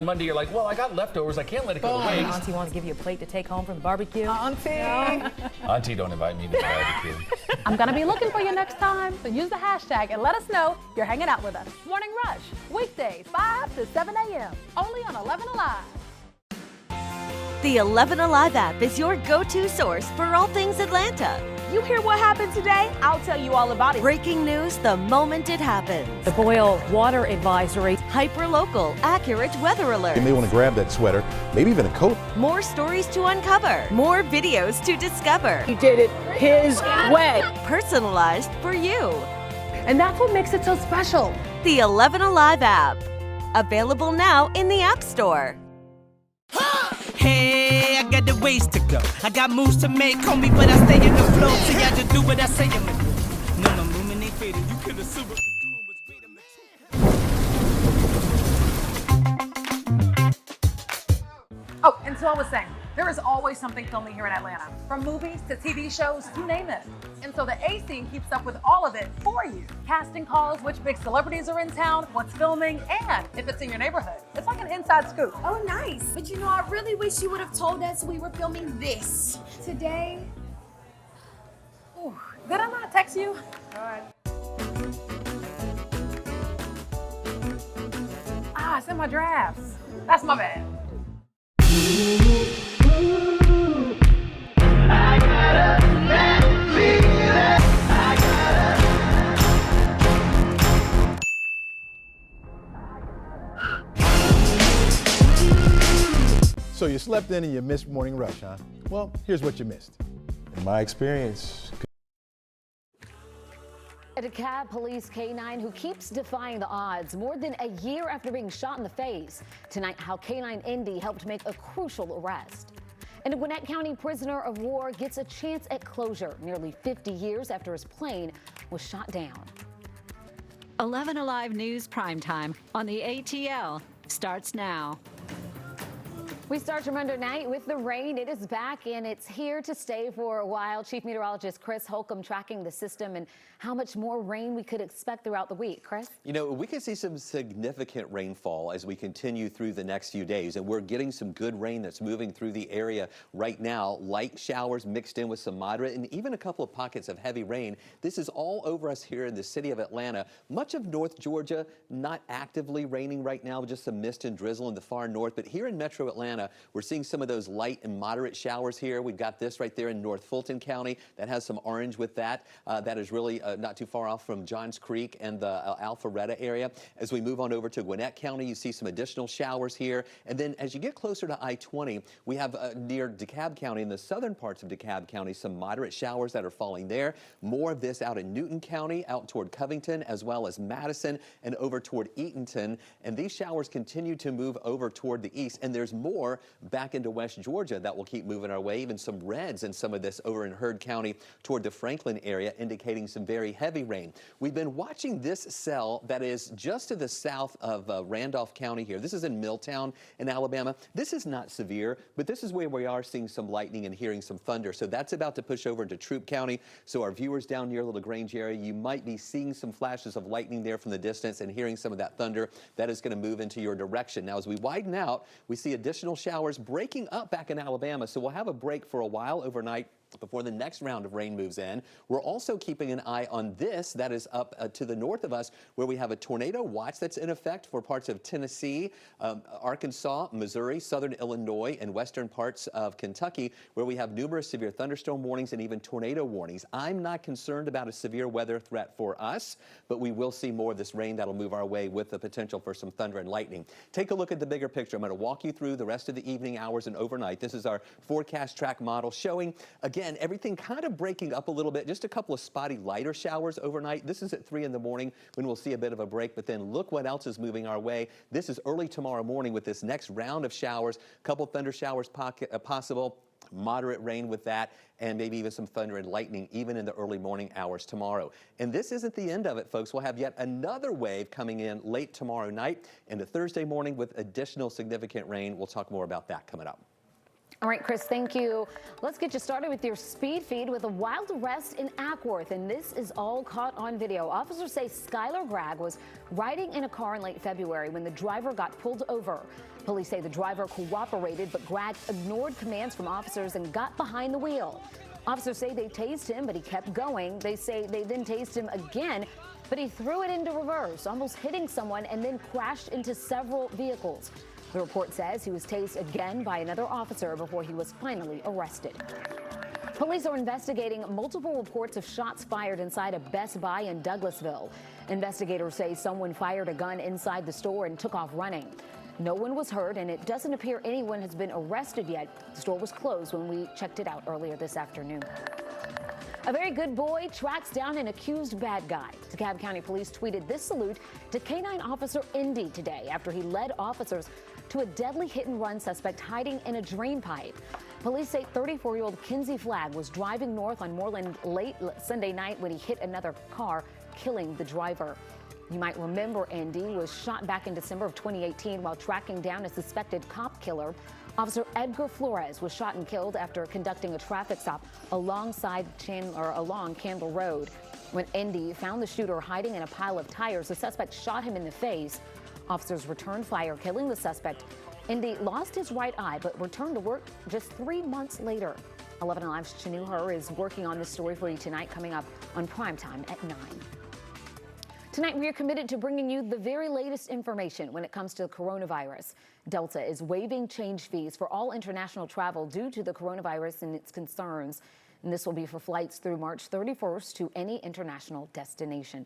Monday, you're like, well, I got leftovers. I can't let it go to waste. Auntie wants to give you a plate to take home from the barbecue. Auntie. No. Auntie, don't invite me to the barbecue. I'm gonna be looking for you next time, so use the hashtag and let us know you're hanging out with us. Morning Rush, weekdays 5 to 7 a.m. only on 11Alive. The 11Alive app is your go-to source for all things Atlanta. You hear what happened today? I'll tell you all about it. Breaking news the moment it happens. The boil water advisory. Hyper-local, accurate weather alerts. You may want to grab that sweater, maybe even a coat. More stories to uncover. More videos to discover. He did it his way. Personalized for you. And that's what makes it so special. The 11Alive app. Available now in the App Store. Hey, I got the ways to go. I got moves to make, homie, but I stay in the flow. See, I just do what I say I'ma do. No, my movement ain't fading. You could assume what the doing was great. Oh, and so I was saying, there is always something filming here in Atlanta. From movies to TV shows, you name it. And so the A Scene keeps up with all of it for you. Casting calls, which big celebrities are in town, what's filming, and if it's in your neighborhood. It's like an inside scoop. Oh, nice. But you know, I really wish you would have told us we were filming this today. Ooh, did I not text you? All right. It's in my drafts. That's my bad. So you slept in and you missed morning rush, huh? Well, here's what you missed. In my experience, A DeKalb police K-9 who keeps defying the odds more than a year after being shot in the face. Tonight, how K-9 Indy helped make a crucial arrest. And a Gwinnett County prisoner of war gets a chance at closure nearly 50 years after his plane was shot down. 11Alive News Primetime on the ATL starts now. We start your Monday night with the rain. It is back and it's here to stay for a while. Chief Meteorologist Chris Holcomb tracking the system and how much more rain we could expect throughout the week. Chris? You know, we could see some significant rainfall as we continue through the next few days, and we're getting some good rain that's moving through the area right now. Light showers mixed in with some moderate and even a couple of pockets of heavy rain. This is all over us here in the city of Atlanta. Much of North Georgia not actively raining right now, just some mist and drizzle in the far north, but here in Metro Atlanta, we're seeing some of those light and moderate showers here. We've got this right there in North Fulton County that has some orange with that. That is really not too far off from Johns Creek and the Alpharetta area. As we move on over to Gwinnett County, you see some additional showers here. And then as you get closer to I-20, we have near DeKalb County, in the southern parts of DeKalb County, some moderate showers that are falling there. More of this out in Newton County, out toward Covington, as well as Madison and over toward Eatonton. And these showers continue to move over toward the east. And there's more back into West Georgia that will keep moving our way. Even some reds in some of this over in Heard County toward the Franklin area, indicating some very heavy rain. We've been watching this cell that is just to the south of Randolph County here. This is in Milltown in Alabama. This is not severe, but this is where we are seeing some lightning and hearing some thunder. So that's about to push over into Troup County. So our viewers down near the Lagrange area, you might be seeing some flashes of lightning there from the distance and hearing some of that thunder. That is going to move into your direction. Now, as we widen out, we see additional showers breaking up back in Alabama. So we'll have a break for a while overnight before the next round of rain moves in. We're also keeping an eye on this that is up to the north of us, where we have a tornado watch that's in effect for parts of Tennessee, Arkansas, Missouri, southern Illinois, and western parts of Kentucky, where we have numerous severe thunderstorm warnings and even tornado warnings. I'm not concerned about a severe weather threat for us, but we will see more of this rain that'll move our way with the potential for some thunder and lightning. Take a look at the bigger picture. I'm going to walk you through the rest of the evening hours and overnight. This is our forecast track model showing, again, everything kind of breaking up a little bit, just a couple of spotty lighter showers overnight. This is at 3 in the morning when we'll see a bit of a break, but then look what else is moving our way. This is early tomorrow morning with this next round of showers, a couple thunder showers possible, moderate rain with that, and maybe even some thunder and lightning even in the early morning hours tomorrow. And this isn't the end of it, folks. We'll have yet another wave coming in late tomorrow night into Thursday morning with additional significant rain. We'll talk more about that coming up. All right, Chris, thank you. Let's get you started with your speed feed with a wild arrest in Ackworth, and this is all caught on video. Officers say Skylar Bragg was riding in a car in late February when the driver got pulled over. Police say the driver cooperated, but Bragg ignored commands from officers and got behind the wheel. Officers say they tased him, but he kept going. They say they then tased him again, but he threw it into reverse, almost hitting someone, and then crashed into several vehicles. The report says he was tased again by another officer before he was finally arrested. Police are investigating multiple reports of shots fired inside a Best Buy in Douglasville. Investigators say someone fired a gun inside the store and took off running. No one was hurt, and it doesn't appear anyone has been arrested yet. The store was closed when we checked it out earlier this afternoon. A very good boy tracks down an accused bad guy. DeKalb County Police tweeted this salute to K-9 Officer Indy today after he led officers to a deadly hit-and-run suspect hiding in a drain pipe. Police say 34-year-old Kinsey Flagg was driving north on Moreland late Sunday night when he hit another car, killing the driver. You might remember Indy was shot back in December of 2018 while tracking down a suspected cop killer. Officer Edgar Flores was shot and killed after conducting a traffic stop along Candle Road. When Indy found the shooter hiding in a pile of tires, the suspect shot him in the face. Officers returned fire, killing the suspect. Indy lost his right eye, but returned to work just 3 months later. 11Alive's Chanu Her is working on this story for you tonight, coming up on Primetime at 9. Tonight, we are committed to bringing you the very latest information when it comes to the coronavirus. Delta is waiving change fees for all international travel due to the coronavirus and its concerns. And this will be for flights through March 31st to any international destination.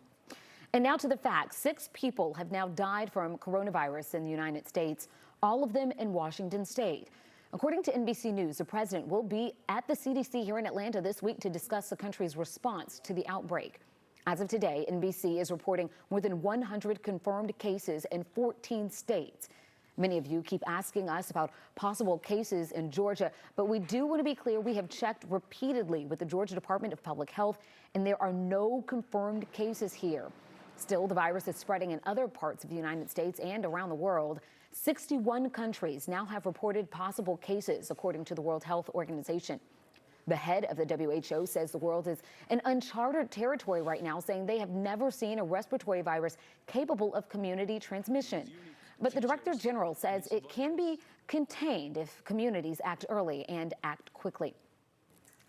And now to the facts. 6 people have now died from coronavirus in the United States, all of them in Washington state. According to NBC News, the president will be at the CDC here in Atlanta this week to discuss the country's response to the outbreak. As of today, NBC is reporting more than 100 confirmed cases in 14 states. Many of you keep asking us about possible cases in Georgia, but we do want to be clear we have checked repeatedly with the Georgia Department of Public Health, and there are no confirmed cases here. Still, the virus is spreading in other parts of the United States and around the world. 61 countries now have reported possible cases, according to the World Health Organization. The head of the WHO says the world is in uncharted territory right now, saying they have never seen a respiratory virus capable of community transmission. But the Director General says it can be contained if communities act early and act quickly.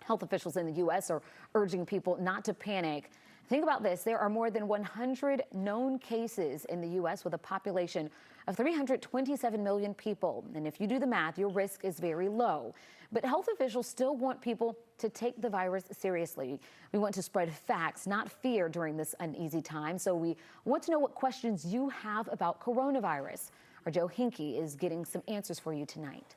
Health officials in the U.S. are urging people not to panic. Think about this. There are more than 100 known cases in the U.S. with a population of 327 million people. And if you do the math, your risk is very low. But health officials still want people to take the virus seriously. We want to spread facts, not fear, during this uneasy time. So we want to know what questions you have about coronavirus. Our Joe Hinkie is getting some answers for you tonight.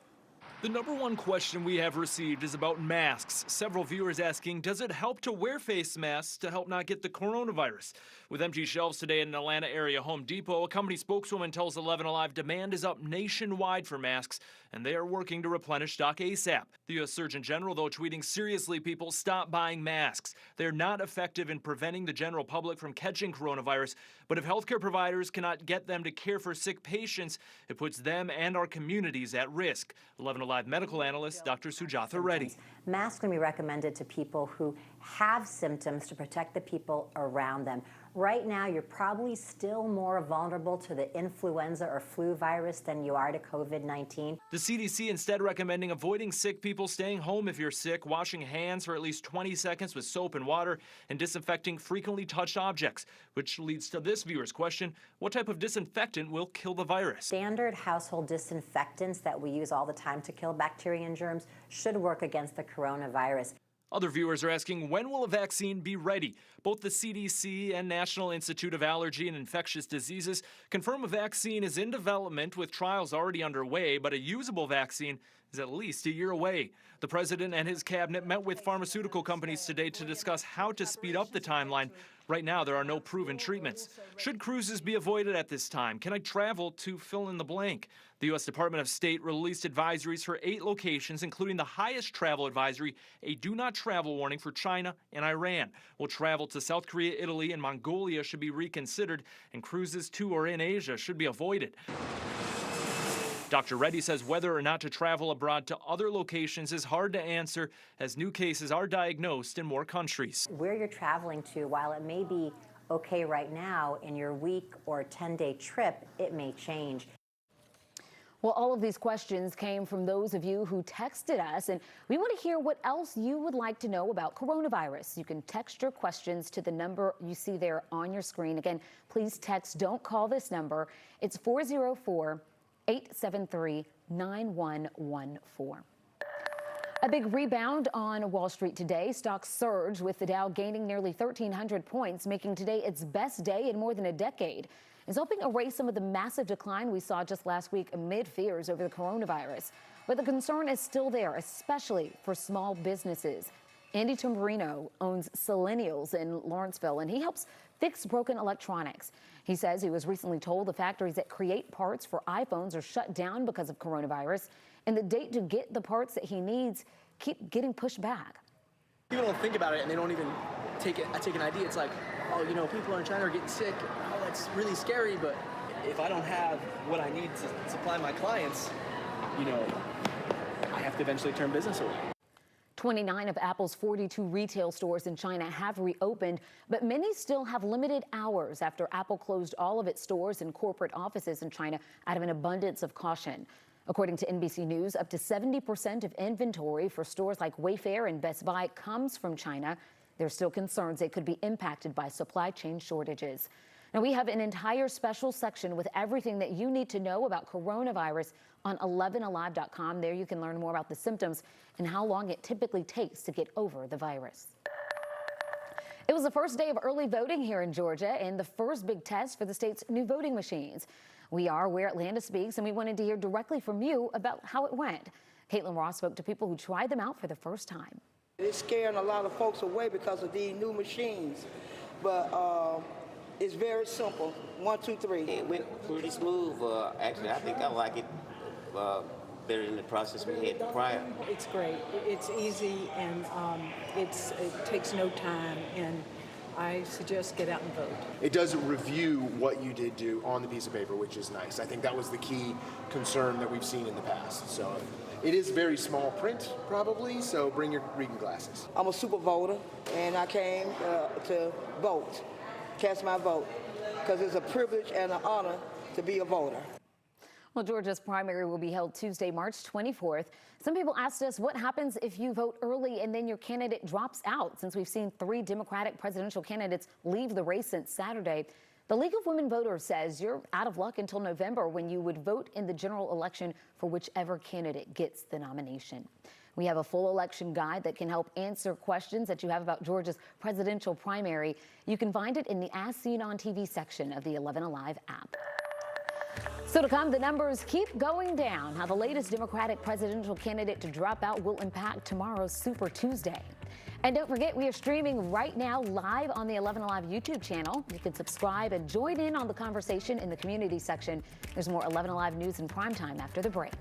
The number one question we have received is about masks. Several viewers asking, does it help to wear face masks to help not get the coronavirus? With empty shelves today in an Atlanta area Home Depot, a company spokeswoman tells 11Alive demand is up nationwide for masks, and they are working to replenish stock ASAP. The U.S. Surgeon General, though, tweeting, seriously, people, stop buying masks. They're not effective in preventing the general public from catching coronavirus, but if healthcare providers cannot get them to care for sick patients, it puts them and our communities at risk. 11Alive medical analyst Dr. Sujatha Reddy. Masks can be recommended to people who have symptoms to protect the people around them. Right now, you're probably still more vulnerable to the influenza or flu virus than you are to COVID-19. The CDC instead recommending avoiding sick people, staying home if you're sick, washing hands for at least 20 seconds with soap and water, and disinfecting frequently touched objects, which leads to this viewer's question, what type of disinfectant will kill the virus? Standard household disinfectants that we use all the time to kill bacteria and germs should work against the coronavirus. Other viewers are asking, when will a vaccine be ready? Both the CDC and National Institute of Allergy and Infectious Diseases confirm a vaccine is in development with trials already underway, but a usable vaccine is at least a year away. The president and his cabinet met with pharmaceutical companies today to discuss how to speed up the timeline. Right now, there are no proven treatments. Should cruises be avoided at this time? Can I travel to fill in the blank? The U.S. Department of State released advisories for 8 locations, including the highest travel advisory, a do not travel warning for China and Iran. Well, travel to South Korea, Italy, and Mongolia should be reconsidered, and cruises to or in Asia should be avoided. Dr. Reddy says whether or not to travel abroad to other locations is hard to answer as new cases are diagnosed in more countries. Where you're traveling to, while it may be okay right now, in your week or 10-day trip, it may change. Well, all of these questions came from those of you who texted us, and we want to hear what else you would like to know about coronavirus. You can text your questions to the number you see there on your screen. Again, please text, don't call this number. It's 404-873-9114. A big rebound on Wall Street today. Stocks surged with the Dow gaining nearly 1,300 points, making today its best day in more than a decade. It's helping erase some of the massive decline we saw just last week amid fears over the coronavirus. But the concern is still there, especially for small businesses. Andy Tamburino owns Selenia's in Lawrenceville, and he helps fix broken electronics. He says he was recently told the factories that create parts for iPhones are shut down because of coronavirus, and the date to get the parts that he needs keep getting pushed back. People don't think about it, and they don't even take an idea. It's like, oh, you know, people in China are getting sick. Oh, that's really scary. But if I don't have what I need to supply my clients, you know, I have to eventually turn business away. 29 of Apple's 42 retail stores in China have reopened, but many still have limited hours after Apple closed all of its stores and corporate offices in China out of an abundance of caution. According to NBC News, up to 70% of inventory for stores like Wayfair and Best Buy comes from China. There's still concerns they could be impacted by supply chain shortages. Now, we have an entire special section with everything that you need to know about coronavirus on 11alive.com. There you can learn more about the symptoms and how long it typically takes to get over the virus. It was the first day of early voting here in Georgia and the first big test for the state's new voting machines. We are where Atlanta speaks, and we wanted to hear directly from you about how it went. Caitlin Ross spoke to people who tried them out for the first time. It's scaring a lot of folks away because of these new machines, but it's very simple. 1, 2, 3. It went pretty smooth. Actually, I think I like it better than the process we had prior. It's great. It's easy, and it takes no time, and I suggest get out and vote. It does review what you did do on the piece of paper, which is nice. I think that was the key concern that we've seen in the past. So it is very small print, probably, so bring your reading glasses. I'm a super voter, and I came to vote, cast my vote, because it's a privilege and an honor to be a voter. Well, Georgia's primary will be held Tuesday, March 24th. Some people asked us what happens if you vote early and then your candidate drops out, since we've seen 3 Democratic presidential candidates leave the race since Saturday. The League of Women Voters says you're out of luck until November, when you would vote in the general election for whichever candidate gets the nomination. We have a full election guide that can help answer questions that you have about Georgia's presidential primary. You can find it in the As Seen on TV section of the 11Alive app. So to come, the numbers keep going down. How the latest Democratic presidential candidate to drop out will impact tomorrow's Super Tuesday. And don't forget, we are streaming right now live on the 11Alive YouTube channel. You can subscribe and join in on the conversation in the community section. There's more 11Alive news in primetime after the break.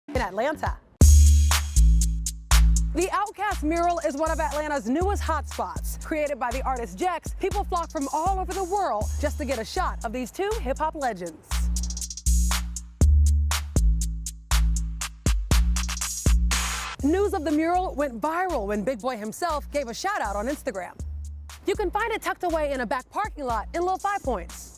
In Atlanta. The Outcast mural is one of Atlanta's newest hotspots. Created by the artist Jex, people flock from all over the world just to get a shot of these 2 hip-hop legends. News of the mural went viral when Big Boy himself gave a shout-out on Instagram. You can find it tucked away in a back parking lot in Little 5 Points.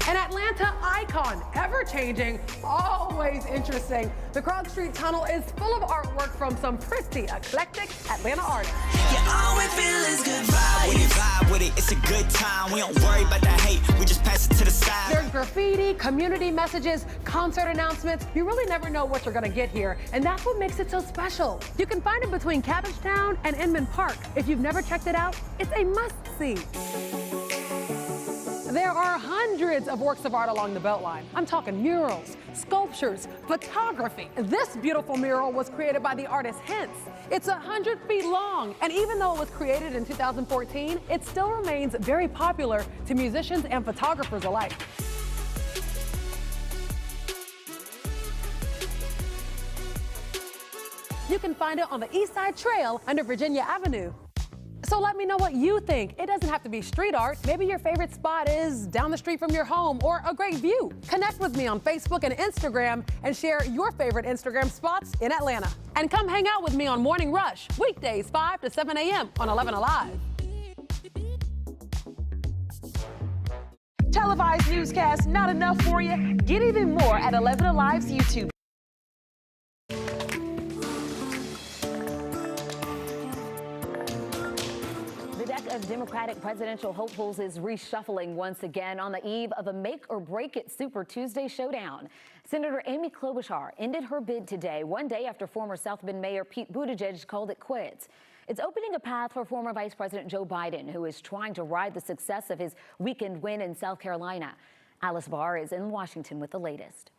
An Atlanta icon, ever-changing, always interesting. The Krog Street Tunnel is full of artwork from some pretty eclectic Atlanta artists. Yeah, all we feel is good vibes. When you vibe with it, it's a good time. We don't worry about the hate, we just pass it to the side. There's graffiti, community messages, concert announcements. You really never know what you're gonna get here, and that's what makes it so special. You can find it between Cabbagetown and Inman Park. If you've never checked it out, it's a must-see. There are hundreds of works of art along the Beltline. I'm talking murals, sculptures, photography. This beautiful mural was created by the artist Hence. It's 100 feet long, and even though it was created in 2014, it still remains very popular to musicians and photographers alike. You can find it on the East Side Trail under Virginia Avenue. So let me know what you think. It doesn't have to be street art. Maybe your favorite spot is down the street from your home or a great view. Connect with me on Facebook and Instagram and share your favorite Instagram spots in Atlanta. And come hang out with me on Morning Rush, weekdays 5 to 7 a.m. on 11Alive. Televised newscast not enough for you? Get even more at 11Alive's YouTube. The deck of Democratic presidential hopefuls is reshuffling once again on the eve of a make-or-break-it Super Tuesday showdown. Senator Amy Klobuchar ended her bid today, one day after former South Bend Mayor Pete Buttigieg called it quits. It's opening a path for former Vice President Joe Biden, who is trying to ride the success of his weekend win in South Carolina. Alice Barr is in Washington with the latest.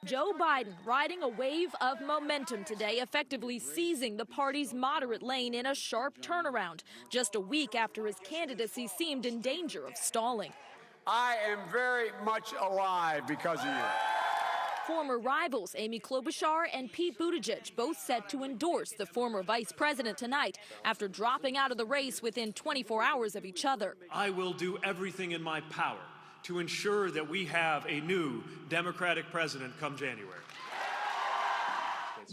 Joe Biden riding a wave of momentum today, effectively seizing the party's moderate lane in a sharp turnaround, just a week after his candidacy seemed in danger of stalling. I am very much alive because of you. Former rivals Amy Klobuchar and Pete Buttigieg both set to endorse the former vice president tonight after dropping out of the race within 24 hours of each other. I will do everything in my power to ensure that we have a new Democratic president come January.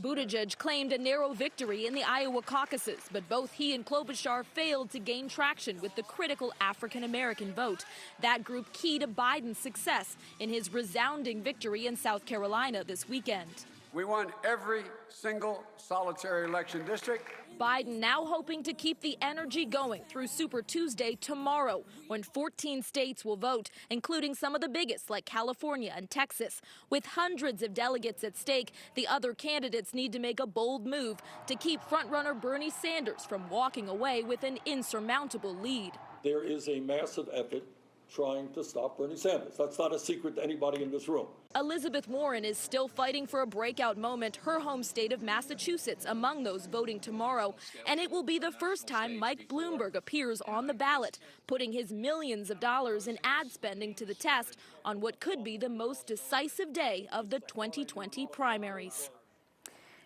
Buttigieg claimed a narrow victory in the Iowa caucuses, but both he and Klobuchar failed to gain traction with the critical African-American vote. That group key to Biden's success in his resounding victory in South Carolina this weekend. We won every single solitary election district. Biden now hoping to keep the energy going through Super Tuesday tomorrow, when 14 states will vote, including some of the biggest like California and Texas. With hundreds of delegates at stake, the other candidates need to make a bold move to keep frontrunner Bernie Sanders from walking away with an insurmountable lead. There is a massive effort trying to stop Bernie Sanders. That's not a secret to anybody in this room. Elizabeth Warren is still fighting for a breakout moment, her home state of Massachusetts among those voting tomorrow. And it will be the first time Mike Bloomberg appears on the ballot, putting his millions of dollars in ad spending to the test on what could be the most decisive day of the 2020 primaries.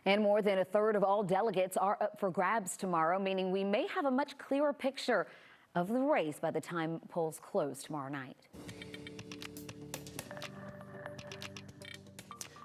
And more than a third of all delegates are up for grabs tomorrow, meaning we may have a much clearer picture of the race by the time polls close tomorrow night.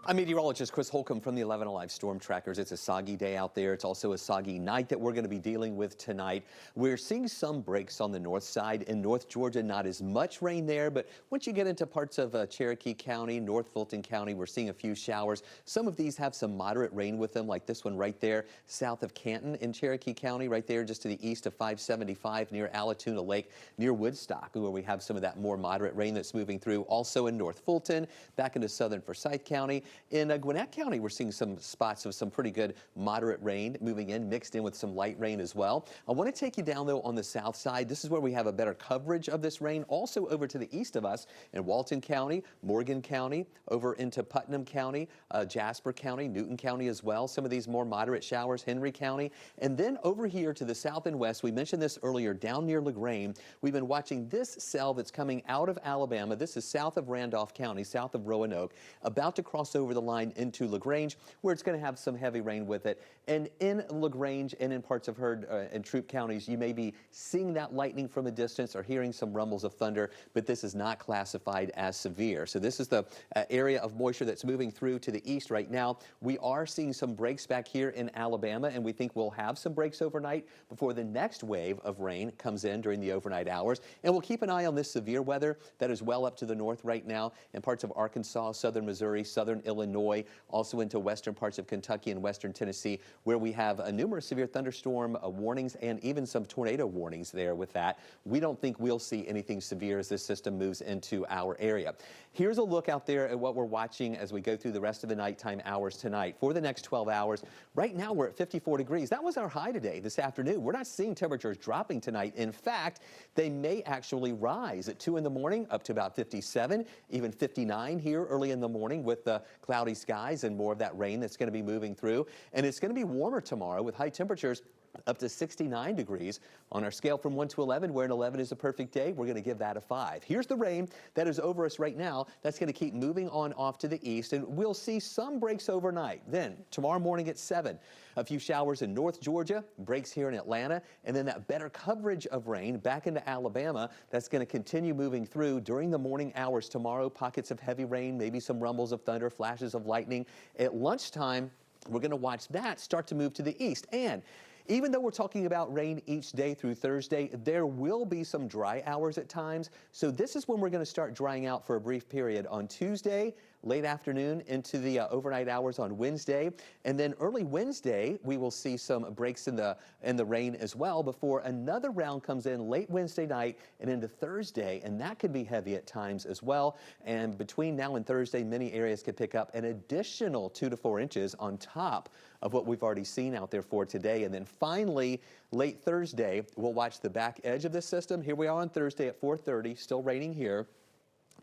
I'm meteorologist Chris Holcomb from the 11Alive Storm Trackers. It's a soggy day out there. It's also a soggy night that we're going to be dealing with tonight. We're seeing some breaks on the north side. In North Georgia, not as much rain there, but once you get into parts of Cherokee County, North Fulton County, we're seeing a few showers. Some of these have some moderate rain with them, like this one right there, south of Canton in Cherokee County, right there just to the east of 575 near Allatoona Lake, near Woodstock, where we have some of that more moderate rain that's moving through. Also in North Fulton, back into southern Forsyth County. In Gwinnett County, we're seeing some spots of some pretty good moderate rain moving in, mixed in with some light rain as well. I want to take you down, though, on the south side. This is where we have a better coverage of this rain. Also over to the east of us in Walton County, Morgan County, over into Putnam County, Jasper County, Newton County as well. Some of these more moderate showers, Henry County. And then over here to the south and west, we mentioned this earlier, down near Lagrange, we've been watching this cell that's coming out of Alabama. This is south of Randolph County, south of Roanoke, about to cross over the line into Lagrange, where it's going to have some heavy rain with it. And in Lagrange and in parts of Heard and Troup counties, you may be seeing that lightning from a distance or hearing some rumbles of thunder, but this is not classified as severe. So this is the area of moisture that's moving through to the east right now. We are seeing some breaks back here in Alabama, and we think we'll have some breaks overnight before the next wave of rain comes in during the overnight hours. And we'll keep an eye on this severe weather that is well up to the north right now in parts of Arkansas, southern Missouri, southern Illinois, also into western parts of Kentucky and western Tennessee, where we have a numerous severe thunderstorm warnings and even some tornado warnings there with that. We don't think we'll see anything severe as this system moves into our area. Here's a look out there at what we're watching as we go through the rest of the nighttime hours tonight. For the next 12 hours, right now we're at 54 degrees. That was our high today, this afternoon. We're not seeing temperatures dropping tonight. In fact, they may actually rise at 2 in the morning up to about 57, even 59 here early in the morning with the cloudy skies and more of that rain that's going to be moving through. And it's going to be warmer tomorrow with high temperatures up to 69 degrees. On our scale from 1 to 11, where an 11 is a perfect day, we're going to give that a 5. Here's the rain that is over us right now. That's going to keep moving on off to the east, and we'll see some breaks overnight. Then, tomorrow morning at 7, a few showers in North Georgia, breaks here in Atlanta, and then that better coverage of rain back into Alabama. That's going to continue moving through during the morning hours tomorrow. Pockets of heavy rain, maybe some rumbles of thunder, flashes of lightning. At lunchtime, we're going to watch that start to move to the east. And even though we're talking about rain each day through Thursday, there will be some dry hours at times. So this is when we're going to start drying out for a brief period on Tuesday, late afternoon into the overnight hours on Wednesday. And then early Wednesday, we will see some breaks in the rain as well before another round comes in late Wednesday night and into Thursday. And that could be heavy at times as well. And between now and Thursday, many areas could pick up an additional 2 to 4 inches on top of what we've already seen out there for today. And then finally, late Thursday, we'll watch the back edge of this system. Here we are on Thursday at 4:30, still raining here.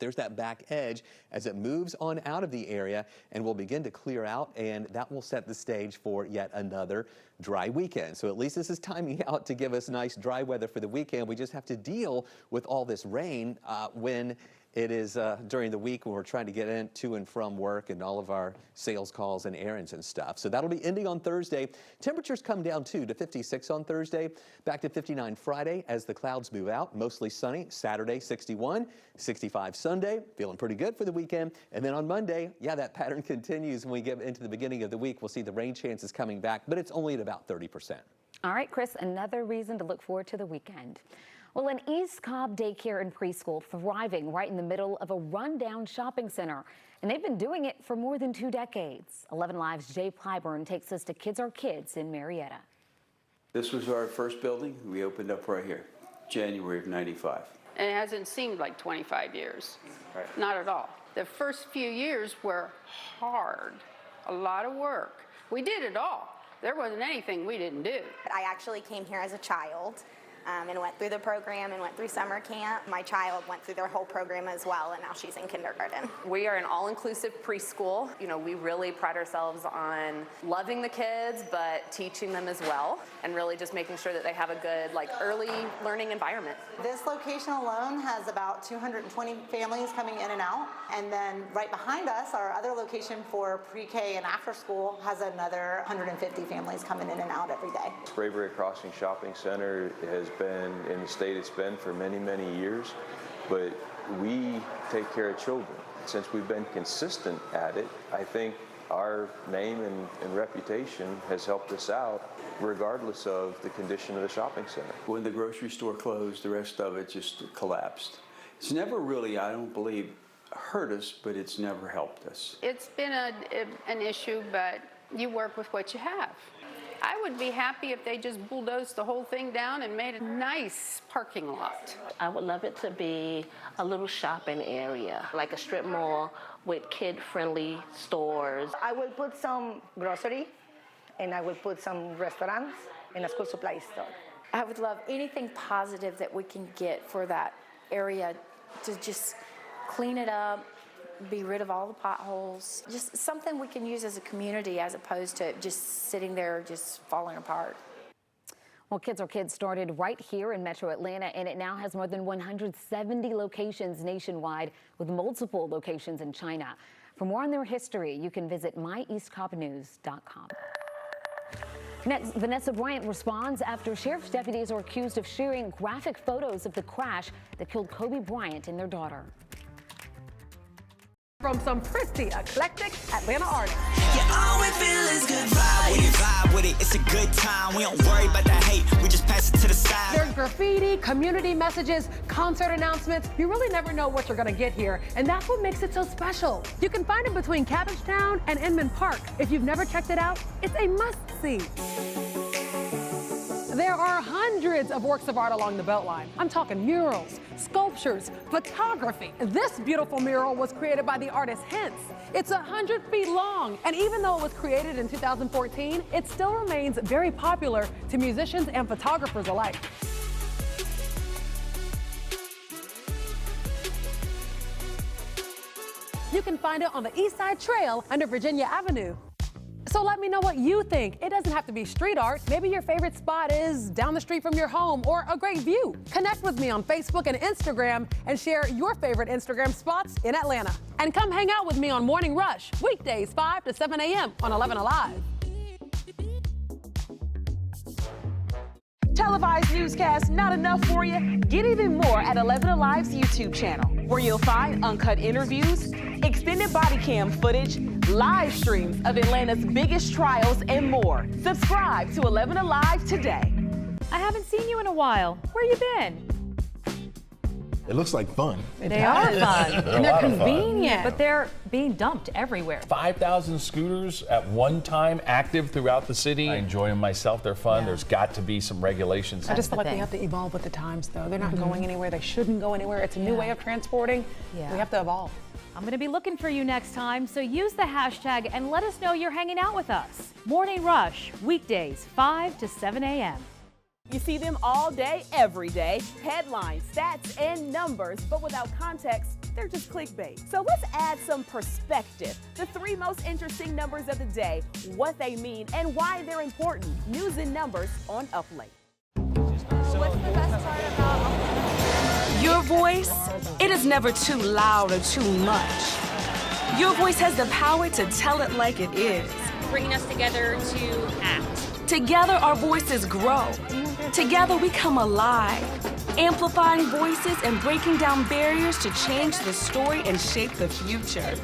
There's that back edge as it moves on out of the area and will begin to clear out, and that will set the stage for yet another dry weekend. So at least this is timing out to give us nice dry weather for the weekend. We just have to deal with all this rain when it is during the week when we're trying to get in to and from work and all of our sales calls and errands and stuff. So that'll be ending on Thursday. Temperatures come down too to 56 on Thursday, back to 59 Friday as the clouds move out. Mostly sunny. Saturday 61, 65 Sunday. Feeling pretty good for the weekend. And then on Monday, yeah, that pattern continues when we get into the beginning of the week. We'll see the rain chances coming back, but it's only at about 30%. All right, Chris, another reason to look forward to the weekend. Well, an East Cobb daycare and preschool thriving right in the middle of a rundown shopping center. And they've been doing it for more than 2 decades. 11Alive's Jay Plyburn takes us to Kids Are Kids in Marietta. This was our first building. We opened up right here, January of '95. And it hasn't seemed like 25 years. Right. Not at all. The first few years were hard, a lot of work. We did it all. There wasn't anything we didn't do. I actually came here as a child. And went through the program and went through summer camp. My child went through their whole program as well, and now she's in kindergarten. We are an all-inclusive preschool. You know, we really pride ourselves on loving the kids, but teaching them as well, and really just making sure that they have a good, early learning environment. This location alone has about 220 families coming in and out, and then right behind us, our other location for pre-K and after school has another 150 families coming in and out every day. Sprayberry Crossing Shopping Center has been in the state it's been for many, many years, but we take care of children. Since we've been consistent at it, I think our name and reputation has helped us out regardless of the condition of the shopping center. When the grocery store closed, the rest of it just collapsed. It's never really, I don't believe, hurt us, but it's never helped us. It's been an issue, but you work with what you have. I would be happy if they just bulldozed the whole thing down and made a nice parking lot. I would love it to be a little shopping area, like a strip mall with kid-friendly stores. I will put some grocery, and I will put some restaurants and a school supply store. I would love anything positive that we can get for that area to just clean it up, be rid of all the potholes, just something we can use as a community as opposed to just sitting there just falling apart. Well, Kids Are Kids started right here in Metro Atlanta, and it now has more than 170 locations nationwide with multiple locations in China. For more on their history, you can visit myeastcobbnews.com. Next, Vanessa Bryant responds after sheriff's deputies are accused of sharing graphic photos of the crash that killed Kobe Bryant and their daughter. From some pretty eclectic Atlanta artists. Yeah, all we feel is good vibes. When you vibe with it, it's a good time. We don't worry about the hate, we just pass it to the side. There's graffiti, community messages, concert announcements. You really never know what you're gonna get here, and that's what makes it so special. You can find it between Cabbagetown and Inman Park. If you've never checked it out, it's a must-see. There are hundreds of works of art along the Beltline. I'm talking murals, sculptures, photography. This beautiful mural was created by the artist Hence. It's 100 feet long, and even though it was created in 2014, it still remains very popular to musicians and photographers alike. You can find it on the East Side Trail under Virginia Avenue. So let me know what you think. It doesn't have to be street art. Maybe your favorite spot is down the street from your home or a great view. Connect with me on Facebook and Instagram and share your favorite Instagram spots in Atlanta. And come hang out with me on Morning Rush, weekdays 5 to 7 a.m. on 11Alive. Televised newscasts not enough for you? Get even more at 11Alive's YouTube channel, where you'll find uncut interviews, extended body cam footage, live streams of Atlanta's biggest trials, and more. Subscribe to 11Alive today. I haven't seen you in a while. Where you been? It looks like fun. They are fun. And they're convenient. But they're being dumped everywhere. 5,000 scooters at one time active throughout the city. I enjoy them myself. They're fun. There's got to be some regulations. I just feel like we have to evolve with the times, though. They're not going anywhere. They shouldn't go anywhere. It's a new way of transporting. We have to evolve. I'm going to be looking for you next time, so use the hashtag and let us know you're hanging out with us. Morning Rush, weekdays 5 to 7 a.m. You see them all day, every day. Headlines, stats, and numbers, but without context, they're just clickbait. So let's add some perspective. The 3 most interesting numbers of the day, what they mean, and why they're important. News and numbers on Up Late. What's the best part about your voice? It is never too loud or too much. Your voice has the power to tell it like it is. Bringing us together to act. Together, our voices grow. Together, we come alive, amplifying voices and breaking down barriers to change the story and shape the future.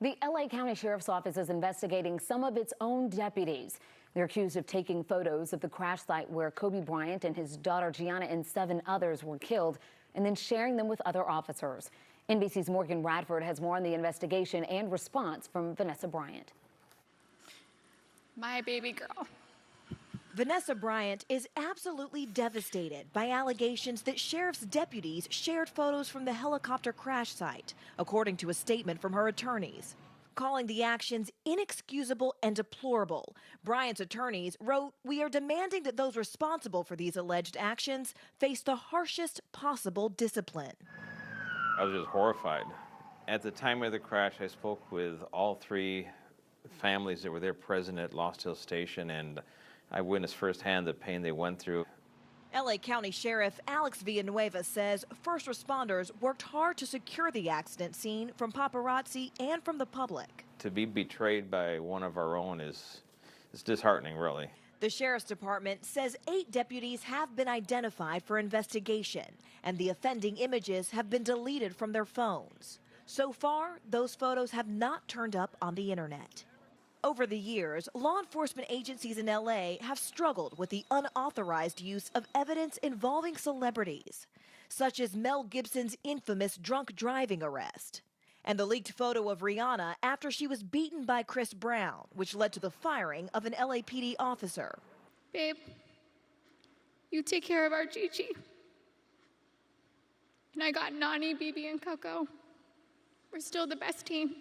The LA County Sheriff's Office is investigating some of its own deputies. They're accused of taking photos of the crash site where Kobe Bryant and his daughter Gianna and 7 others were killed, and then sharing them with other officers. NBC's Morgan Radford has more on the investigation and response from Vanessa Bryant. My baby girl. Vanessa Bryant is absolutely devastated by allegations that sheriff's deputies shared photos from the helicopter crash site, according to a statement from her attorneys. Calling the actions inexcusable and deplorable, Bryant's attorneys wrote, "We are demanding that those responsible for these alleged actions face the harshest possible discipline." I was just horrified. At the time of the crash, I spoke with all 3 families that were there present at Lost Hill Station, and I witnessed firsthand the pain they went through. LA County Sheriff Alex Villanueva says first responders worked hard to secure the accident scene from paparazzi and from the public. To be betrayed by one of our own is disheartening, really. The Sheriff's Department says 8 deputies have been identified for investigation, and the offending images have been deleted from their phones. So far, those photos have not turned up on the internet. Over the years, law enforcement agencies in LA have struggled with the unauthorized use of evidence involving celebrities, such as Mel Gibson's infamous drunk driving arrest, and the leaked photo of Rihanna after she was beaten by Chris Brown, which led to the firing of an LAPD officer. Babe, you take care of our Gigi. And I got Nani, BB, and Coco. We're still the best team.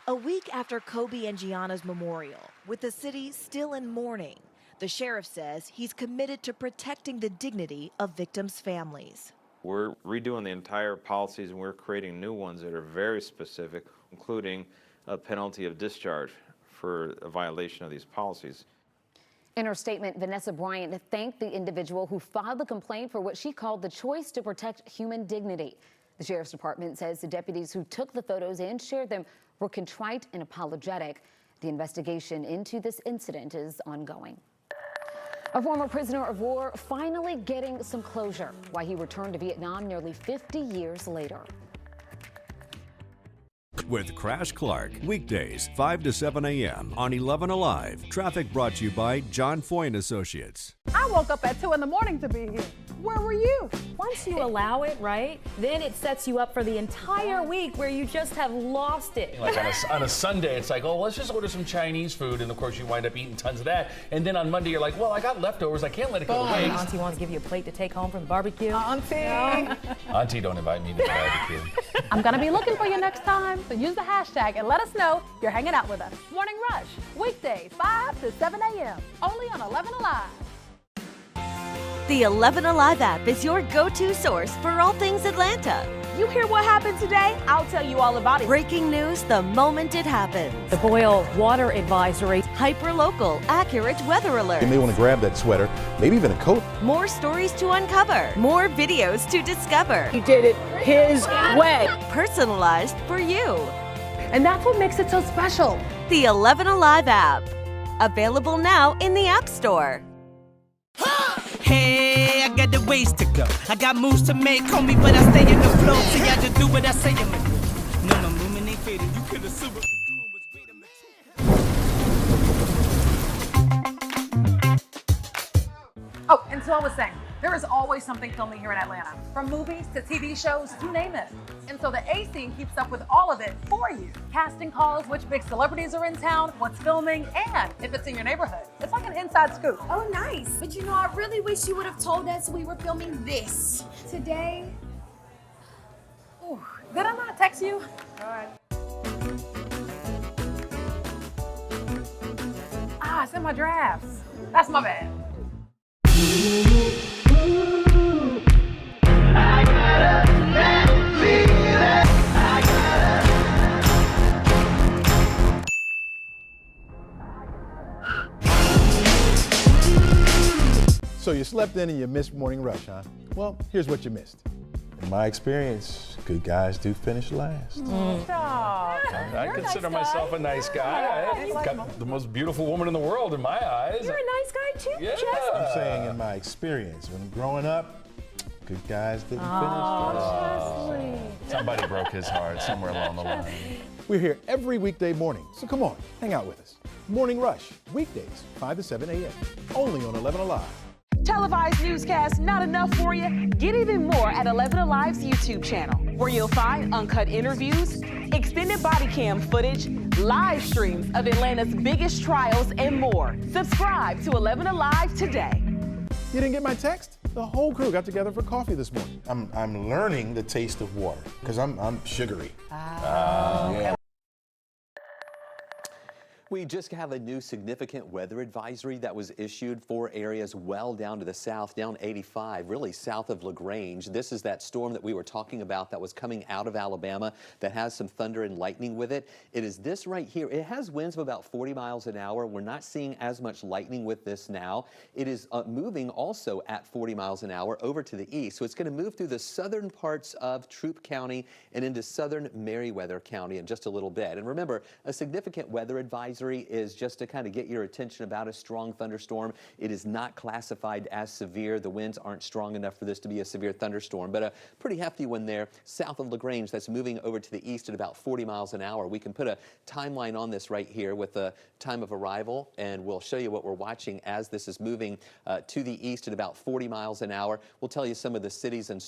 A week after Kobe and Gianna's memorial, with the city still in mourning, the sheriff says he's committed to protecting the dignity of victims' families. We're redoing the entire policies, and we're creating new ones that are very specific, including a penalty of discharge for a violation of these policies. In her statement, Vanessa Bryant thanked the individual who filed the complaint for what she called the choice to protect human dignity. The Sheriff's Department says the deputies who took the photos and shared them were contrite and apologetic. The investigation into this incident is ongoing. A former prisoner of war finally getting some closure, why he returned to Vietnam nearly 50 years later. With Crash Clark, weekdays 5 to 7 a.m. on 11Alive. Traffic brought to you by John Foy & Associates. I woke up at 2 in the morning to be here. Where were you? Once you allow it, right, then it sets you up for the entire week where you just have lost it. Like on a Sunday, it's like, oh, let's just order some Chinese food, and of course you wind up eating tons of that. And then on Monday, you're like, well, I got leftovers, I can't let it go to waste. Auntie wants to give you a plate to take home from the barbecue. Auntie! No. Auntie, don't invite me to the barbecue. I'm gonna be looking for you next time, so use the hashtag and let us know you're hanging out with us. Morning Rush, weekdays 5 to 7 a.m. only on 11Alive. The 11Alive app is your go-to source for all things Atlanta. You hear what happened today? I'll tell you all about it. Breaking news the moment it happens. The boil water advisory. Hyper-local, accurate weather alert. You may want to grab that sweater, maybe even a coat. More stories to uncover. More videos to discover. He did it his way. Personalized for you. And that's what makes it so special. The 11Alive app. Available now in the App Store. Hey, I got the ways to go. I got moves to make, homie, but I stay in the flow. See, I just do what I say I'ma do. No, my movement ain't faded. You could assume it. Oh, and so I was saying, there is always something filming here in Atlanta. From movies to TV shows, you name it. And so the A scene keeps up with all of it for you. Casting calls, which big celebrities are in town, what's filming, and if it's in your neighborhood. It's like an inside scoop. Oh, nice. But you know, I really wish you would have told us we were filming this today. Ooh, did I not text you? All right. Ah, it's in my drafts. That's my bad. So you slept in and you missed morning rush, huh? Well, here's what you missed. In my experience, good guys do finish last. I consider myself a nice guy. I've got the most beautiful woman in the world in my eyes. You're a nice guy too, Yeah. Jeff. I'm saying in my experience, when growing up, good guys didn't finish. Somebody broke his heart somewhere along the line. We're here every weekday morning, so come on, hang out with us. Morning Rush, weekdays, 5 to 7 a.m., only on 11Alive. Televised newscasts not enough for you? Get even more at 11Alive's YouTube channel, where you'll find uncut interviews, extended body cam footage, live streams of Atlanta's biggest trials, and more. Subscribe to 11Alive today. You didn't get my text? The whole crew got together for coffee this morning. I'm learning the taste of water, because I'm sugary. Yeah. We just have a new significant weather advisory that was issued for areas well down to the south, down 85, really south of Lagrange. This is that storm that we were talking about that was coming out of Alabama that has some thunder and lightning with it. It is this right here. It has winds of about 40 miles an hour. We're not seeing as much lightning with this now. It is moving also at 40 miles an hour over to the east. So it's going to move through the southern parts of Troup County and into southern Meriwether County in just a little bit. And remember, a significant weather advisory is just to kind of get your attention about a strong thunderstorm. It is not classified as severe. The winds aren't strong enough for this to be a severe thunderstorm, but a pretty hefty one there south of Lagrange that's moving over to the east at about 40 miles an hour. We can put a timeline on this right here with the time of arrival, and we'll show you what we're watching as this is moving to the east at about 40 miles an hour. We'll tell you some of the cities and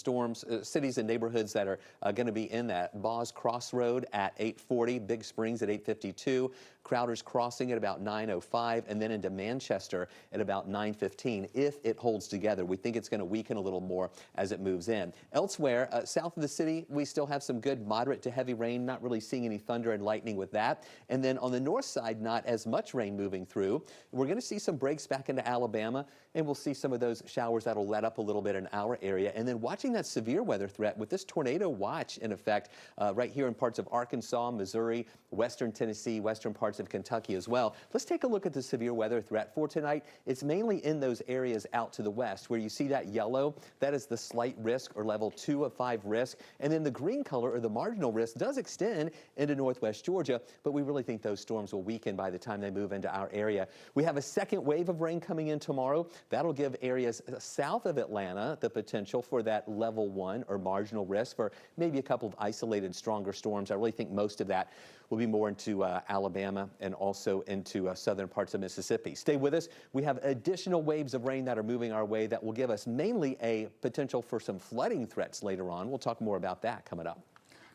cities and neighborhoods that are going to be in that. Boz Crossroad at 8:40, Big Springs at 8:52, Crowder's Crossing at about 9:05, and then into Manchester at about 9:15 if it holds together. We think it's going to weaken a little more as it moves in. Elsewhere, south of the city, we still have some good moderate to heavy rain, not really seeing any thunder and lightning with that. And then on the north side, not as much rain moving through. We're going to see some breaks back into Alabama, and we'll see some of those showers that'll let up a little bit in our area. And then watching that severe weather threat with this tornado watch in effect right here in parts of Arkansas, Missouri, western Tennessee, western parts of Kentucky as well. Let's take a look at the severe weather threat for tonight. It's mainly in those areas out to the west where you see that yellow. That is the slight risk or level 2 of 5 risk. And then the green color or the marginal risk does extend into northwest Georgia, but we really think those storms will weaken by the time they move into our area. We have a second wave of rain coming in tomorrow. That'll give areas south of Atlanta the potential for that level 1 or marginal risk for maybe a couple of isolated stronger storms. I really think most of that will be more into Alabama and also into southern parts of Mississippi. Stay with us. We have additional waves of rain that are moving our way that will give us mainly a potential for some flooding threats later on. We'll talk more about that coming up.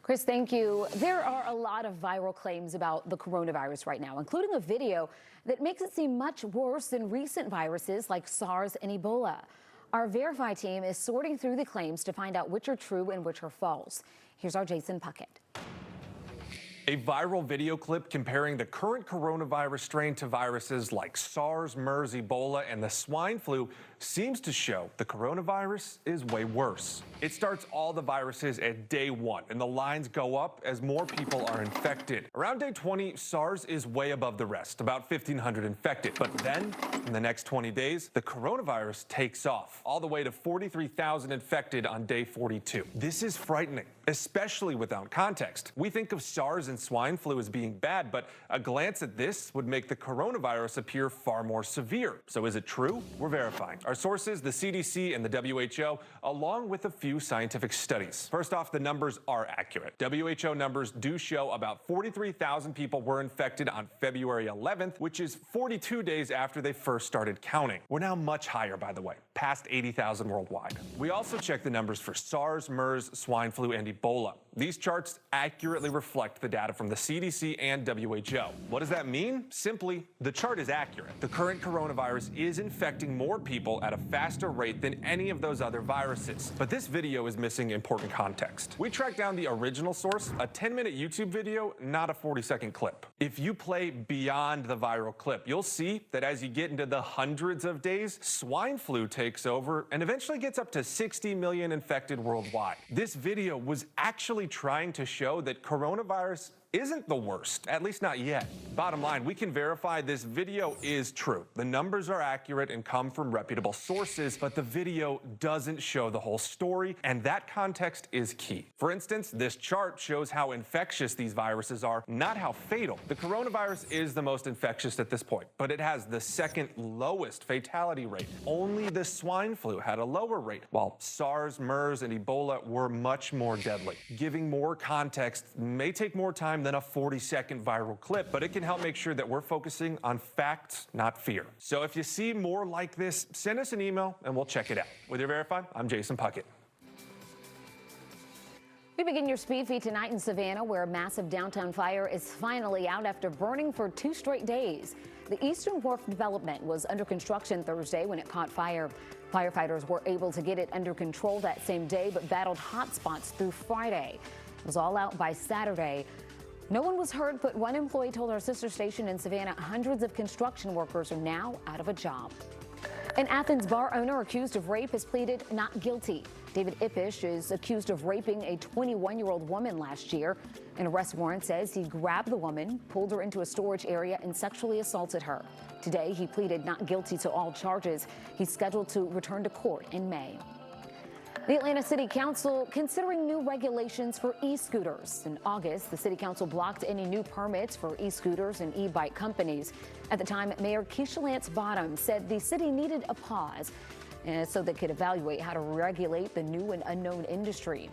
Chris, thank you. There are a lot of viral claims about the coronavirus right now, including a video that makes it seem much worse than recent viruses like Sars and Ebola. Our Verify team is sorting through the claims to find out which are true and which are false. Here's our Jason Puckett. A viral video clip comparing the current coronavirus strain to viruses like SARS, MERS, Ebola, and the swine flu seems to show the coronavirus is way worse. It starts all the viruses at day 1, and the lines go up as more people are infected. Around day 20, SARS is way above the rest, about 1,500 infected. But then, in the next 20 days, the coronavirus takes off, all the way to 43,000 infected on day 42. This is frightening, especially without context. We think of SARS and swine flu as being bad, but a glance at this would make the coronavirus appear far more severe. So is it true? We're verifying. Our sources, the CDC and the WHO, along with a few scientific studies. First off, the numbers are accurate. WHO numbers do show about 43,000 people were infected on February 11th, which is 42 days after they first started counting. We're now much higher, by the way, past 80,000 worldwide. We also checked the numbers for SARS, MERS, swine flu, and Ebola. These charts accurately reflect the data from the CDC and WHO. What does that mean? Simply, the chart is accurate. The current coronavirus is infecting more people at a faster rate than any of those other viruses. But this video is missing important context. We tracked down the original source, a 10-minute YouTube video, not a 40-second clip. If you play beyond the viral clip, you'll see that as you get into the hundreds of days, swine flu takes over and eventually gets up to 60 million infected worldwide. This video was actually trying to show that coronavirus isn't the worst, at least not yet. Bottom line, we can verify this video is true. The numbers are accurate and come from reputable sources, but the video doesn't show the whole story, and that context is key. For instance, this chart shows how infectious these viruses are, not how fatal. The coronavirus is the most infectious at this point, but it has the second lowest fatality rate. Only the swine flu had a lower rate, while SARS, MERS, and Ebola were much more deadly. Giving more context may take more time than a 40-second viral clip, but it can help make sure that we're focusing on facts, not fear. So if you see more like this, send us an email and we'll check it out. With your Verify, I'm Jason Puckett. We begin your speed feed tonight in Savannah, where a massive downtown fire is finally out after burning for 2 straight days. The Eastern Wharf development was under construction Thursday when it caught fire. Firefighters were able to get it under control that same day, but battled hot spots through Friday. It was all out by Saturday. No one was hurt, but one employee told our sister station in Savannah hundreds of construction workers are now out of a job. An Athens bar owner accused of rape has pleaded not guilty. David Ippish is accused of raping a 21-year-old woman last year. An arrest warrant says he grabbed the woman, pulled her into a storage area, and sexually assaulted her. Today, he pleaded not guilty to all charges. He's scheduled to return to court in May. The Atlanta City Council considering new regulations for e-scooters. In August, the City Council blocked any new permits for e-scooters and e-bike companies. At the time, Mayor Keisha Lance Bottom said the city needed a pause so they could evaluate how to regulate the new and unknown industry.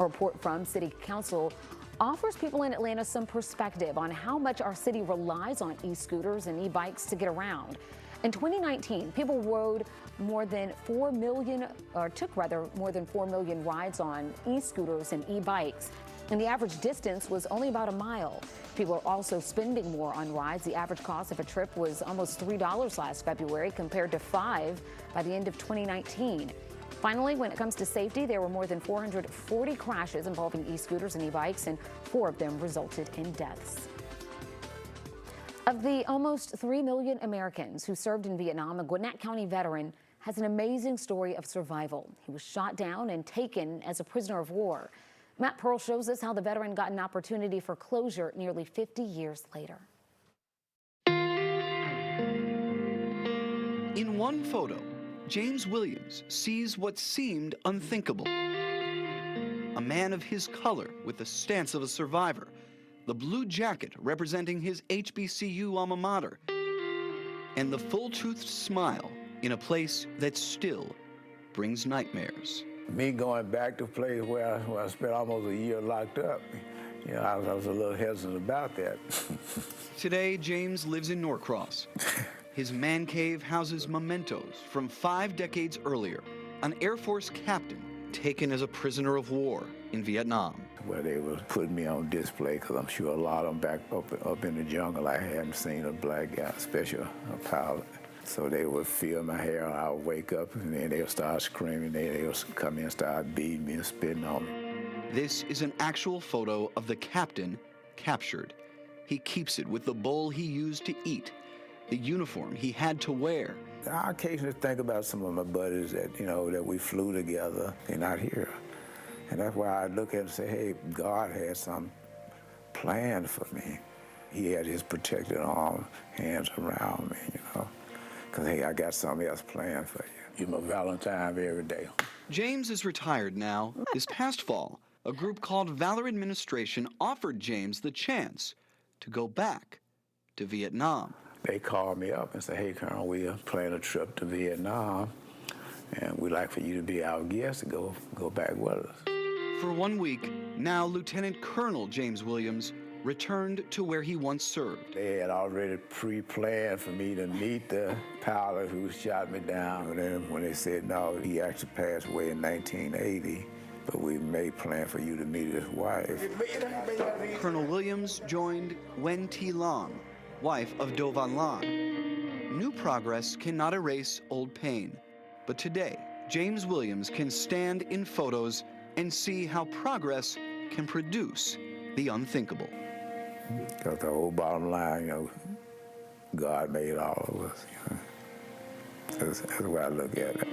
A report from City Council offers people in Atlanta some perspective on how much our city relies on e-scooters and e-bikes to get around. In 2019, people rode more than 4 million rides on e-scooters and e-bikes, and the average distance was only about a mile. People are also spending more on rides. The average cost of a trip was almost $3 last February compared to $5 by the end of 2019. Finally, when it comes to safety, there were more than 440 crashes involving e-scooters and e-bikes, and 4 of them resulted in deaths. Of the almost 3 million Americans who served in Vietnam, a Gwinnett County veteran has an amazing story of survival. He was shot down and taken as a prisoner of war. Matt Pearl shows us how the veteran got an opportunity for closure nearly 50 years later. In one photo, James Williams sees what seemed unthinkable. A man of his color with the stance of a survivor, the blue jacket representing his HBCU alma mater, and the full-toothed smile in a place that still brings nightmares. Me going back to a place where I spent almost a year locked up, you know, I was a little hesitant about that. Today, James lives in Norcross. His man cave houses mementos from 5 decades earlier, an Air Force captain taken as a prisoner of war in Vietnam. Where they were putting me on display, because I'm sure a lot of them back up in the jungle, I hadn't seen a black guy, especially a pilot. So they would feel my hair, and I would wake up, and then they would start screaming, they would come in and start beating me and spitting on me. This is an actual photo of the captain captured. He keeps it with the bowl he used to eat, the uniform he had to wear. I occasionally think about some of my buddies that, that we flew together. They're not here. And that's why I look at it and say, hey, God had some plan for me. He had his protected arms, hands around me, Because, hey, I got something else planned for you. You're my Valentine every day. James is retired now. This past fall, a group called Valor Administration offered James the chance to go back to Vietnam. They called me up and said, hey, Colonel, we are planning a trip to Vietnam, and we'd like for you to be our guest to go back with us. For 1 week, now Lieutenant Colonel James Williams returned to where he once served. They had already pre-planned for me to meet the pilot who shot me down. And then when they said, no, he actually passed away in 1980, but we made plan for you to meet his wife. Colonel Williams joined Wen Thi Long, wife of Do Van Lan. New progress cannot erase old pain, but today, James Williams can stand in photos and see how progress can produce the unthinkable. Because the whole bottom line, God made all of us. That's the way I look at it.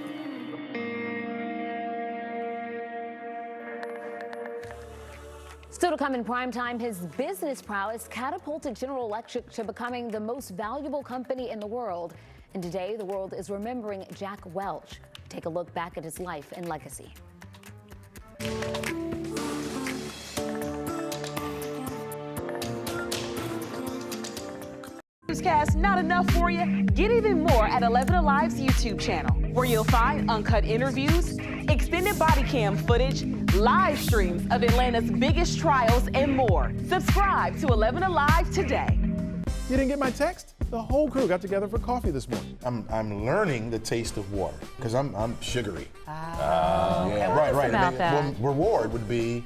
Still to come in primetime, his business prowess catapulted General Electric to becoming the most valuable company in the world. And today, the world is remembering Jack Welch. Take a look back at his life and legacy. Newscast not enough for you? Get even more at 11Alive's YouTube channel, where you'll find uncut interviews, extended body cam footage, live streams of Atlanta's biggest trials, and more. Subscribe to 11Alive today. You didn't get my text? The whole crew got together for coffee this morning. I'm learning the taste of water because I'm sugary. Yeah. Right. About that. Well, reward would be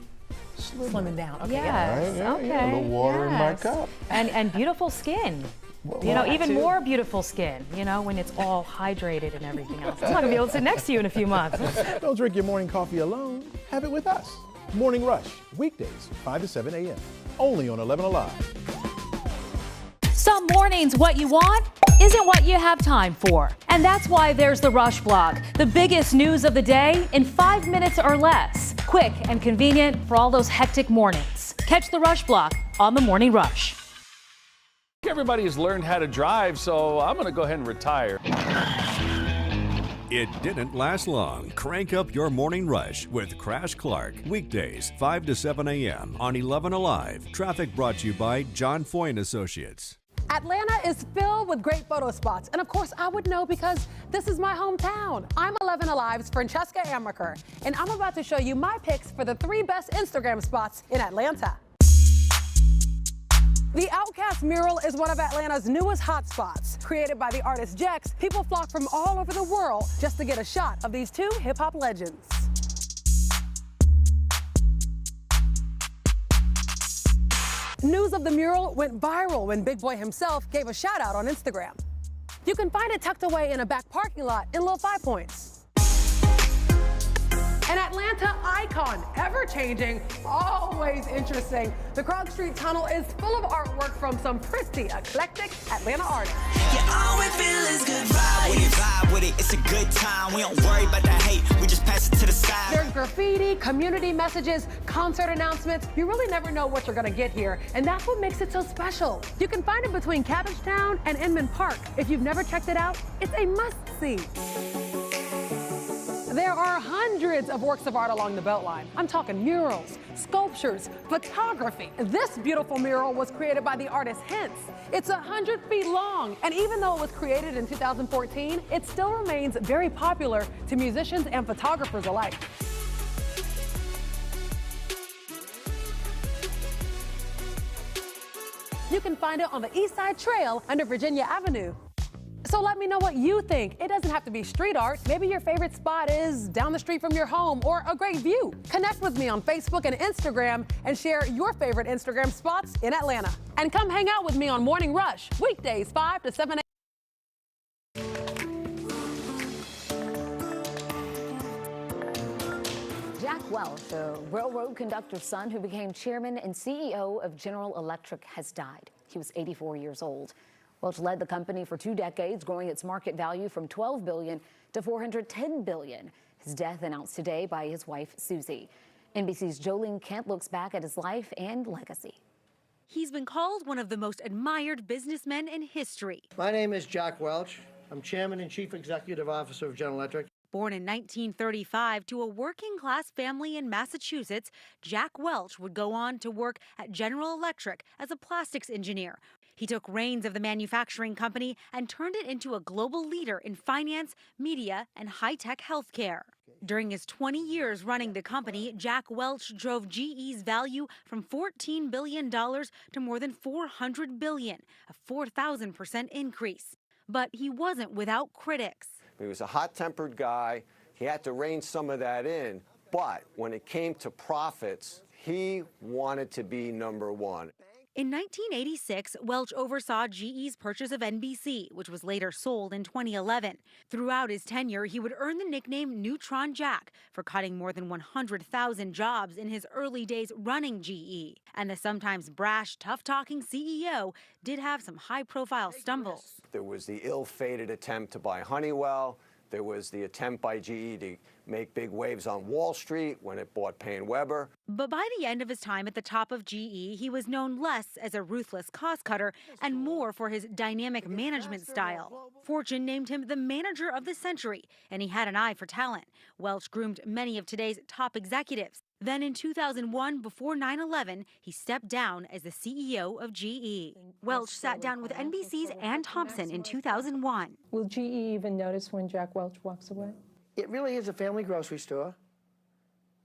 Slimming down. Okay. Yes. right? Okay. Yeah, a little water in my cup. And beautiful skin. Even more beautiful skin, when it's all hydrated and everything else. I'm not going to be able to sit next to you in a few months. Don't drink your morning coffee alone. Have it with us. Morning Rush, weekdays, 5 to 7 a.m. Only on 11Alive. Some mornings, what you want isn't what you have time for. And that's why there's the Rush Block, the biggest news of the day in 5 minutes or less. Quick and convenient for all those hectic mornings. Catch the Rush Block on the Morning Rush. Everybody has learned how to drive, so I'm going to go ahead and retire. It didn't last long. Crank up your morning rush with Crash Clark. Weekdays, 5 to 7 a.m. on 11Alive. Traffic brought to you by John Foyne Associates. Atlanta is filled with great photo spots. And of course, I would know because this is my hometown. I'm 11Alive's Francesca Amaker, and I'm about to show you my picks for the 3 best Instagram spots in Atlanta. The Outcast mural is one of Atlanta's newest hotspots. Created by the artist Jex, people flock from all over the world just to get a shot of these 2 hip-hop legends. News of the mural went viral when Big Boy himself gave a shout-out on Instagram. You can find it tucked away in a back parking lot in Little 5 Points. An Atlanta icon, ever-changing, always interesting. The Krog Street Tunnel is full of artwork from some pretty eclectic Atlanta artists. All we feel is good vibes. Vibe with it, it's a good time. We don't worry about the hate, we just pass it to the side. There's graffiti, community messages, concert announcements. You really never know what you're gonna get here, and that's what makes it so special. You can find it between Cabbagetown and Inman Park. If you've never checked it out, it's a must-see. There are hundreds of works of art along the Beltline. I'm talking murals, sculptures, photography. This beautiful mural was created by the artist Hints. It's 100 feet long, and even though it was created in 2014, it still remains very popular to musicians and photographers alike. You can find it on the East Side Trail under Virginia Avenue. So let me know what you think. It doesn't have to be street art. Maybe your favorite spot is down the street from your home or a great view. Connect with me on Facebook and Instagram and share your favorite Instagram spots in Atlanta. And come hang out with me on Morning Rush, weekdays 5 to 7 a.m. Jack Welch, a railroad conductor's son who became chairman and CEO of General Electric, has died. He was 84 years old. Welch led the company for 2 decades, growing its market value from $12 billion to $410 billion. His death announced today by his wife, Susie. NBC's Jolene Kent looks back at his life and legacy. He's been called one of the most admired businessmen in history. My name is Jack Welch. I'm Chairman and Chief Executive Officer of General Electric. Born in 1935 to a working-class family in Massachusetts, Jack Welch would go on to work at General Electric as a plastics engineer. He took reins of the manufacturing company and turned it into a global leader in finance, media, and high-tech healthcare. During his 20 years running the company, Jack Welch drove GE's value from $14 billion to more than $400 billion, a 4,000% increase. But he wasn't without critics. He was a hot-tempered guy. He had to rein some of that in. But when it came to profits, he wanted to be number one. In 1986, Welch oversaw GE's purchase of NBC, which was later sold in 2011. Throughout his tenure, he would earn the nickname Neutron Jack for cutting more than 100,000 jobs in his early days running GE. And the sometimes brash, tough-talking CEO did have some high-profile stumbles. There was the ill-fated attempt to buy Honeywell. There was the attempt by GE to make big waves on Wall Street when it bought Payne Weber. But by the end of his time at the top of GE, he was known less as a ruthless cost-cutter and more for his dynamic management style. Fortune named him the manager of the century, and he had an eye for talent. Welch groomed many of today's top executives. Then in 2001, before 9/11, he stepped down as the CEO of GE. Welch sat down with NBC's Ann Thompson in 2001. Will GE even notice when Jack Welch walks away? It really is a family grocery store,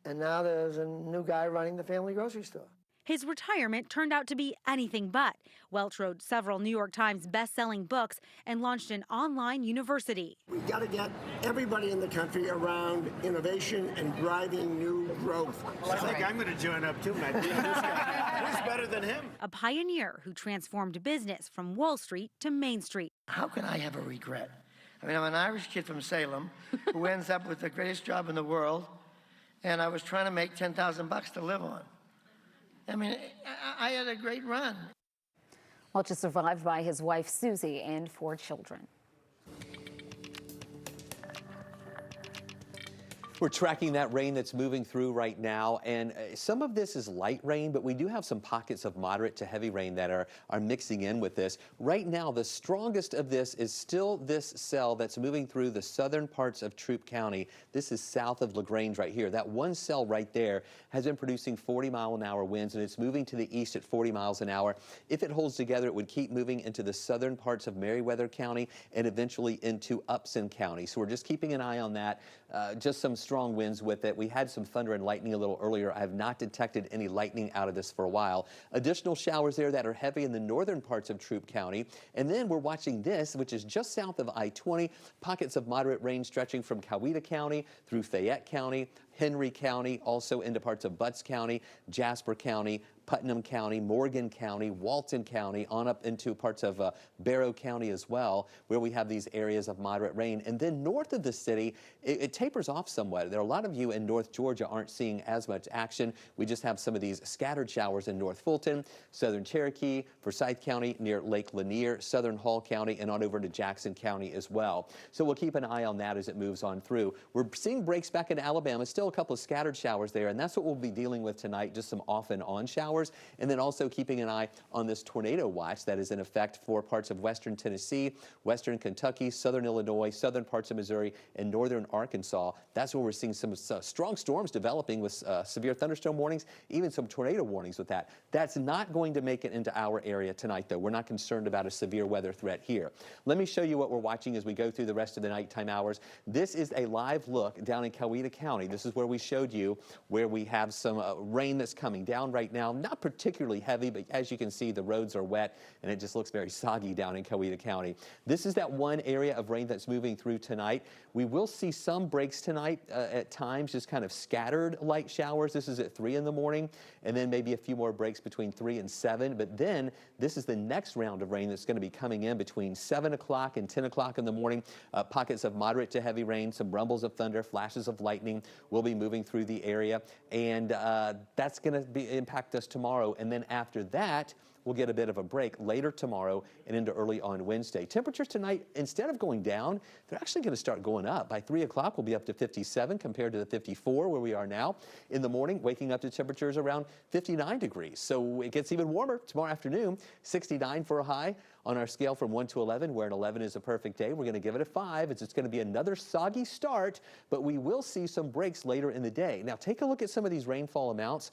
and now there's a new guy running the family grocery store. His retirement turned out to be anything but. Welch wrote several New York Times best-selling books and launched an online university. We've got to get everybody in the country around innovation and driving new growth. I think I'm going to join up too, Matt. Who's better than him? A pioneer who transformed business from Wall Street to Main Street. How can I have a regret? I mean, I'm an Irish kid from Salem who ends up with the greatest job in the world, and I was trying to make $10,000 to live on. I mean, I had a great run. Welch is survived by his wife, Susie, and 4 children. We're tracking that rain that's moving through right now, and some of this is light rain, but we do have some pockets of moderate to heavy rain that are mixing in with this. Right now, the strongest of this is still this cell that's moving through the southern parts of Troup County. This is south of Lagrange right here. That one cell right there has been producing 40-mile-an-hour winds, and it's moving to the east at 40 miles an hour. If it holds together, it would keep moving into the southern parts of Meriwether County and eventually into Upson County. So we're just keeping an eye on that. Just some strong winds with it. We had some thunder and lightning a little earlier. I have not detected any lightning out of this for a while. Additional showers there that are heavy in the northern parts of Troup County. And then we're watching this, which is just south of I-20. Pockets of moderate rain stretching from Coweta County through Fayette County, Henry County, also into parts of Butts County, Jasper County, Putnam County, Morgan County, Walton County, on up into parts of Barrow County as well, where we have these areas of moderate rain. And then north of the city, it tapers off somewhat. There are a lot of you in North Georgia aren't seeing as much action. We just have some of these scattered showers in North Fulton, southern Cherokee, Forsyth County near Lake Lanier, southern Hall County, and on over to Jackson County as well. So we'll keep an eye on that as it moves on through. We're seeing breaks back in Alabama, still a couple of scattered showers there, and that's what we'll be dealing with tonight, just some off and on showers. And then also keeping an eye on this tornado watch that is in effect for parts of western Tennessee, western Kentucky, southern Illinois, southern parts of Missouri, and northern Arkansas. That's where we're seeing some strong storms developing with severe thunderstorm warnings, even some tornado warnings with that. That's not going to make it into our area tonight, though. We're not concerned about a severe weather threat here. Let me show you what we're watching as we go through the rest of the nighttime hours. This is a live look down in Coweta County. This is where we showed you where we have some rain that's coming down right now. not particularly heavy, but as you can see, the roads are wet and it just looks very soggy down in Coweta County. This is that one area of rain that's moving through tonight. We will see some breaks tonight at times, just kind of scattered light showers. This is at 3 in the morning, and then maybe a few more breaks between 3 and 7. But then this is the next round of rain that's going to be coming in between 7 o'clock and 10 o'clock in the morning. Pockets of moderate to heavy rain, some rumbles of thunder, flashes of lightning will be moving through the area, and that's going to impact us tomorrow. And then after that, we'll get a bit of a break later tomorrow and into early on Wednesday. Temperatures tonight, instead of going down, they're actually going to start going up. By 3 o'clock, we'll be up to 57 compared to the 54 where we are now. In the morning, waking up to temperatures around 59 degrees. So it gets even warmer tomorrow afternoon, 69 for a high. On our scale from 1 to 11, where an 11 is a perfect day, we're going to give it a 5. It's going to be another soggy start, but we will see some breaks later in the day. Now, take a look at some of these rainfall amounts.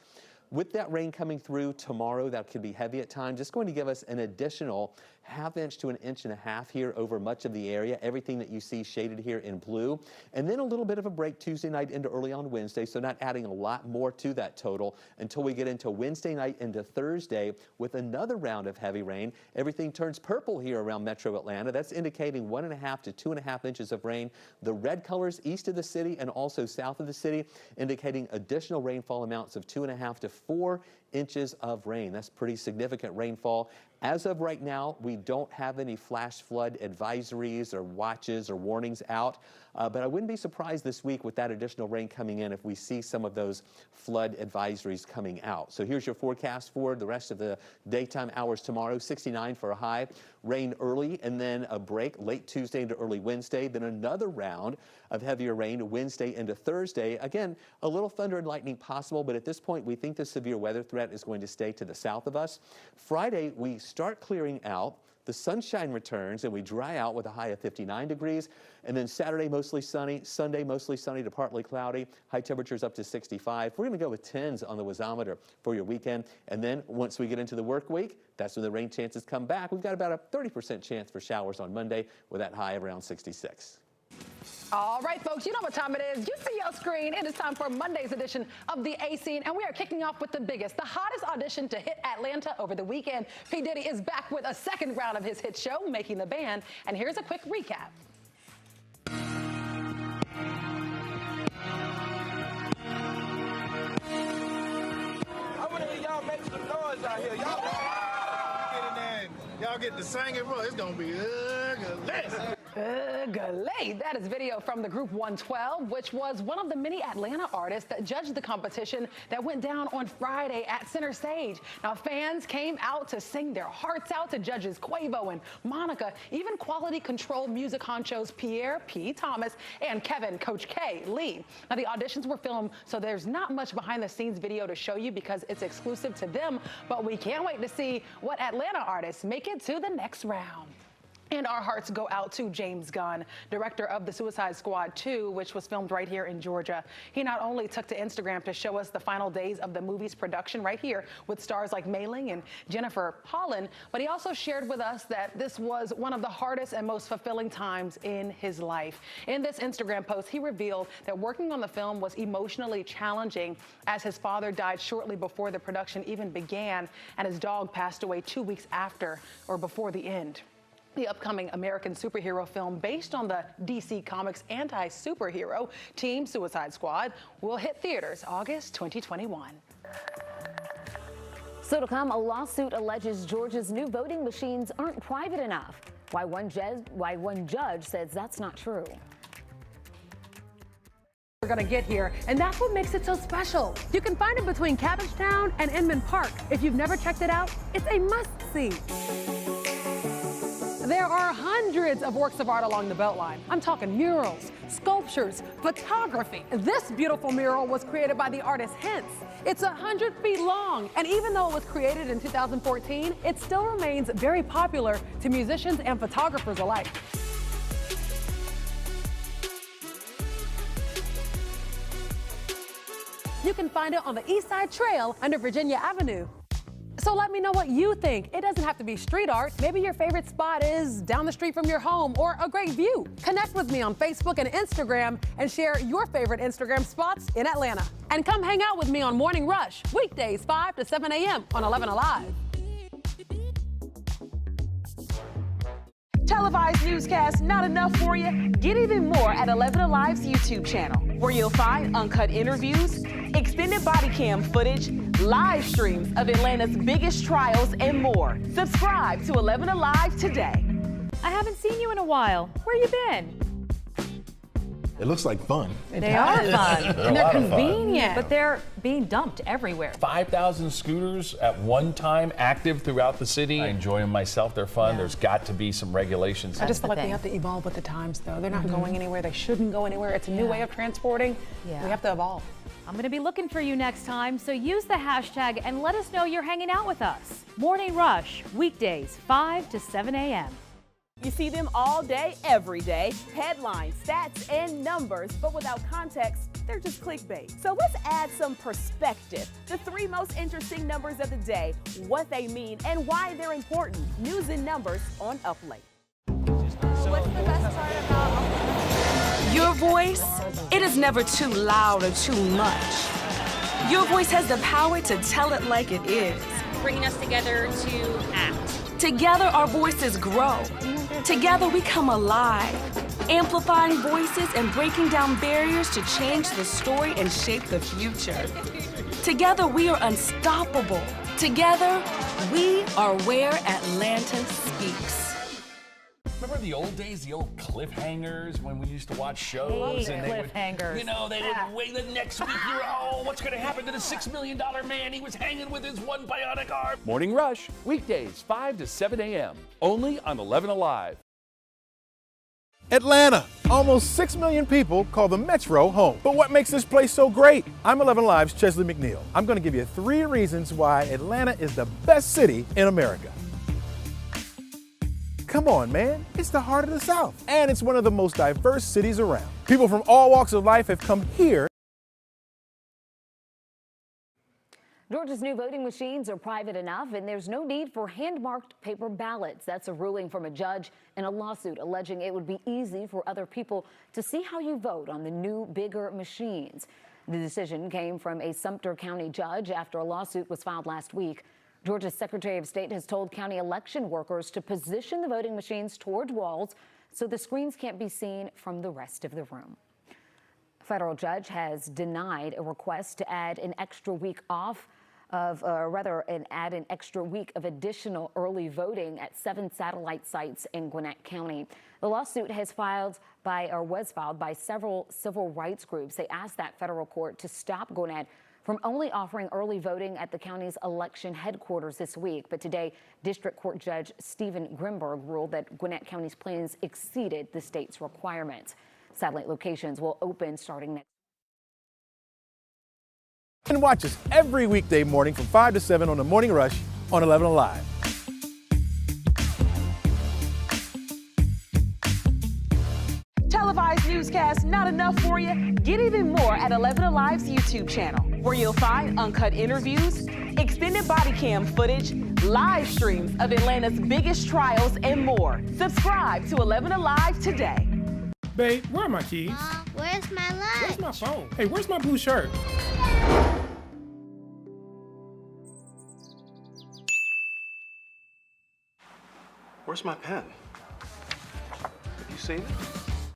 With that rain coming through tomorrow, that could be heavy at times. It's going to give us an additional ½ inch to 1.5 inches here over much of the area. Everything that you see shaded here in blue. And then a little bit of a break Tuesday night into early on Wednesday, so not adding a lot more to that total until we get into Wednesday night into Thursday with another round of heavy rain. Everything turns purple here around metro Atlanta. That's indicating 1.5 to 2.5 inches of rain. The red colors east of the city and also south of the city indicating additional rainfall amounts of 2.5 to 4 inches of rain. That's pretty significant rainfall. As of right now, we don't have any flash flood advisories or watches or warnings out, but I wouldn't be surprised this week with that additional rain coming in if we see some of those flood advisories coming out. So here's your forecast for the rest of the daytime hours tomorrow. 69 for a high, rain early and then a break late Tuesday into early Wednesday, then another round of heavier rain Wednesday into Thursday. Again, a little thunder and lightning possible, but at this point we think the severe weather threat is going to stay to the south of us. Friday, we start clearing out. The sunshine returns and we dry out with a high of 59 degrees. And then Saturday, mostly sunny. Sunday, mostly sunny to partly cloudy. High temperatures up to 65. We're going to go with 10s on the wazometer for your weekend. And then once we get into the work week, that's when the rain chances come back. We've got about a 30% chance for showers on Monday with that high of around 66. All right, folks, you know what time it is. You see your screen. It is time for Monday's edition of the A Scene, and we are kicking off with the biggest, the hottest audition to hit Atlanta over the weekend. P. Diddy is back with a second round of his hit show, Making the Band, and here's a quick recap. I want to hear y'all make some noise out here. Y'all get in there and y'all get to sing it, bro. It's going to be ugly. Ugly. That is video from the group 112, which was one of the many Atlanta artists that judged the competition that went down on Friday at Center Stage. Now, fans came out to sing their hearts out to judges Quavo and Monica, even quality control music honchos Pierre P. Thomas and Kevin Coach K. Lee. Now, the auditions were filmed, so there's not much behind the scenes video to show you because it's exclusive to them, but we can't wait to see what Atlanta artists make it to the next round. And our hearts go out to James Gunn, director of The Suicide Squad 2, which was filmed right here in Georgia. He not only took to Instagram to show us the final days of the movie's production right here with stars like Mei Ling and Jennifer Holland, but he also shared with us that this was one of the hardest and most fulfilling times in his life. In this Instagram post, he revealed that working on the film was emotionally challenging as his father died shortly before the production even began, and his dog passed away 2 weeks after or before the end. The upcoming American superhero film based on the DC Comics anti-superhero team Suicide Squad will hit theaters August 2021. So to come, a lawsuit alleges Georgia's new voting machines aren't private enough. Why one judge says that's not true. We're gonna get here, and that's what makes it so special. You can find it between Cabbagetown and Inman Park. If you've never checked it out, it's a must-see. There are hundreds of works of art along the Beltline. I'm talking murals, sculptures, photography. This beautiful mural was created by the artist Hence. It's 100 feet long, and even though it was created in 2014, it still remains very popular to musicians and photographers alike. You can find it on the East Side Trail under Virginia Avenue. So let me know what you think. It doesn't have to be street art. Maybe your favorite spot is down the street from your home or a great view. Connect with me on Facebook and Instagram and share your favorite Instagram spots in Atlanta. And come hang out with me on Morning Rush, weekdays 5 to 7 a.m. on 11Alive. Televised newscast not enough for you? Get even more at 11Alive's YouTube channel, where you'll find uncut interviews, extended body cam footage, live streams of Atlanta's biggest trials, and more. Subscribe to 11Alive today. I haven't seen you in a while. Where you been? It looks like fun. They are fun. And they're convenient. But they're being dumped everywhere. 5,000 scooters at one time active throughout the city. I enjoy them myself. They're fun. There's got to be some regulations. I just feel like we have to evolve with the times, though. They're not going anywhere. They shouldn't go anywhere. It's a new way of transporting. We have to evolve. I'm going to be looking for you next time, so use the hashtag and let us know you're hanging out with us. Morning Rush, weekdays 5 to 7 a.m. You see them all day, every day. Headlines, stats, and numbers, but without context, they're just clickbait. So let's add some perspective. The 3 most interesting numbers of the day, what they mean, and why they're important. News and numbers on Up Late. What's the best part about Your voice, it is never too loud or too much. Your voice has the power to tell it like it is. Bringing us together to act. Together, our voices grow. Together, we come alive, amplifying voices and breaking down barriers to change the story and shape the future. Together, we are unstoppable. Together, we are where Atlanta speaks. Remember the old days, the old cliffhangers when we used to watch shows? Hey, and they cliffhangers. would, you know, they would wait the next week. You were, oh, what's going to happen to the $6 million man? He was hanging with his one bionic arm. Morning Rush, weekdays 5 to 7 a.m. only on 11Alive. Atlanta. Almost 6 million people call the Metro home. But what makes this place so great? I'm 11Alive's Chesley McNeil. I'm going to give you 3 reasons why Atlanta is the best city in America. Come on, man. It's the heart of the South. And it's one of the most diverse cities around. People from all walks of life have come here. Georgia's new voting machines are private enough, and there's no need for hand-marked paper ballots. That's a ruling from a judge in a lawsuit alleging it would be easy for other people to see how you vote on the new, bigger machines. The decision came from a Sumter County judge after a lawsuit was filed last week. Georgia's Secretary of State has told county election workers to position the voting machines toward walls so the screens can't be seen from the rest of the room. A federal judge has denied a request to add an extra week add an extra week of additional early voting at 7 satellite sites in Gwinnett County. The lawsuit was filed by several civil rights groups. They asked that federal court to stop Gwinnett from only offering early voting at the county's election headquarters this week. But today, District Court Judge Stephen Grimberg ruled that Gwinnett County's plans exceeded the state's requirements. Satellite locations will open starting next. And watch us every weekday morning from 5 to 7 on the Morning Rush on 11Alive. Televised newscast not enough for you? Get even more at 11Alive's YouTube channel, where you'll find uncut interviews, extended body cam footage, live streams of Atlanta's biggest trials, and more. Subscribe to 11Alive today. Babe, where are my keys? Mom, where's my lunch? Where's my phone? Hey, where's my blue shirt? Where's my pen? Have you seen it?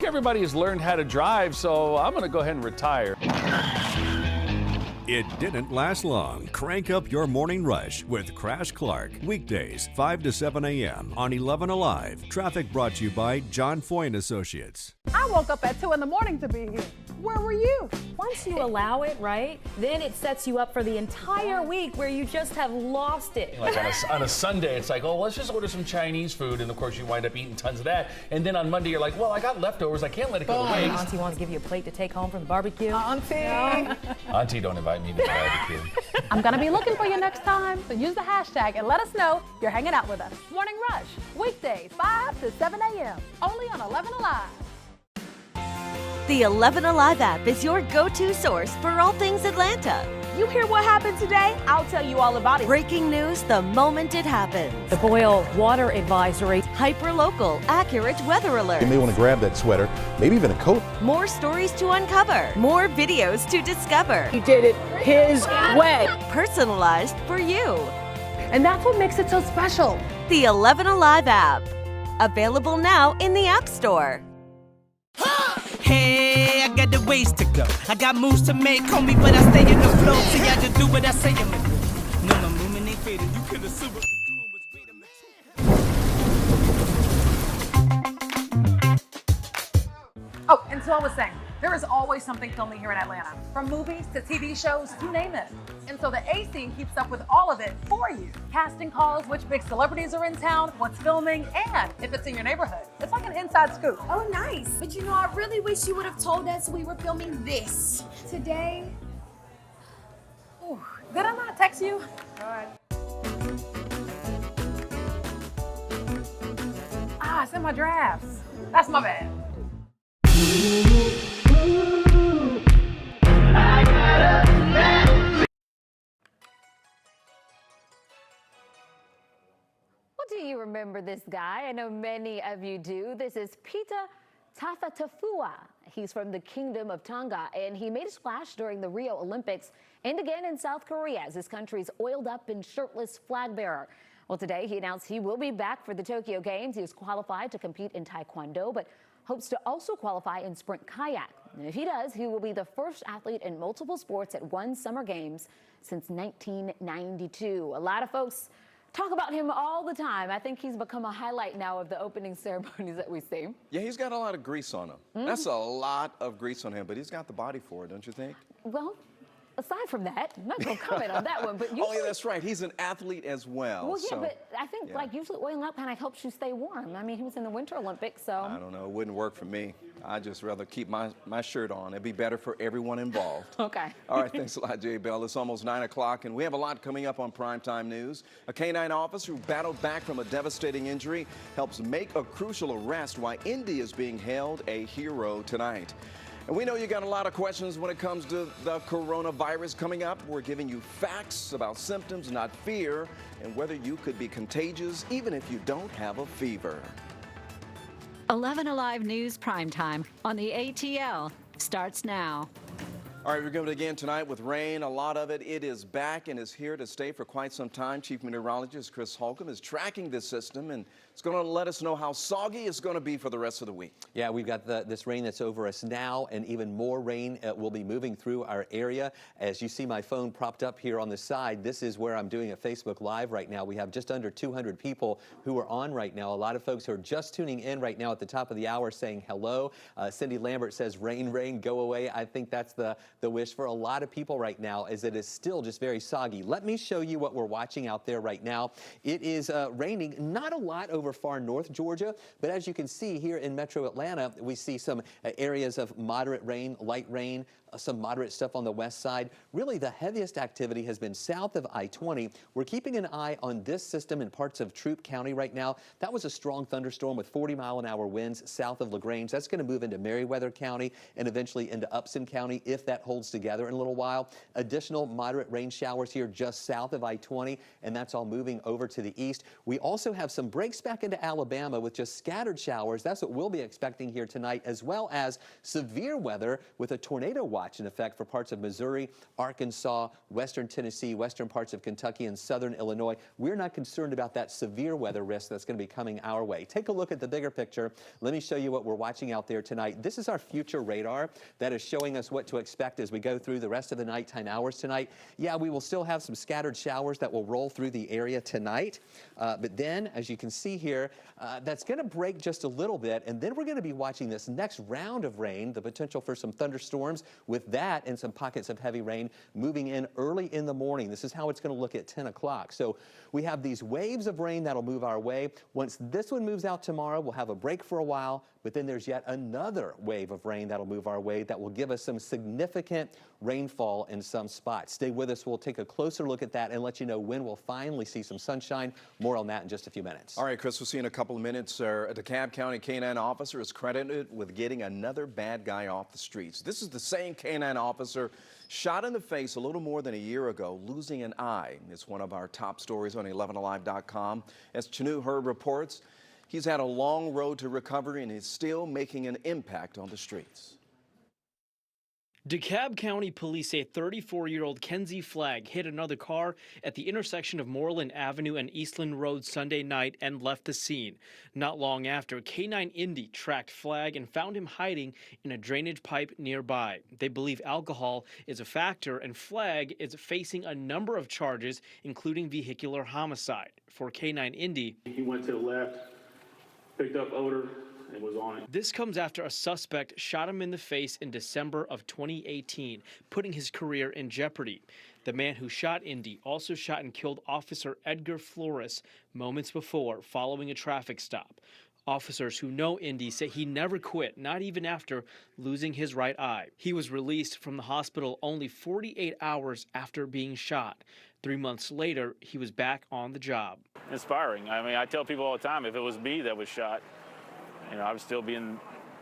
Everybody has learned how to drive, so I'm going to go ahead and retire. It didn't last long. Crank up your morning rush with Crash Clark. Weekdays, 5 to 7 a.m. on 11Alive. Traffic brought to you by John Foy & Associates. I woke up at 2 in the morning to be here. Where were you? Once you allow it, right, then it sets you up for the entire week where you just have lost it. Like on a Sunday, it's like, oh, let's just order some Chinese food. And of course, you wind up eating tons of that. And then on Monday, you're like, well, I got leftovers. I can't let it go to waste. Auntie wants to give you a plate to take home from the barbecue. Auntie. Auntie, don't invite me to the barbecue. I'm going to be looking for you next time. So use the hashtag and let us know you're hanging out with us. Morning Rush, weekdays, 5 to 7 a.m. only on 11Alive. The 11Alive app is your go-to source for all things Atlanta. You hear what happened today? I'll tell you all about it. Breaking news the moment it happens. The boil water advisory. Hyper-local, accurate weather alert. You may want to grab that sweater, maybe even a coat. More stories to uncover. More videos to discover. He did it his way. Personalized for you. And that's what makes it so special. The 11Alive app. Available now in the App Store. Hey, I got the ways to go. I got moves to make, homie, but I stay in the flow. See, I just do what I say I'm gonna do. No, my movement ain't fading. You could assume what you're doing was great. Oh, and so I was saying, there is always something filming here in Atlanta. From movies to TV shows, you name it. And so the A scene keeps up with all of it for you. Casting calls, which big celebrities are in town, what's filming, and if it's in your neighborhood. It's like an inside scoop. Oh, nice. But you know, I really wish you would have told us we were filming this today. Ooh, did I not text you? All right. Ah, it's in my drafts. That's my bad. Well, do you remember this guy? I know many of you do. This is Peter Tafatafua. He's from the Kingdom of Tonga, and he made a splash during the Rio Olympics and again in South Korea as his country's oiled up and shirtless flag bearer. Well, today he announced he will be back for the Tokyo Games. He was qualified to compete in Taekwondo, but hopes to also qualify in sprint kayak. And if he does, he will be the first athlete in multiple sports at one Summer Games since 1992. A lot of folks talk about him all the time. I think he's become a highlight now of the opening ceremonies that we see. Yeah, he's got a lot of grease on him. That's a lot of grease on him, but he's got the body for it, don't you think? Well, aside from that, I'm not going to comment on that one. But usually, oh, yeah, that's right. He's an athlete as well. Well, yeah, so, but I think like usually oiling up kind of helps you stay warm. I mean, he was in the Winter Olympics, so. I don't know. It wouldn't work for me. I'd just rather keep my shirt on. It'd be better for everyone involved. Okay. All right, thanks a lot, Jay Bell. It's almost 9 o'clock, and we have a lot coming up on Primetime News. A K-9 officer who battled back from a devastating injury helps make a crucial arrest while Indy is being hailed a hero tonight. And we know you got a lot of questions when it comes to the coronavirus coming up. We're giving you facts about symptoms, not fear, and whether you could be contagious even if you don't have a fever. 11Alive News Primetime on the ATL starts now. All right, we're going to begin tonight with rain. A lot of it is back and is here to stay for quite some time. Chief Meteorologist Chris Holcomb is tracking this system, and it's going to let us know how soggy it's going to be for the rest of the week. Yeah, we've got this rain that's over us now, and even more rain will be moving through our area. As you see my phone propped up here on the side, this is where I'm doing a Facebook Live right now. We have just under 200 people who are on right now. A lot of folks who are just tuning in right now at the top of the hour saying hello. Cindy Lambert says, rain, rain, go away. I think that's the wish for a lot of people right now, as it is still just very soggy. Let me show you what we're watching out there right now. It is raining, not a lot over far north Georgia, but as you can see here in metro Atlanta, we see some areas of moderate rain, light rain, some moderate stuff on the west side. Really, the heaviest activity has been south of I-20. We're keeping an eye on this system in parts of Troup County right now. That was a strong thunderstorm with 40-mile-an-hour winds south of Lagrange. That's going to move into Meriwether County and eventually into Upson County if that holds together in a little while. Additional moderate rain showers here just south of I-20, and that's all moving over to the east. We also have some breaks back into Alabama with just scattered showers. That's what we'll be expecting here tonight, as well as severe weather with a tornado watch in effect for parts of Missouri, Arkansas, western Tennessee, western parts of Kentucky, and southern Illinois. We're not concerned about that severe weather risk that's going to be coming our way. Take a look at the bigger picture. Let me show you what we're watching out there tonight. This is our future radar that is showing us what to expect as we go through the rest of the nighttime hours tonight. Yeah, we will still have some scattered showers that will roll through the area tonight. But then, as you can see here, that's going to break just a little bit, and then we're going to be watching this next round of rain, the potential for some thunderstorms with that and some pockets of heavy rain moving in early in the morning. This is how it's going to look at 10 o'clock. So we have these waves of rain that'll move our way. Once this one moves out tomorrow, we'll have a break for a while, But then there's yet another wave of rain that'll move our way that will give us some significant rainfall in some spots. Stay with us. We'll take a closer look at that and let you know when we'll finally see some sunshine. More on that in just a few minutes. All right, Chris, we'll see in a couple of minutes. A DeKalb County K-9 officer is credited with getting another bad guy off the streets. This is the same K-9 officer shot in the face a little more than a year ago, losing an eye. It's one of our top stories on 11alive.com. As Chanu Hurd reports, he's had a long road to recovery and is still making an impact on the streets. DeKalb County police say 34-year-old Kenzie Flagg hit another car at the intersection of Moreland Avenue and Eastland Road Sunday night and left the scene. Not long after, K-9 Indy tracked Flagg and found him hiding in a drainage pipe nearby. They believe alcohol is a factor, and Flagg is facing a number of charges, including vehicular homicide. For K-9 Indy, he went to the left, picked up odor, and was on it. This comes after a suspect shot him in the face in December of 2018, putting his career in jeopardy. The man who shot Indy also shot and killed Officer Edgar Flores moments before, following a traffic stop. Officers who know Indy say he never quit, not even after losing his right eye. He was released from the hospital only 48 hours after being shot. 3 months later, he was back on the job. Inspiring. I mean, I tell people all the time, if it was me that was shot, I would still be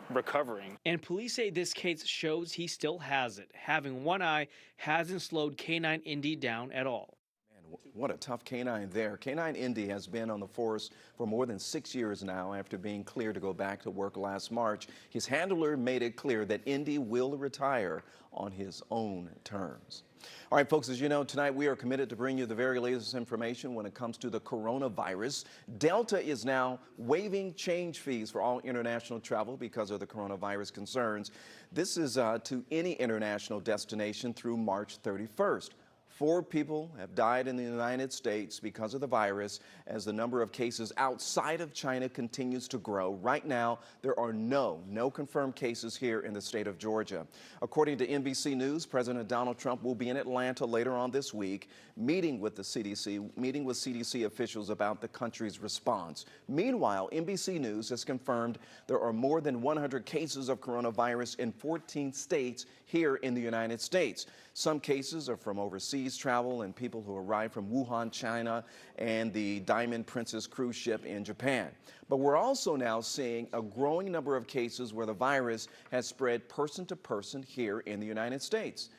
recovering. And police say this case shows he still has it. Having one eye hasn't slowed K-9 Indy down at all. Man, what a tough K-9 there. K-9 Indy has been on the force for more than 6 years now after being cleared to go back to work last March. His handler made it clear that Indy will retire on his own terms. All right, folks, as you know, tonight we are committed to bring you the very latest information when it comes to the coronavirus. Delta is now waiving change fees for all international travel because of the coronavirus concerns. This is to any international destination through March 31st. 4 people have died in the United States because of the virus as the number of cases outside of China continues to grow. Right now, there are no confirmed cases here in the state of Georgia. According to NBC News, President Donald Trump will be in Atlanta later on this week, meeting with CDC officials about the country's response. Meanwhile, NBC News has confirmed there are more than 100 cases of coronavirus in 14 states here in the United States. Some cases are from overseas travel and people who arrived from Wuhan, China, and the Diamond Princess cruise ship in Japan. But we're also now seeing a growing number of cases where the virus has spread person to person here in the United States.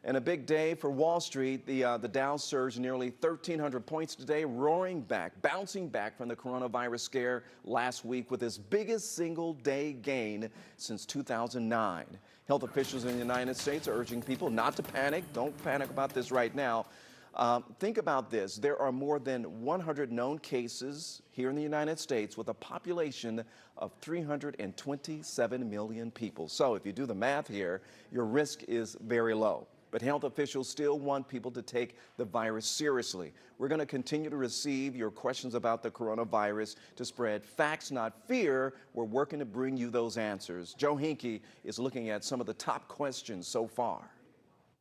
And a big day for Wall Street. The Dow surged nearly 1,300 points today, bouncing back from the coronavirus scare last week with its biggest single-day gain since 2009. Health officials in the United States are urging people not to panic. Don't panic about this right now. Think about this. There are more than 100 known cases here in the United States with a population of 327 million people. So if you do the math here, your risk is very low. But health officials still want people to take the virus seriously. We're going to continue to receive your questions about the coronavirus to spread facts, not fear. We're working to bring you those answers. Joe Hinkie is looking at some of the top questions so far.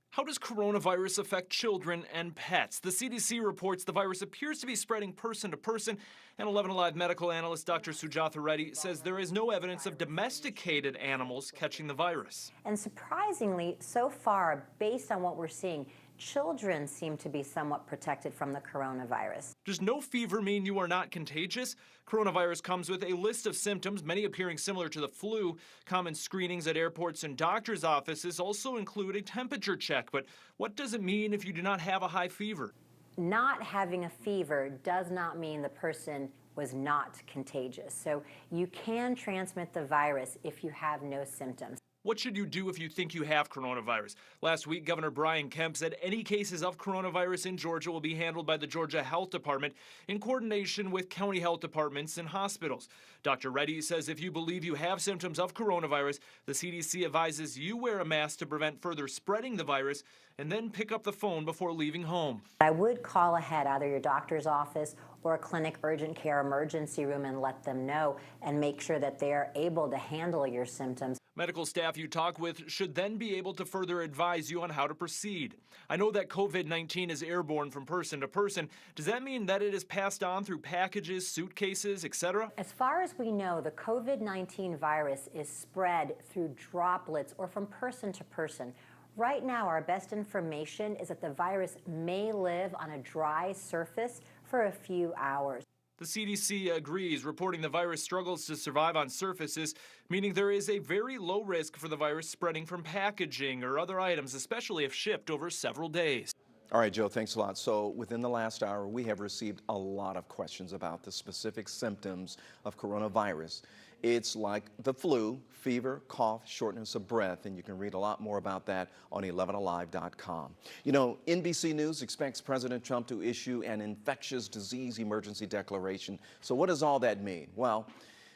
How does coronavirus affect children and pets? The CDC reports the virus appears to be spreading person to person, and 11Alive medical analyst Dr. Sujatha Reddy says there is no evidence of domesticated animals catching the virus. And surprisingly, so far, based on what we're seeing, children seem to be somewhat protected from the coronavirus. Does no fever mean you are not contagious? Coronavirus comes with a list of symptoms, many appearing similar to the flu. Common screenings at airports and doctors' offices also include a temperature check. But what does it mean if you do not have a high fever? Not having a fever does not mean the person was not contagious. So you can transmit the virus if you have no symptoms. What should you do if you think you have coronavirus? Last week, Governor Brian Kemp said any cases of coronavirus in Georgia will be handled by the Georgia Health Department in coordination with county health departments and hospitals. Dr. Reddy says if you believe you have symptoms of coronavirus, the CDC advises you wear a mask to prevent further spreading the virus and then pick up the phone before leaving home. I would call ahead either your doctor's office or a clinic urgent care emergency room and let them know and make sure that they're able to handle your symptoms. Medical staff you talk with should then be able to further advise you on how to proceed. I know that COVID-19 is airborne from person to person. Does that mean that it is passed on through packages, suitcases, etc.? As far as we know, the COVID-19 virus is spread through droplets or from person to person. Right now, our best information is that the virus may live on a dry surface for a few hours. The CDC agrees, reporting the virus struggles to survive on surfaces, meaning there is a very low risk for the virus spreading from packaging or other items, especially if shipped over several days. All right, Joe, thanks a lot. So within the last hour, we have received a lot of questions about the specific symptoms of coronavirus. It's like the flu, fever, cough, shortness of breath, and you can read a lot more about that on 11alive.com. You know, NBC News expects President Trump to issue an infectious disease emergency declaration. So what does all that mean? Well,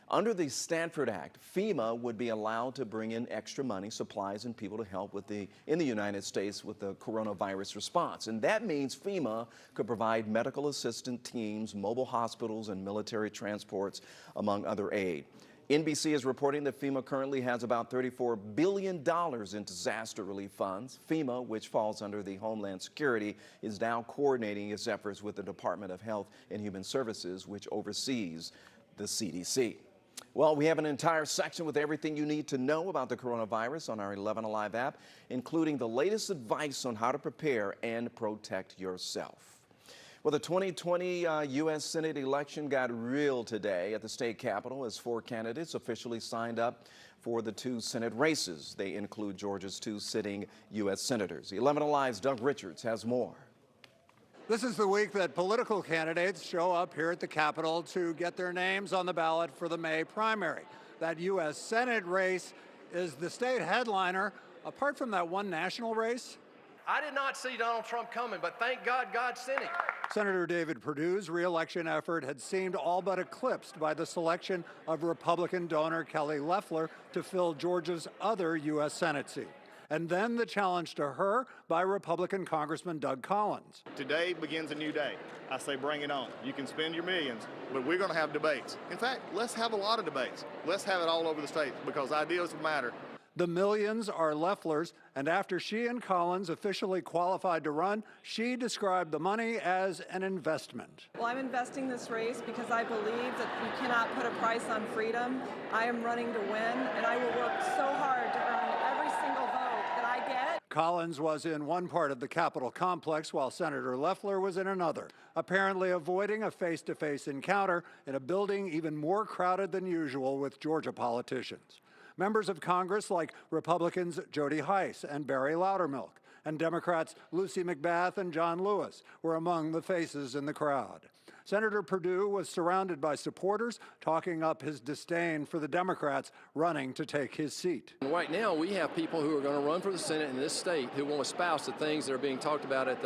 under the Stanford Act, FEMA would be allowed to bring in extra money, supplies, and people to help in the United States with the coronavirus response. And that means FEMA could provide medical assistant teams, mobile hospitals, and military transports, among other aid. NBC is reporting that FEMA currently has about $34 billion in disaster relief funds. FEMA, which falls under the Homeland Security, is now coordinating its efforts with the Department of Health and Human Services, which oversees the CDC. Well, we have an entire section with everything you need to know about the coronavirus on our 11Alive app, including the latest advice on how to prepare and protect yourself. Well, the 2020 U.S. Senate election got real today at the state capitol as 4 candidates officially signed up for the 2 Senate races. They include Georgia's 2 sitting U.S. senators. 11Alive's Doug Richards has more. This is the week that political candidates show up here at the Capitol to get their names on the ballot for the May primary. That U.S. Senate race is the state headliner. Apart from that one national race, I did not see Donald Trump coming, but thank God, God sent him. Senator David Perdue's re-election effort had seemed all but eclipsed by the selection of Republican donor Kelly Loeffler to fill Georgia's other U.S. Senate seat. And then the challenge to her by Republican Congressman Doug Collins. Today begins a new day. I say bring it on. You can spend your millions, but we're going to have debates. In fact, let's have a lot of debates. Let's have it all over the state because ideas matter. The millions are Loeffler's, and after she and Collins officially qualified to run, she described the money as an investment. Well, I'm investing this race because I believe that you cannot put a price on freedom. I am running to win, and I will work so hard to earn every single vote that I get. Collins was in one part of the Capitol complex while Senator Loeffler was in another, apparently avoiding a face-to-face encounter in a building even more crowded than usual with Georgia politicians. Members of Congress like Republicans Jody Hice and Barry Loudermilk, and Democrats Lucy McBath and John Lewis were among the faces in the crowd. Senator Perdue was surrounded by supporters talking up his disdain for the Democrats running to take his seat. Right now, we have people who are going to run for the Senate in this state who will espouse the things that are being talked about at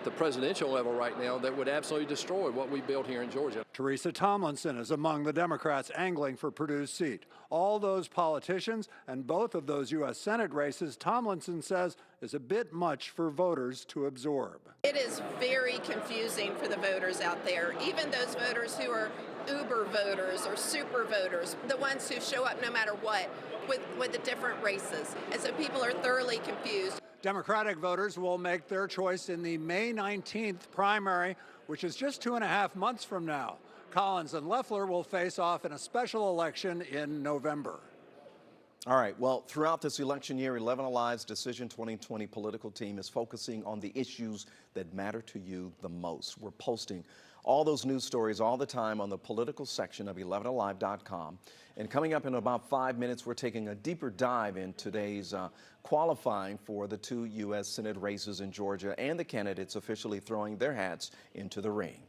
the presidential level right now that would absolutely destroy what we built here in Georgia. Teresa Tomlinson is among the Democrats angling for Perdue's seat. All those politicians and both of those U.S. Senate races, Tomlinson says, is a bit much for voters to absorb. It is very confusing for the voters out there, even those voters who are uber voters or super voters, the ones who show up no matter what with the different races. And so people are thoroughly confused. Democratic voters will make their choice in the May 19th primary, which is just 2.5 months from now. Collins and Loeffler will face off in a special election in November. All right, well, throughout this election year, 11Alive's Decision 2020 political team is focusing on the issues that matter to you the most. We're posting all those news stories all the time on the political section of 11alive.com. And coming up in about 5 minutes, we're taking a deeper dive in today's qualifying for the 2 U.S. Senate races in Georgia and the candidates officially throwing their hats into the ring.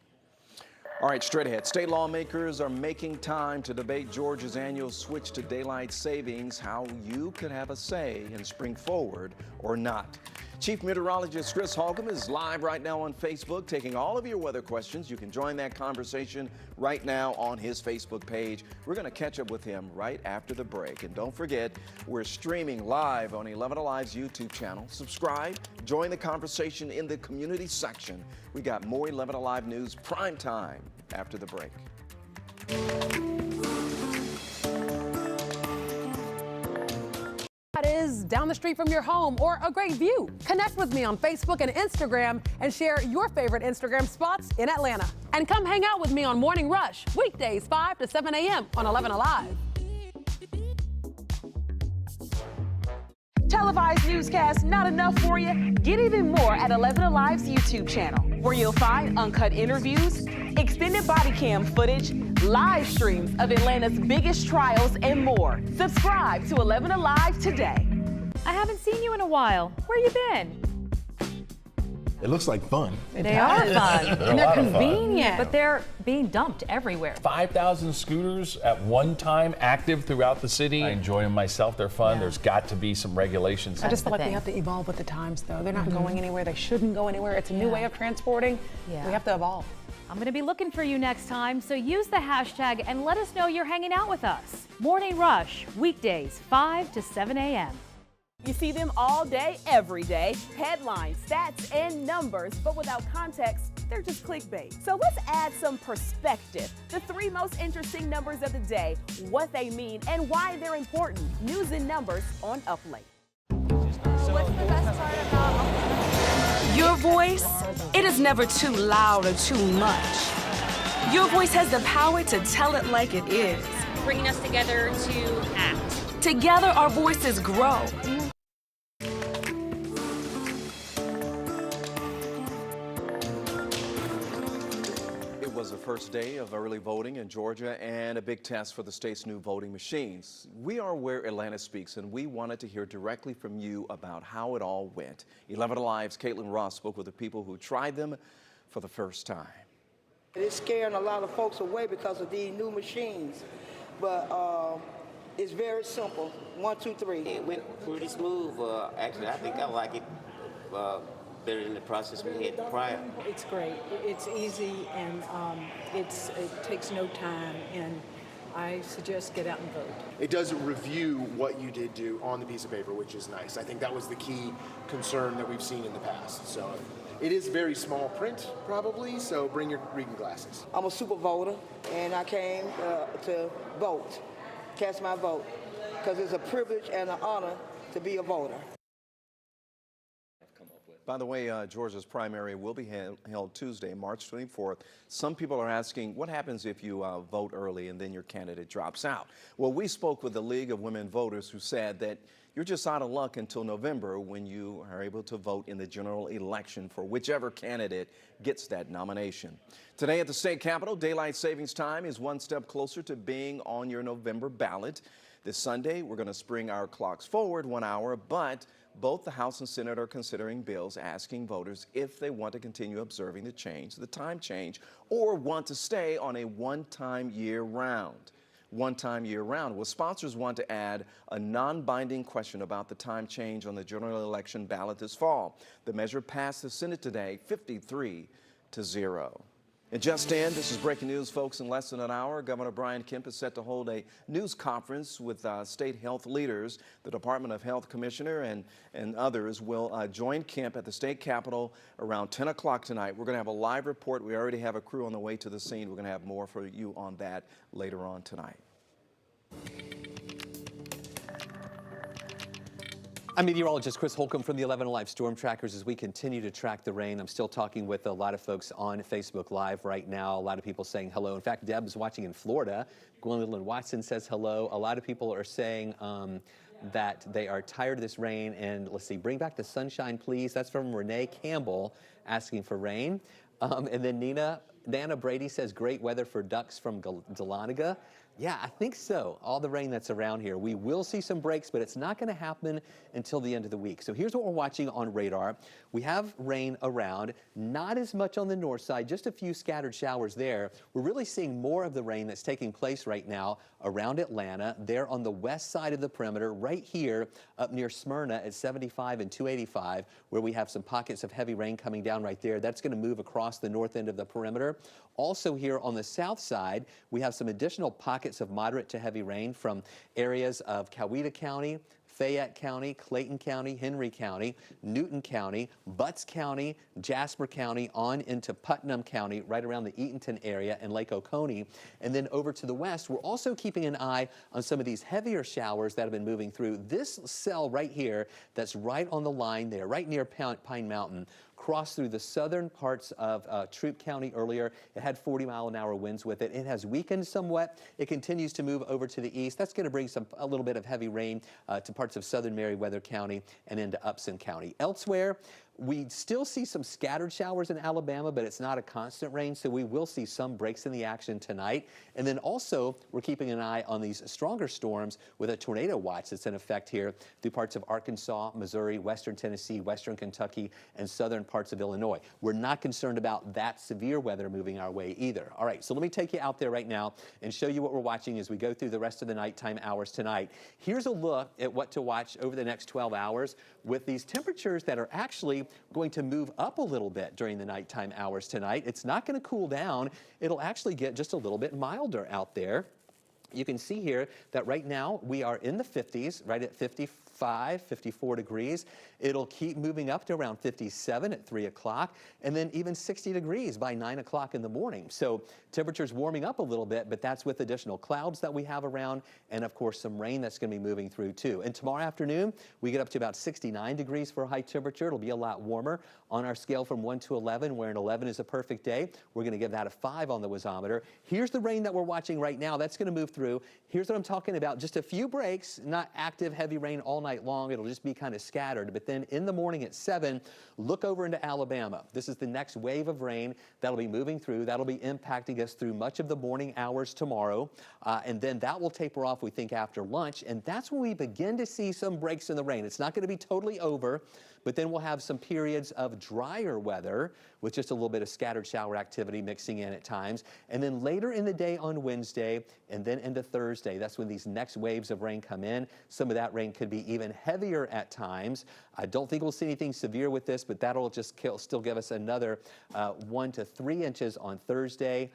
All right, straight ahead. State lawmakers are making time to debate Georgia's annual switch to daylight savings, how you could have a say in spring forward or not. Chief Meteorologist Chris Holcomb is live right now on Facebook taking all of your weather questions. You can join that conversation right now on his Facebook page. We're going to catch up with him right after the break. And don't forget, we're streaming live on 11Alive's YouTube channel. Subscribe, join the conversation in the community section. We got more 11Alive news prime time after the break. down the street from your home, or a great view. Connect with me on Facebook and Instagram and share your favorite Instagram spots in Atlanta. And come hang out with me on Morning Rush, weekdays 5 to 7 a.m. on 11Alive. Televised newscasts not enough for you? Get even more at 11Alive's YouTube channel, where you'll find uncut interviews, extended body cam footage, live streams of Atlanta's biggest trials, and more. Subscribe to 11Alive today. I haven't seen you in a while. Where you been? It looks like fun. They are fun. And they're convenient. But they're being dumped everywhere. 5,000 scooters at one time active throughout the city. I enjoy them myself. They're fun. There's got to be some regulations. I just feel like we have to evolve with the times, though. They're not going anywhere. They shouldn't go anywhere. It's a new way of transporting. We have to evolve. I'm going to be looking for you next time, so use the hashtag and let us know you're hanging out with us. Morning Rush, weekdays 5 to 7 a.m. You see them all day, every day. Headlines, stats, and numbers, but without context, they're just clickbait. So let's add some perspective. The 3 most interesting numbers of the day, what they mean, and why they're important. News and numbers on Up Late. What's the best part about Your voice, it is never too loud or too much. Your voice has the power to tell it like it is. Bringing us together to act. Together, our voices grow. It was the first day of early voting in Georgia and a big test for the state's new voting machines. We are where Atlanta speaks, and we wanted to hear directly from you about how it all went. 11Alive's Caitlin Ross spoke with the people who tried them for the first time. It's scaring a lot of folks away because of these new machines, but it's very simple. 1, 2, 3. It went pretty smooth. Actually, I think I like it better than the process we had prior. It's great. It's easy, and it takes no time, and I suggest get out and vote. It does review what you did do on the piece of paper, which is nice. I think that was the key concern that we've seen in the past. So it is very small print, probably, so bring your reading glasses. I'm a super voter, and I came to vote, cast my vote, because it's a privilege and an honor to be a voter. By the way, Georgia's primary will be held Tuesday, March 24th. Some people are asking, what happens if you vote early and then your candidate drops out? Well, we spoke with the League of Women Voters, who said that you're just out of luck until November, when you are able to vote in the general election for whichever candidate gets that nomination. Today at the state capitol, daylight savings time is one step closer to being on your November ballot. This Sunday, we're going to spring our clocks forward 1 hour, but both the House and Senate are considering bills asking voters if they want to continue observing the time change, or want to stay on a one-time year-round. One-time year-round. Well, sponsors want to add a non-binding question about the time change on the general election ballot this fall. The measure passed the Senate today, 53-0. And just in, this is breaking news, folks. In less than an hour, Governor Brian Kemp is set to hold a news conference with state health leaders. The Department of Health Commissioner and others will join Kemp at the state capitol around 10 o'clock tonight. We're going to have a live report. We already have a crew on the way to the scene. We're going to have more for you on that later on tonight. I'm meteorologist Chris Holcomb from the 11Alive Storm Trackers. As we continue to track the rain, I'm still talking with a lot of folks on Facebook Live right now. A lot of people saying hello. In fact, Deb is watching in Florida. Gwendolyn Watson says hello. A lot of people are saying that they are tired of this rain. And let's see, bring back the sunshine, please. That's from Renee Campbell asking for rain. And then Nana Brady says great weather for ducks from Dahlonega. Yeah, I think so. All the rain that's around here. We will see some breaks, but it's not going to happen until the end of the week. So here's what we're watching on radar. We have rain around, not as much on the north side, just a few scattered showers there. We're really seeing more of the rain that's taking place right now around Atlanta. There on the west side of the perimeter, right here up near Smyrna at 75 and 285, where we have some pockets of heavy rain coming down right there. That's going to move across the north end of the perimeter. Also here on the south side, we have some additional pockets of moderate to heavy rain from areas of Coweta County, Fayette County, Clayton County, Henry County, Newton County, Butts County, Jasper County, on into Putnam County, right around the Eatonton area and Lake Oconee. And then over to the west, we're also keeping an eye on some of these heavier showers that have been moving through. This cell right here that's right on the line there, right near Pine Mountain, crossed through the southern parts of Troup County earlier. It had 40-mile-an-hour winds with it. It has weakened somewhat. It continues to move over to the east. That's going to bring a little bit of heavy rain to parts of southern Meriwether County and into Upson County. Elsewhere, we still see some scattered showers in Alabama, but it's not a constant rain, so we will see some breaks in the action tonight. And then also, we're keeping an eye on these stronger storms with a tornado watch that's in effect here through parts of Arkansas, Missouri, western Tennessee, western Kentucky, and southern parts of Illinois. We're not concerned about that severe weather moving our way either. All right, so let me take you out there right now and show you what we're watching as we go through the rest of the nighttime hours tonight. Here's a look at what to watch over the next 12 hours with these temperatures that are actually going to move up a little bit during the nighttime hours tonight. It's not going to cool down. It'll actually get just a little bit milder out there. You can see here that right now we are in the 50s, right at 55, 54 degrees. It'll keep moving up to around 57 at 3 o'clock, and then even 60 degrees by 9 o'clock in the morning. So temperatures warming up a little bit, but that's with additional clouds that we have around, and of course some rain that's going to be moving through too. And tomorrow afternoon, we get up to about 69 degrees for a high temperature. It'll be a lot warmer. On our scale from 1 to 11, where an 11 is a perfect day, we're going to give that a 5 on the wasometer. Here's the rain that we're watching right now. That's going to move through. Here's what I'm talking about. Just a few breaks, not active heavy rain all night long. It'll just be kind of scattered. But then in the morning at 7, look over into Alabama. This is the next wave of rain that'll be moving through. That'll be impacting us through much of the morning hours tomorrow. And then that will taper off, we think, after lunch. And that's when we begin to see some breaks in the rain. It's not going to be totally over, but then we'll have some periods of drier weather with just a little bit of scattered shower activity mixing in at times. And then later in the day on Wednesday and then into Thursday, that's when these next waves of rain come in. Some of that rain could be even heavier at times. I don't think we'll see anything severe with this, but that'll just still give us another 1 to 3 inches on Thursday.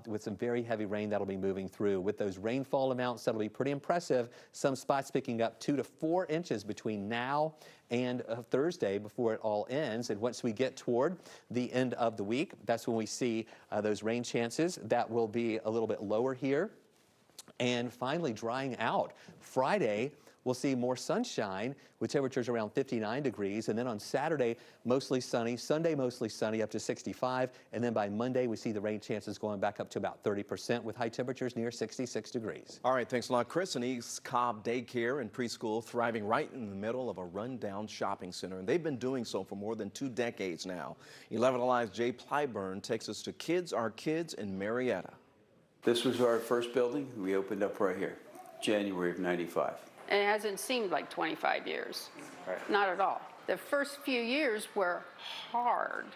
With some very heavy rain that'll be moving through. With those rainfall amounts, that'll be pretty impressive. Some spots picking up 2 to 4 inches between now and Thursday before it all ends. And once we get toward the end of the week, that's when we see those rain chances. That will be a little bit lower here. And finally drying out. Friday, we'll see more sunshine with temperatures around 59 degrees. And then on Saturday, mostly sunny. Sunday, mostly sunny, up to 65. And then by Monday, we see the rain chances going back up to about 30% with high temperatures near 66 degrees. All right, thanks a lot, Chris. And East Cobb Daycare and Preschool thriving right in the middle of a rundown shopping center. And they've been doing so for more than 2 decades now. 11Alive's Jay Plyburn takes us to Kids Are Kids in Marietta. This was our first building. We opened up right here, January of '95. And it hasn't seemed like 25 years. Right. Not at all. The first few years were hard,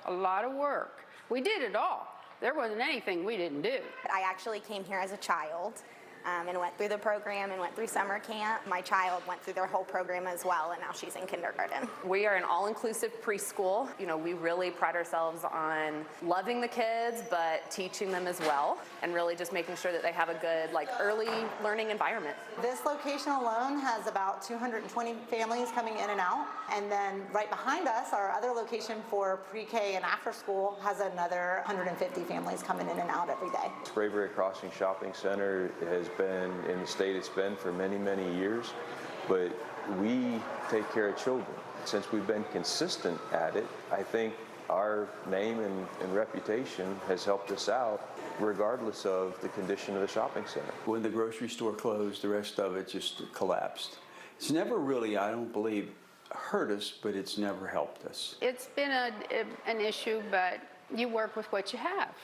a lot of work. We did it all. There wasn't anything we didn't do. I actually came here as a child and went through the program and went through summer camp. My child went through their whole program as well, and now she's in kindergarten. We are an all-inclusive preschool. You know, we really pride ourselves on loving the kids, but teaching them as well, and really just making sure that they have a good, early learning environment. This location alone has about 220 families coming in and out, and then right behind us, our other location for pre-K and after school has another 150 families coming in and out every day. Spraberry Crossing Shopping Center has been in the state it's been for many, many years, but we take care of children. Since we've been consistent at it, I think our name and reputation has helped us out regardless of the condition of the shopping center. When the grocery store closed, the rest of it just collapsed. It's never really, I don't believe, hurt us, but it's never helped us. It's been an issue, but you work with what you have.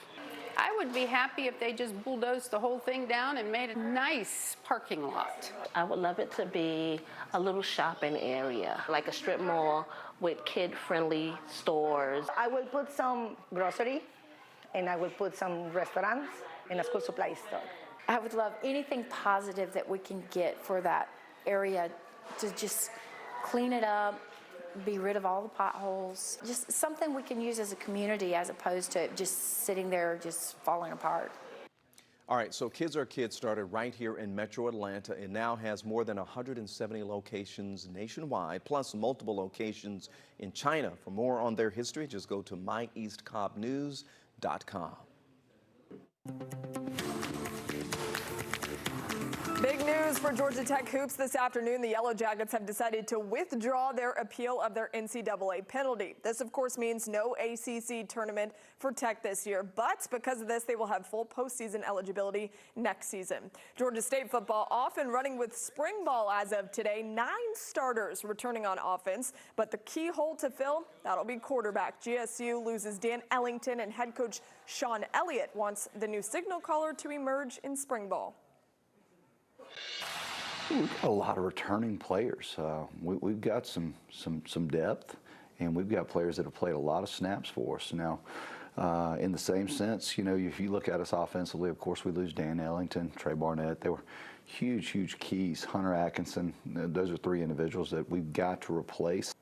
I would be happy if they just bulldozed the whole thing down and made a nice parking lot. I would love it to be a little shopping area, like a strip mall with kid-friendly stores. I will put some grocery, and I will put some restaurants and a school supply store. I would love anything positive that we can get for that area to just clean it up, be rid of all the potholes, just something we can use as a community as opposed to just sitting there just falling apart. All right, so Kids Are Kids started right here in Metro Atlanta. It now has more than 170 locations nationwide, plus multiple locations in China. For more on their history, just go to myeastcobbnews.com. Big news for Georgia Tech hoops this afternoon. The Yellow Jackets have decided to withdraw their appeal of their NCAA penalty. This, of course, means no ACC tournament for Tech this year. But because of this, they will have full postseason eligibility next season. Georgia State football off and running with spring ball as of today. 9 starters returning on offense. But the key hole to fill, that'll be quarterback. GSU loses Dan Ellington, and head coach Sean Elliott wants the new signal caller to emerge in spring ball. We've got a lot of returning players. We've got some depth, and we've got players that have played a lot of snaps for us. Now, in the same sense, you know, if you look at us offensively, of course, we lose Dan Ellington, Trey Barnett. They were huge keys. Hunter Atkinson, those are 3 individuals that we've got to replace.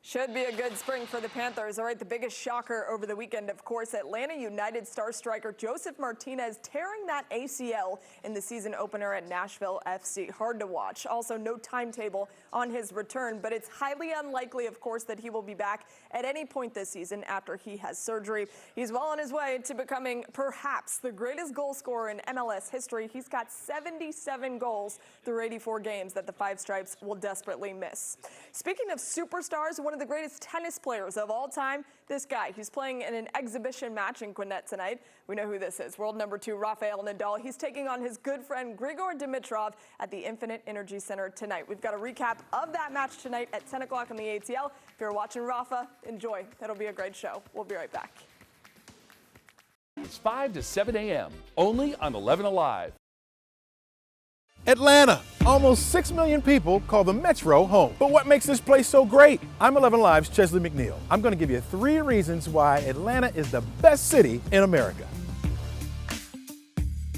Should be a good spring for the Panthers. All right, the biggest shocker over the weekend, of course, Atlanta United star striker Joseph Martinez tearing that ACL in the season opener at Nashville FC. Hard to watch. Also, no timetable on his return, but it's highly unlikely, of course, that he will be back at any point this season after he has surgery. He's well on his way to becoming perhaps the greatest goal scorer in MLS history. He's got 77 goals through 84 games that the Five Stripes will desperately miss. Speaking of superstars, one of the greatest tennis players of all time, this guy. He's playing in an exhibition match in Gwinnett tonight. We know who this is. World number 2, Rafael Nadal. He's taking on his good friend Grigor Dimitrov at the Infinite Energy Center tonight. We've got a recap of that match tonight at 10 o'clock on the ATL. If you're watching Rafa, enjoy. That'll be a great show. We'll be right back. It's 5 to 7 a.m. only on 11Alive. Atlanta. Almost 6 million people call the Metro home. But what makes this place so great? I'm 11Alive's Chesley McNeil. I'm going to give you 3 reasons why Atlanta is the best city in America.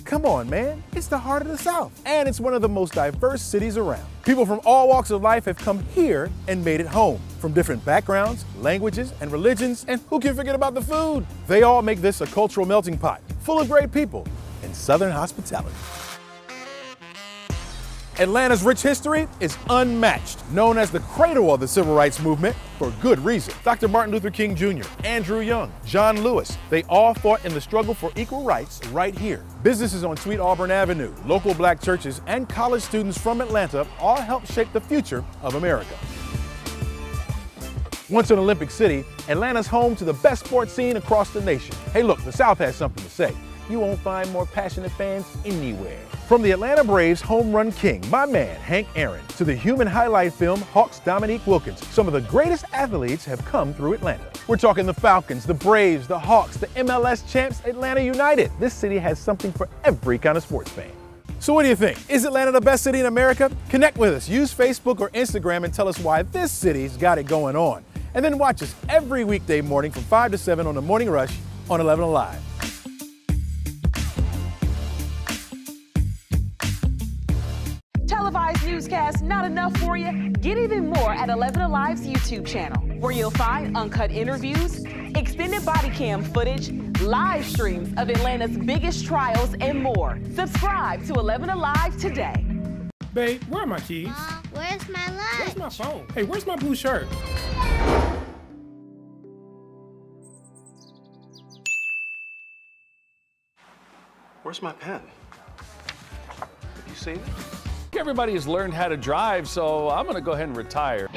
Come on, man. It's the heart of the South. And it's one of the most diverse cities around. People from all walks of life have come here and made it home. From different backgrounds, languages, and religions. And who can forget about the food? They all make this a cultural melting pot, full of great people and Southern hospitality. Atlanta's rich history is unmatched, known as the cradle of the civil rights movement for good reason. Dr. Martin Luther King Jr., Andrew Young, John Lewis, they all fought in the struggle for equal rights right here. Businesses on Sweet Auburn Avenue, local black churches, and college students from Atlanta all helped shape the future of America. Once an Olympic city, Atlanta's home to the best sports scene across the nation. Hey look, the South has something to say. You won't find more passionate fans anywhere. From the Atlanta Braves home run king, my man Hank Aaron, to the human highlight film Hawks' Dominique Wilkins, some of the greatest athletes have come through Atlanta. We're talking the Falcons, the Braves, the Hawks, the MLS champs, Atlanta United. This city has something for every kind of sports fan. So what do you think? Is Atlanta the best city in America? Connect with us. Use Facebook or Instagram and tell us why this city's got it going on. And then watch us every weekday morning from 5 to 7 on The Morning Rush on 11Alive. Televised newscasts not enough for you? Get even more at 11Alive's YouTube channel, where you'll find uncut interviews, extended body cam footage, live streams of Atlanta's biggest trials, and more. Subscribe to 11Alive today. Babe, where are my keys? Where's my lunch? Where's my phone? Hey, where's my blue shirt? Where's my pen? Have you seen it? Everybody has learned how to drive, so I'm going to go ahead and retire.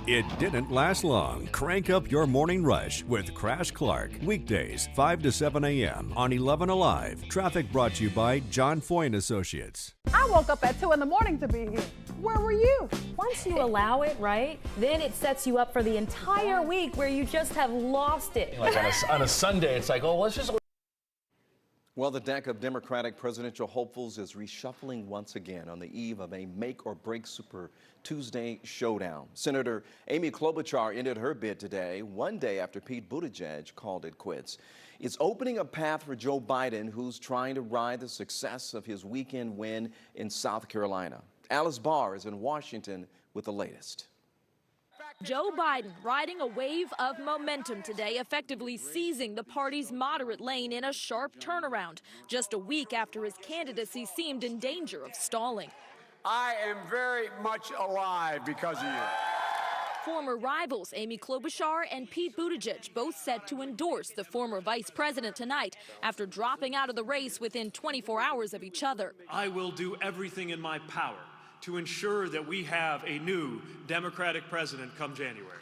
It didn't last long. Crank up your morning rush with Crash Clark. Weekdays, 5 to 7 a.m. on 11Alive. Traffic brought to you by John Foy & Associates. I woke up at 2 in the morning to be here. Where were you? Once you allow it, right, then it sets you up for the entire week where you just have lost it. Like on a Sunday, it's like, oh, let's just... Well, the deck of Democratic presidential hopefuls is reshuffling once again on the eve of a make-or-break Super Tuesday showdown. Senator Amy Klobuchar ended her bid today, one day after Pete Buttigieg called it quits. It's opening a path for Joe Biden, who's trying to ride the success of his weekend win in South Carolina. Alice Barr is in Washington with the latest. Joe Biden riding a wave of momentum today, effectively seizing the party's moderate lane in a sharp turnaround, just a week after his candidacy seemed in danger of stalling. I am very much alive because of you. Former rivals Amy Klobuchar and Pete Buttigieg both set to endorse the former vice president tonight after dropping out of the race within 24 hours of each other. I will do everything in my power to ensure that we have a new Democratic president come January.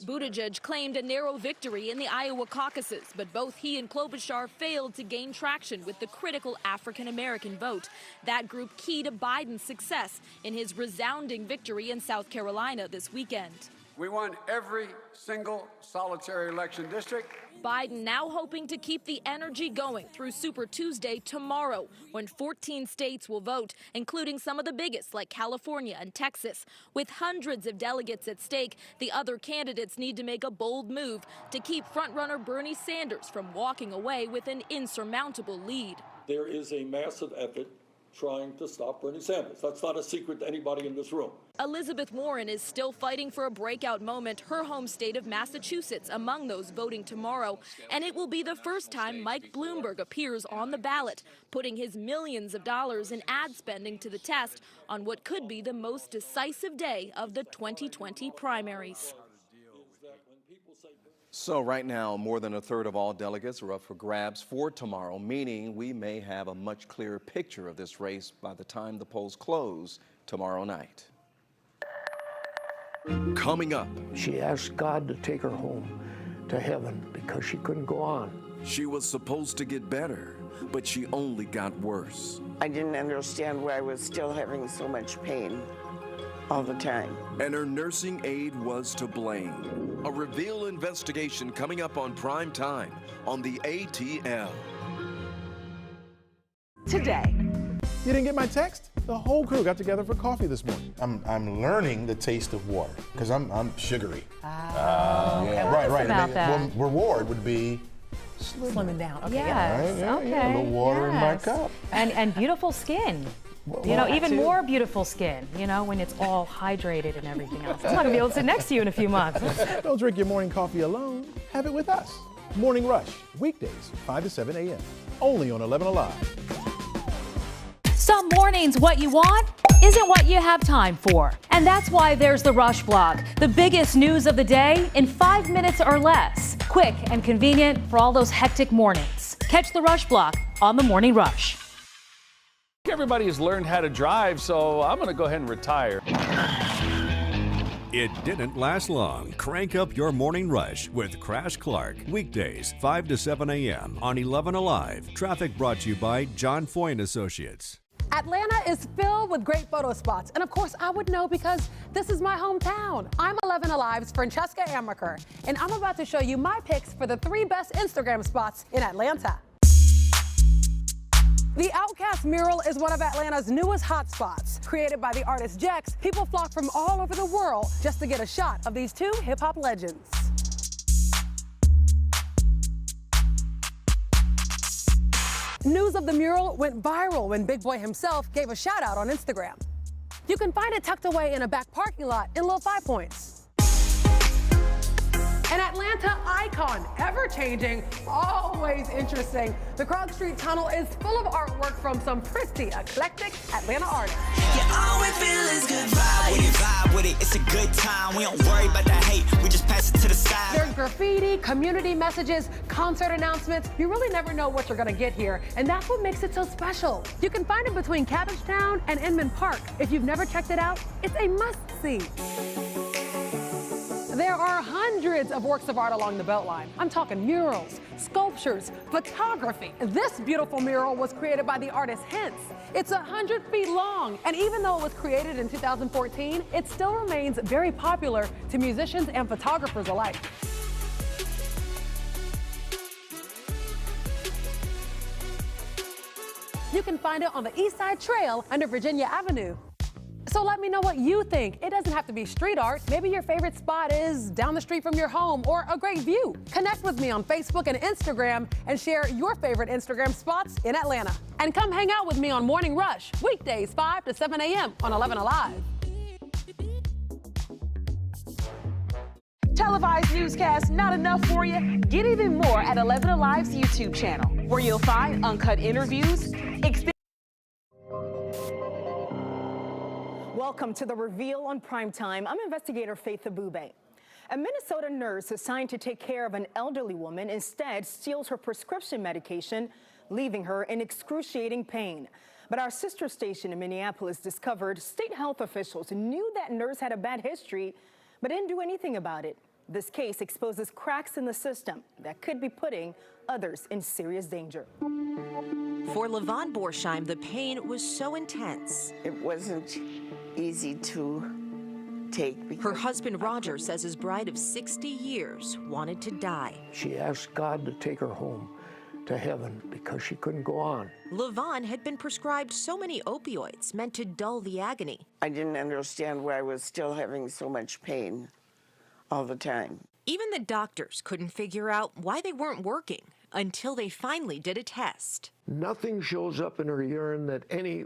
Buttigieg claimed a narrow victory in the Iowa caucuses, but both he and Klobuchar failed to gain traction with the critical African-American vote. That group key to Biden's success in his resounding victory in South Carolina this weekend. We won every single solitary election district. Biden now hoping to keep the energy going through Super Tuesday tomorrow, when 14 states will vote, including some of the biggest like California and Texas. With hundreds of delegates at stake, the other candidates need to make a bold move to keep frontrunner Bernie Sanders from walking away with an insurmountable lead. There is a massive effort trying to stop Bernie Sanders. That's not a secret to anybody in this room. Elizabeth Warren is still fighting for a breakout moment, her home state of Massachusetts among those voting tomorrow. And it will be the first time Mike Bloomberg appears on the ballot, putting his millions of dollars in ad spending to the test on what could be the most decisive day of the 2020 primaries. So right now, more than a third of all delegates are up for grabs for tomorrow, meaning we may have a much clearer picture of this race by the time the polls close tomorrow night. Coming up. She asked God to take her home to heaven because she couldn't go on. She was supposed to get better, but she only got worse. I didn't understand why I was still having so much pain all the time. And her nursing aide was to blame. A reveal investigation coming up on Primetime on the ATL. Today. You didn't get my text? The whole crew got together for coffee this morning. I'm learning the taste of water because I'm sugary. Okay, right. About that. Well, reward would be Slimming down. Okay. Yes. Yeah. Okay. A little water in my cup. And beautiful skin. You know, even more beautiful skin, you know, when it's all hydrated and everything else. I'm not going to be able to sit next to you in a few months. Don't drink your morning coffee alone. Have it with us. Morning Rush, weekdays, 5 to 7 a.m. Only on 11Alive. Some mornings, what you want isn't what you have time for. And that's why there's the Rush Block, the biggest news of the day in 5 minutes or less. Quick and convenient for all those hectic mornings. Catch the Rush Block on the Morning Rush. Everybody has learned how to drive, so I'm going to go ahead and retire. It didn't last long. Crank up your morning rush with Crash Clark. Weekdays, 5 to 7 a.m. on 11Alive. Traffic brought to you by John Foy & Associates. Atlanta is filled with great photo spots. And of course, I would know because this is my hometown. I'm 11Alive's Francesca Amaker, and I'm about to show you my picks for the 3 best Instagram spots in Atlanta. The Outcast mural is one of Atlanta's newest hotspots. Created by the artist Jex, people flock from all over the world just to get a shot of these 2 hip-hop legends. News of the mural went viral when Big Boy himself gave a shout out on Instagram. You can find it tucked away in a back parking lot in Little 5 Points. An Atlanta icon, ever-changing, always interesting. The Krog Street Tunnel is full of artwork from some pretty eclectic Atlanta artists. All we feel is good vibes. When you vibe with it, it's a good time. We don't worry about the hate, we just pass it to the side. There's graffiti, community messages, concert announcements. You really never know what you're gonna get here, and that's what makes it so special. You can find it between Cabbagetown and Inman Park. If you've never checked it out, it's a must-see. There are hundreds of works of art along the Beltline. I'm talking murals, sculptures, photography. This beautiful mural was created by the artist Hence. It's 100 feet long, and even though it was created in 2014, it still remains very popular to musicians and photographers alike. You can find it on the East Side Trail under Virginia Avenue. So let me know what you think. It doesn't have to be street art. Maybe your favorite spot is down the street from your home or a great view. Connect with me on Facebook and Instagram and share your favorite Instagram spots in Atlanta. And come hang out with me on Morning Rush, weekdays 5 to 7 a.m. on 11Alive. televised newscast not enough for you? Get even more at 11Alive's YouTube channel, where you'll find uncut interviews, Welcome to The Reveal on Primetime. I'm investigator Faith Abube. A Minnesota nurse assigned to take care of an elderly woman instead steals her prescription medication, leaving her in excruciating pain. But our sister station in Minneapolis discovered state health officials knew that nurse had a bad history, but didn't do anything about it. This case exposes cracks in the system that could be putting others in serious danger. For Levon Borsheim, the pain was so intense. It wasn't easy to take. Her husband Roger says his bride of 60 years wanted to die. She asked God to take her home to heaven because she couldn't go on. Levon had been prescribed so many opioids meant to dull the agony. I didn't understand why I was still having so much pain all the time. Even the doctors couldn't figure out why they weren't working until they finally did a test. Nothing shows up in her urine that any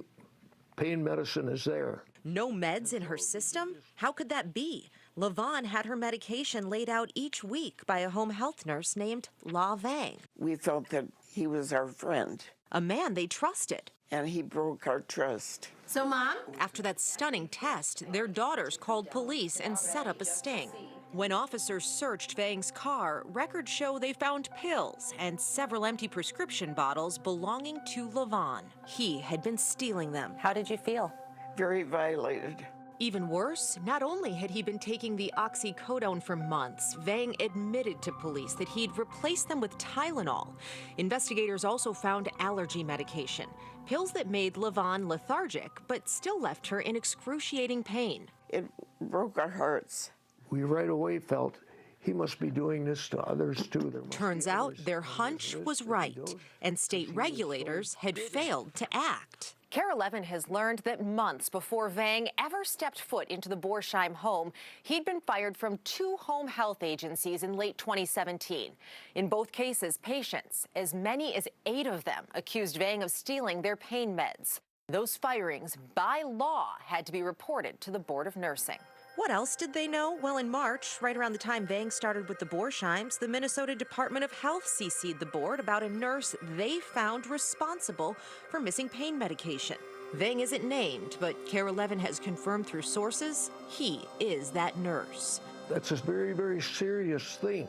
pain medicine is there. No meds in her system? How could that be? Levon had her medication laid out each week by a home health nurse named La Vang. We felt that he was our friend. A man they trusted. And he broke our trust. So, Mom? After that stunning test, their daughters called police and set up a sting. When officers searched Vang's car, records show they found pills and several empty prescription bottles belonging to Levon. He had been stealing them. How did you feel? Very violated. Even worse, not only had he been taking the oxycodone for months, Vang admitted to police that he'd replaced them with Tylenol. Investigators also found allergy medication, pills that made Levon lethargic but still left her in excruciating pain. It broke our hearts. We right away felt he must be doing this to others too. Turns out their hunch was right, and state regulators had failed to act. KARE 11 has learned that months before Vang ever stepped foot into the Borsheim home, he'd been fired from 2 home health agencies in late 2017. In both cases, patients, as many as 8 of them, accused Vang of stealing their pain meds. Those firings, by law, had to be reported to the Board of Nursing. What else did they know? Well, in March, right around the time Vang started with the Borsheims, the Minnesota Department of Health CC'd the board about a nurse they found responsible for missing pain medication. Vang isn't named, but KARE 11 has confirmed through sources he is that nurse. That's a very, very serious thing.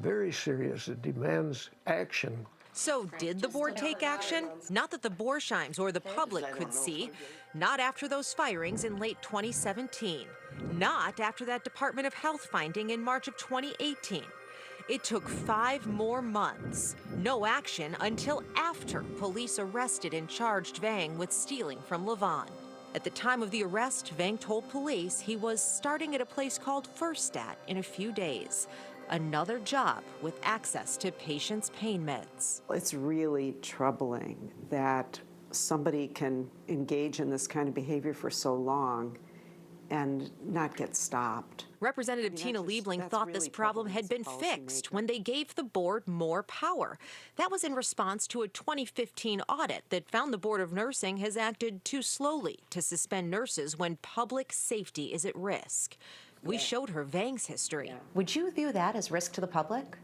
Very serious. It demands action. So did the board take action? Not that the Borsheims or the public could see. Not after those firings in late 2017. Not after that Department of Health finding in March of 2018. It took 5 more months. No action until after police arrested and charged Vang with stealing from Levon. At the time of the arrest, Vang told police he was starting at a place called First Stat in a few days. Another job with access to patients' pain meds. It's really troubling that somebody can engage in this kind of behavior for so long and not get stopped. Representative Tina Liebling thought this problem had been fixed when they gave the board more power. That was in response to a 2015 audit that found the Board of Nursing has acted too slowly to suspend nurses when public safety is at risk. We showed her Vang's history. Would you view that as risk to the public?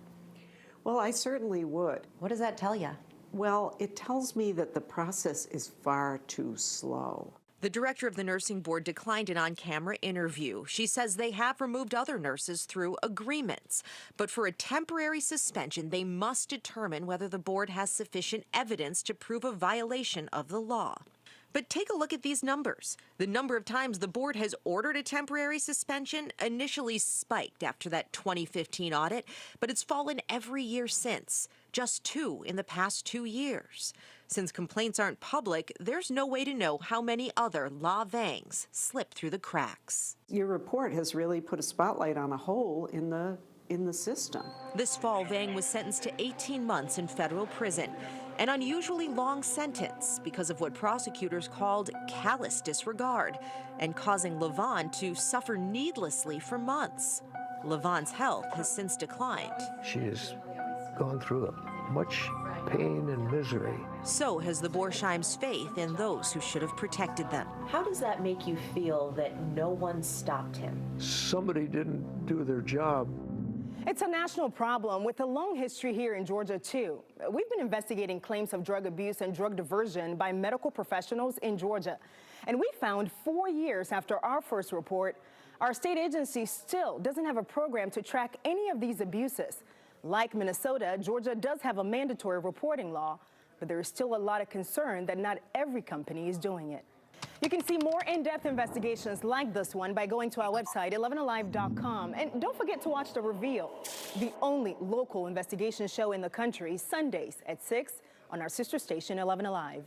Well, I certainly would. What does that tell you? Well, it tells me that the process is far too slow. The director of the nursing board declined an on-camera interview. She says they have removed other nurses through agreements. But for a temporary suspension, they must determine whether the board has sufficient evidence to prove a violation of the law. But take a look at these numbers. The number of times the board has ordered a temporary suspension initially spiked after that 2015 audit, but it's fallen every year since, just 2 in the past 2 years. Since complaints aren't public, there's no way to know how many other La Vangs slip through the cracks. Your report has really put a spotlight on a hole in the system. This fall, Vang was sentenced to 18 months in federal prison. An unusually long sentence because of what prosecutors called callous disregard and causing Levon to suffer needlessly for months. Levon's health has since declined. She has gone through a much pain and misery. So has the Borsheim's faith in those who should have protected them. How does that make you feel that no one stopped him? Somebody didn't do their job. It's a national problem with a long history here in Georgia, too. We've been investigating claims of drug abuse and drug diversion by medical professionals in Georgia. And we found 4 years after our first report, our state agency still doesn't have a program to track any of these abuses. Like Minnesota, Georgia does have a mandatory reporting law, but there is still a lot of concern that not every company is doing it. You can see more in-depth investigations like this one by going to our website, 11alive.com. And don't forget to watch The Reveal, the only local investigation show in the country, Sundays at 6 on our sister station, 11Alive.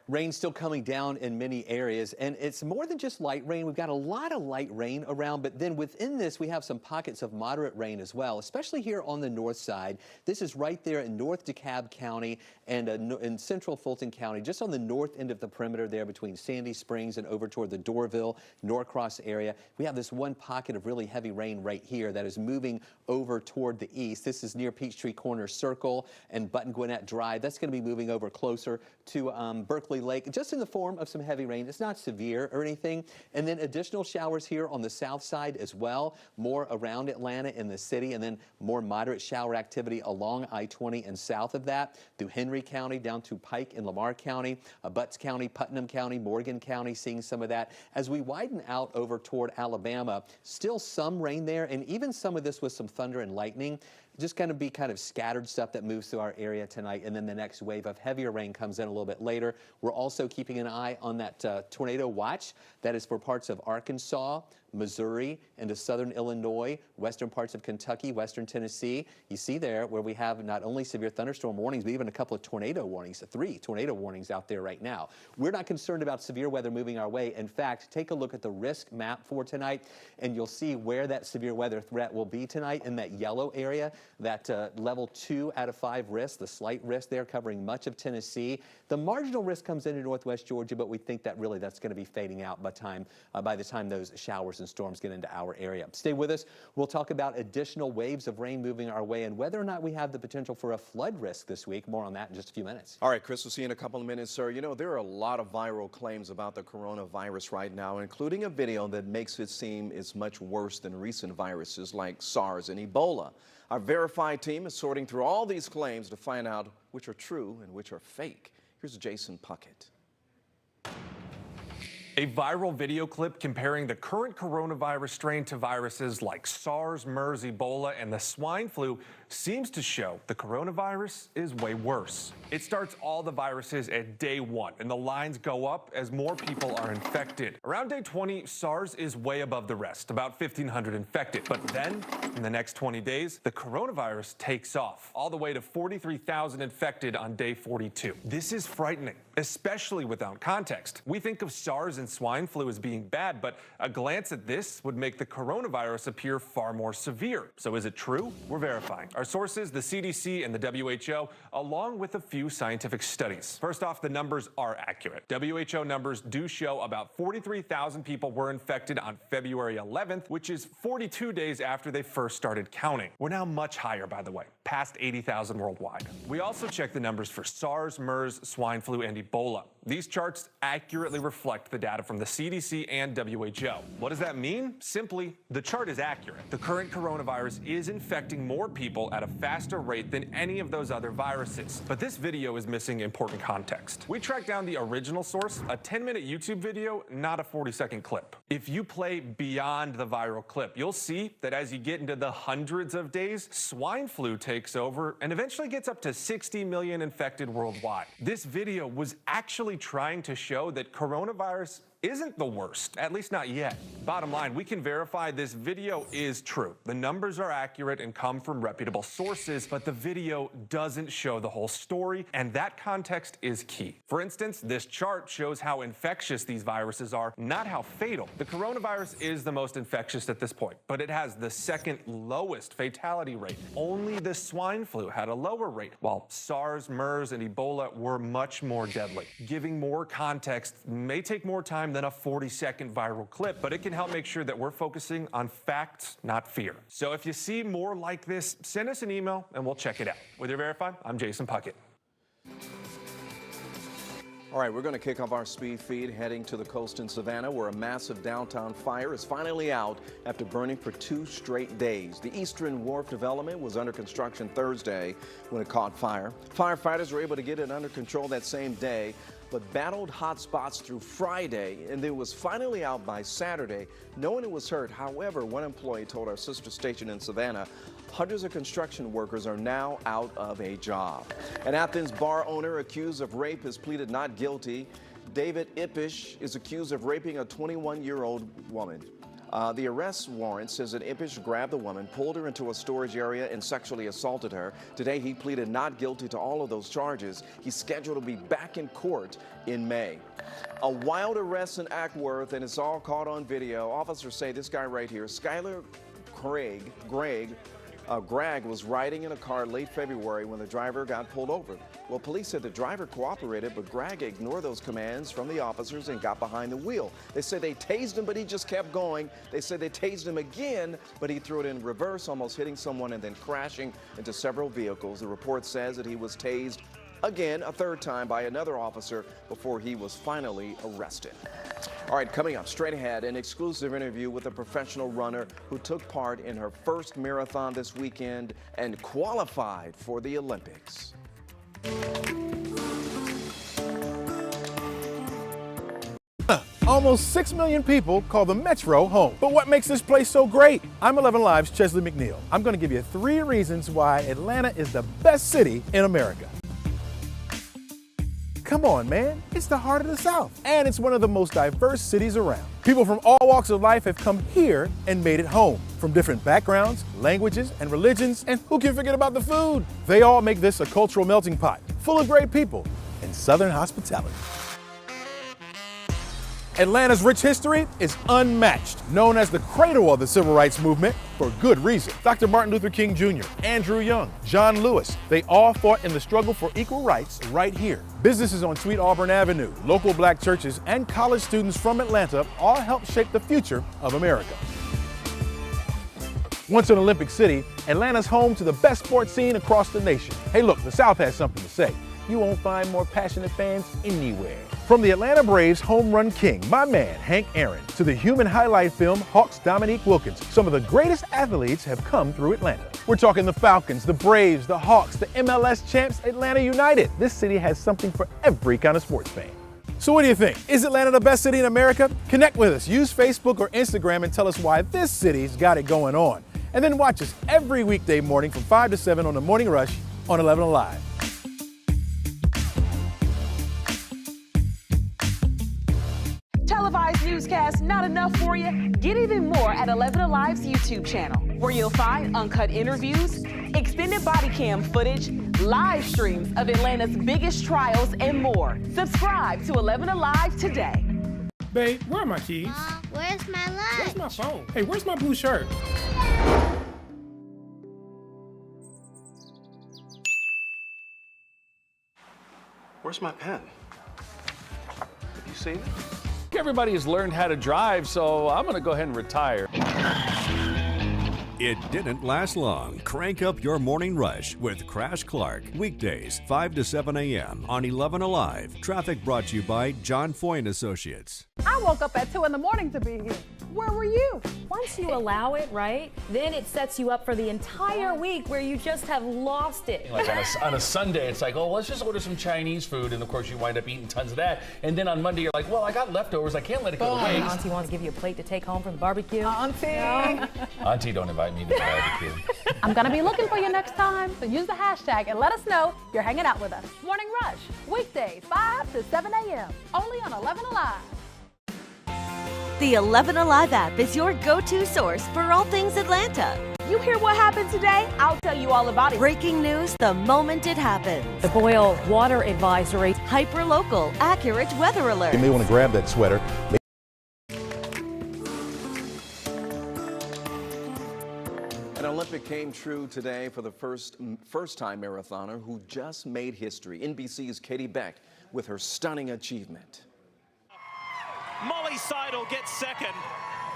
Rain still coming down in many areas, and it's more than just light rain. We've got a lot of light rain around, but then within this, we have some pockets of moderate rain as well, especially here on the north side. This is right there in North DeKalb County and in central Fulton County, just on the north end of the perimeter there between Sandy Springs and over toward the Doraville, Norcross area. We have this one pocket of really heavy rain right here that is moving over toward the east. This is near Peachtree Corner Circle and Button Gwinnett Drive. That's going to be moving over closer to Berkeley Lake, just in the form of some heavy rain. It's not severe or anything. And then additional showers here on the south side as well, more around Atlanta in the city, and then more moderate shower activity along I-20 and south of that through Henry County down to Pike and Lamar County, Butts County, Putnam County, Morgan County, seeing some of that. As we widen out over toward Alabama, still some rain there, and even some of this with some thunder and lightning. Just going to be kind of scattered stuff that moves through our area tonight, and then the next wave of heavier rain comes in a little bit later. We're also keeping an eye on that tornado watch. That is for parts of Arkansas, Missouri, into southern Illinois, western parts of Kentucky, western Tennessee. You see there where we have not only severe thunderstorm warnings, but even a couple of tornado warnings, 3 tornado warnings out there right now. We're not concerned about severe weather moving our way. In fact, take a look at the risk map for tonight, and you'll see where that severe weather threat will be tonight in that yellow area, that level 2 out of 5 risk, the slight risk there covering much of Tennessee. The marginal risk comes into northwest Georgia, but we think that really that's going to be fading out by the time those showers and storms get into our area. Stay with us. We'll talk about additional waves of rain moving our way and whether or not we have the potential for a flood risk this week. More on that in just a few minutes. All right, Chris, we'll see you in a couple of minutes, sir. You know, there are a lot of viral claims about the coronavirus right now, including a video that makes it seem it's much worse than recent viruses like SARS and Ebola. Our verified team is sorting through all these claims to find out which are true and which are fake. Here's Jason Puckett. A viral video clip comparing the current coronavirus strain to viruses like SARS, MERS, Ebola, and the swine flu seems to show the coronavirus is way worse. It starts all the viruses at day 1, and the lines go up as more people are infected. Around day 20, SARS is way above the rest, about 1,500 infected. But then, in the next 20 days, the coronavirus takes off, all the way to 43,000 infected on day 42. This is frightening, especially without context. We think of SARS and swine flu as being bad, but a glance at this would make the coronavirus appear far more severe. So is it true? We're verifying. Our sources, the CDC and the WHO, along with a few scientific studies. First off, the numbers are accurate. WHO numbers do show about 43,000 people were infected on February 11th, which is 42 days after they first started counting. We're now much higher, by the way, past 80,000 worldwide. We also checked the numbers for SARS, MERS, swine flu, and Ebola. These charts accurately reflect the data from the CDC and WHO. What does that mean? Simply, the chart is accurate. The current coronavirus is infecting more people at a faster rate than any of those other viruses. But this video is missing important context. We tracked down the original source, a 10-minute YouTube video, not a 40-second clip. If you play beyond the viral clip, you'll see that as you get into the hundreds of days, swine flu takes over and eventually gets up to 60 million infected worldwide. This video was actually trying to show that coronavirus isn't the worst, at least not yet. Bottom line, we can verify this video is true. The numbers are accurate and come from reputable sources, but the video doesn't show the whole story, and that context is key. For instance, this chart shows how infectious these viruses are, not how fatal. The coronavirus is the most infectious at this point, but it has the second lowest fatality rate. Only the swine flu had a lower rate, while SARS, MERS, and Ebola were much more deadly. Giving more context may take more time than a 40-second viral clip, but it can help make sure that we're focusing on facts, not fear. So if you see more like this, send us an email and we'll check it out. With your Verify, I'm Jason Puckett. All right, we're going to kick off our speed feed heading to the coast in Savannah, where a massive downtown fire is finally out after burning for 2 straight days. The Eastern Wharf development was under construction Thursday when it caught fire. Firefighters were able to get it under control that same day, but battled hot spots through Friday, and it was finally out by Saturday. No one was hurt. However, one employee told our sister station in Savannah, hundreds of construction workers are now out of a job. An Athens bar owner accused of rape has pleaded not guilty. David Ippish is accused of raping a 21-year-old woman. The arrest warrant says that Ippish grabbed the woman, pulled her into a storage area, and sexually assaulted her. Today, he pleaded not guilty to all of those charges. He's scheduled to be back in court in May. A wild arrest in Ackworth, and it's all caught on video. Officers say this guy right here, Skylar Greg was riding in a car late February when the driver got pulled over. Well, police said the driver cooperated, but Greg ignored those commands from the officers and got behind the wheel. They said they tased him, but he just kept going. They said they tased him again, but he threw it in reverse, almost hitting someone and then crashing into several vehicles. The report says that he was tased again, a third time, by another officer before he was finally arrested. All right, coming up straight ahead, an exclusive interview with a professional runner who took part in her first marathon this weekend and qualified for the Olympics. Almost 6 million people call the Metro home. But what makes this place so great? I'm 11Alive's Chesley McNeil. I'm going to give you 3 reasons why Atlanta is the best city in America. Come on, man. It's the heart of the South. And it's one of the most diverse cities around. People from all walks of life have come here and made it home. From different backgrounds, languages, and religions. And who can forget about the food? They all make this a cultural melting pot, full of great people and Southern hospitality. Atlanta's rich history is unmatched, known as the cradle of the civil rights movement for good reason. Dr. Martin Luther King Jr., Andrew Young, John Lewis, they all fought in the struggle for equal rights right here. Businesses on Sweet Auburn Avenue, local black churches, and college students from Atlanta all helped shape the future of America. Once an Olympic city, Atlanta's home to the best sports scene across the nation. Hey look, the South has something to say. You won't find more passionate fans anywhere. From the Atlanta Braves home run king, my man Hank Aaron, to the human highlight film Hawks Dominique Wilkins, some of the greatest athletes have come through Atlanta. We're talking the Falcons, the Braves, the Hawks, the MLS champs, Atlanta United. This city has something for every kind of sports fan. So what do you think? Is Atlanta the best city in America? Connect with us. Use Facebook or Instagram and tell us why this city's got it going on. And then watch us every weekday morning from 5 to 7 on The Morning Rush on 11Alive. Televised newscasts not enough for you? Get even more at 11Alive's YouTube channel, where you'll find uncut interviews, extended body cam footage, live streams of Atlanta's biggest trials, and more. Subscribe to 11Alive today. Babe, where are my keys? Where's my lunch? Where's my phone? Hey, where's my blue shirt? Where's my pen? Have you seen it? Everybody has learned how to drive, so I'm going to go ahead and retire. It didn't last long. Crank up your morning rush with Crash Clark. Weekdays, 5 to 7 a.m. on 11Alive. Traffic brought to you by John Foyne Associates. I woke up at 2 in the morning to be here. Where were you? Once you allow it, right, then it sets you up for the entire week where you just have lost it. Like on a Sunday, it's like, oh, let's just order some Chinese food, and of course you wind up eating tons of that. And then on Monday, you're like, well, I got leftovers, I can't let it go to waste. Auntie wants to give you a plate to take home from the barbecue. Auntie! No. Auntie, don't invite me to the barbecue. I'm gonna be looking for you next time, so use the hashtag and let us know you're hanging out with us. Morning Rush, weekdays, 5 to 7 a.m. only on 11Alive. The 11Alive app is your go-to source for all things Atlanta. You hear what happened today? I'll tell you all about it. Breaking news the moment it happens. The boil water advisory. Hyper-local, accurate weather alerts. You may want to grab that sweater. An Olympic came true today for the first-time marathoner who just made history. NBC's Katie Beck with her stunning achievement. Molly Seidel gets second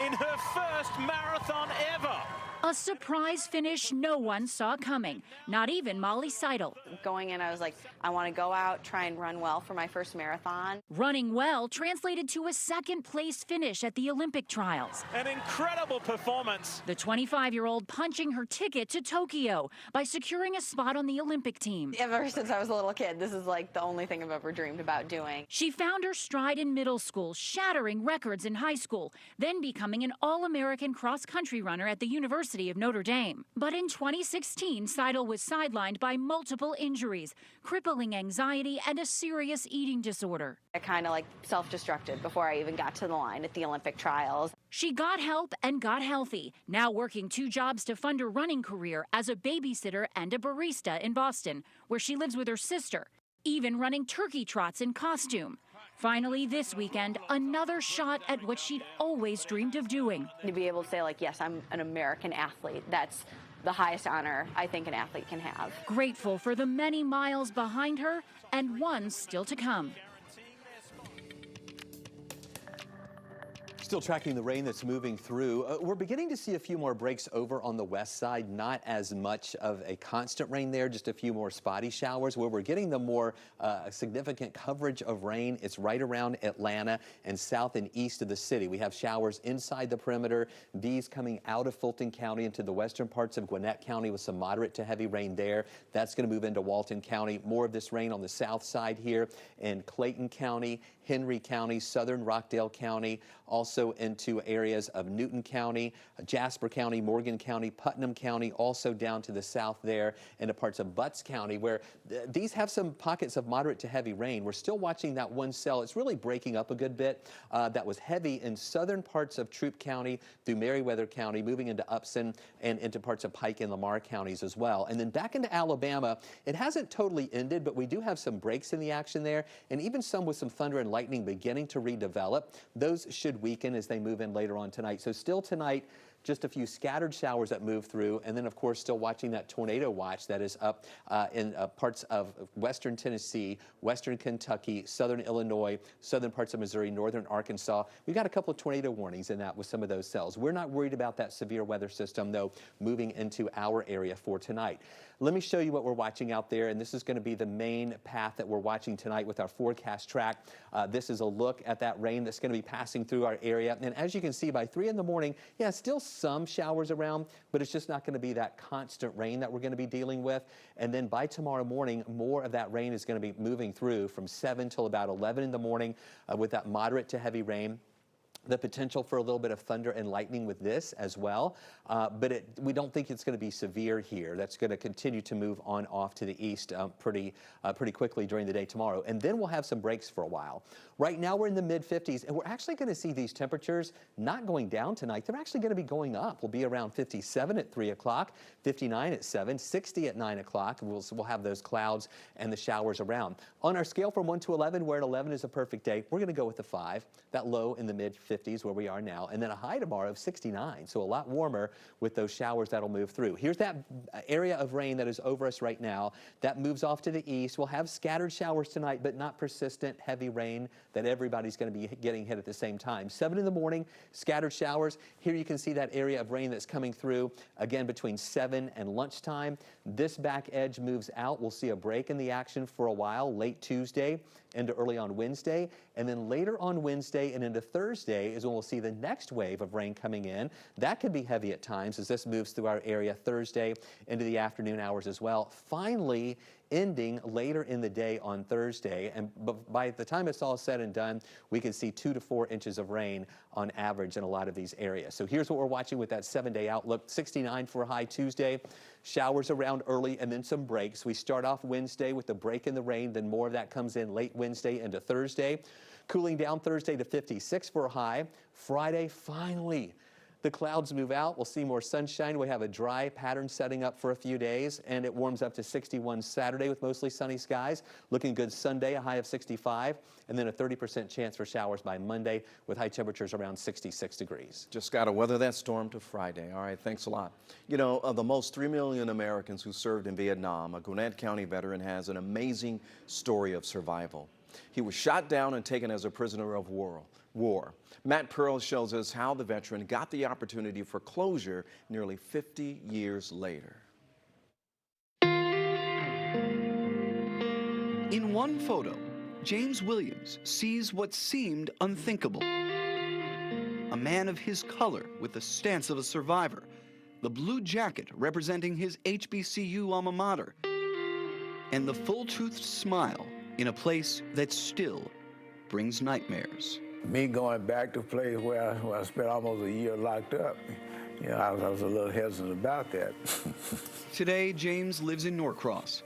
in her first marathon ever. A surprise finish no one saw coming, not even Molly Seidel. Going in, I was like, I want to go out, try and run well for my first marathon. Running well translated to a second-place finish at the Olympic trials. An incredible performance. The 25-year-old punching her ticket to Tokyo by securing a spot on the Olympic team. Ever since I was a little kid, this is like the only thing I've ever dreamed about doing. She found her stride in middle school, shattering records in high school, then becoming an All-American cross-country runner at the University of Notre Dame. But in 2016, Seidel was sidelined by multiple injuries, crippling anxiety, and a serious eating disorder. I kind of like self-destructed before I even got to the line at the Olympic trials. She got help and got healthy, now working 2 jobs to fund her running career as a babysitter and a barista in Boston, where she lives with her sister, even running turkey trots in costume. Finally, this weekend, another shot at what she'd always dreamed of doing. To be able to say, like, yes, I'm an American athlete, that's the highest honor I think an athlete can have. Grateful for the many miles behind her and one still to come. Still tracking the rain that's moving through. We're beginning to see a few more breaks over on the west side. Not as much of a constant rain there, just a few more spotty showers. Where we're getting the more significant coverage of rain, it's right around Atlanta and south and east of the city. We have showers inside the perimeter. These coming out of Fulton County into the western parts of Gwinnett County with some moderate to heavy rain there. That's going to move into Walton County. More of this rain on the south side here in Clayton County, Henry County, southern Rockdale County, also into areas of Newton County, Jasper County, Morgan County, Putnam County, also down to the south there into parts of Butts County, where these have some pockets of moderate to heavy rain. We're still watching that one cell. It's really breaking up a good bit. That was heavy in southern parts of Troup County through Meriwether County, moving into Upson and into parts of Pike and Lamar counties as well. And then back into Alabama, it hasn't totally ended, but we do have some breaks in the action there, and even some with some thunder and lightning beginning to redevelop. Those should weaken as they move in later on tonight. So still tonight, just a few scattered showers that move through, and then of course still watching that tornado watch that is up in parts of western Tennessee, western Kentucky, southern Illinois, southern parts of Missouri, northern Arkansas. We've got a couple of tornado warnings in that with some of those cells. We're not worried about that severe weather system though moving into our area for tonight. Let me show you what we're watching out there, and this is going to be the main path that we're watching tonight with our forecast track. This is a look at that rain that's going to be passing through our area, and as you can see by 3 in the morning, yeah, still some showers around, but it's just not going to be that constant rain that we're going to be dealing with. And then by tomorrow morning, more of that rain is going to be moving through from 7 till about 11 in the morning with that moderate to heavy rain. The potential for a little bit of thunder and lightning with this as well, but we don't think it's going to be severe here. That's going to continue to move on off to the east pretty quickly during the day tomorrow, and then we'll have some breaks for a while. Right now we're in the mid-50s, and we're actually going to see these temperatures not going down tonight. They're actually going to be going up. We'll be around 57 at 3 o'clock, 59 at 7, 60 at 9 o'clock. We'll have those clouds and the showers around. On our scale from 1 to 11, where an 11 is a perfect day, we're going to go with a 5, that low in the mid-50s where we are now, and then a high tomorrow of 69, so a lot warmer with those showers that'll move through. Here's that area of rain that is over us right now. That moves off to the east. We'll have scattered showers tonight, but not persistent heavy rain that everybody's going to be getting hit at the same time. 7 in the morning, scattered showers. Here you can see that area of rain that's coming through, again, between 7 and lunchtime. This back edge moves out. We'll see a break in the action for a while, late Tuesday into early on Wednesday, and then later on Wednesday and into Thursday is when we'll see the next wave of rain coming in. That could be heavy at times as this moves through our area Thursday into the afternoon hours as well. Finally, ending later in the day on Thursday, and by the time it's all said and done, we can see 2 to 4 inches of rain on average in a lot of these areas. So here's what we're watching with that 7-day outlook. 69 for a high Tuesday, showers around early and then some breaks. We start off Wednesday with a break in the rain, then more of that comes in late Wednesday into Thursday. Cooling down Thursday to 56 for a high. Friday, finally, the clouds move out. We'll see more sunshine. We have a dry pattern setting up for a few days, and it warms up to 61 Saturday with mostly sunny skies. Looking good Sunday, a high of 65, and then a 30% chance for showers by Monday with high temperatures around 66 degrees. Just got to weather that storm to Friday. All right, thanks a lot. You know, of the most 3 million Americans who served in Vietnam, a Gwinnett County veteran has an amazing story of survival. He was shot down and taken as a prisoner of war. Matt Pearl shows us how the veteran got the opportunity for closure nearly 50 years later. In one photo, James Williams sees what seemed unthinkable. A man of his color with the stance of a survivor, the blue jacket representing his HBCU alma mater, and the full-toothed smile in a place that still brings nightmares. Me going back to a place where I spent almost a year locked up, you know, I was a little hesitant about that. Today, James lives in Norcross.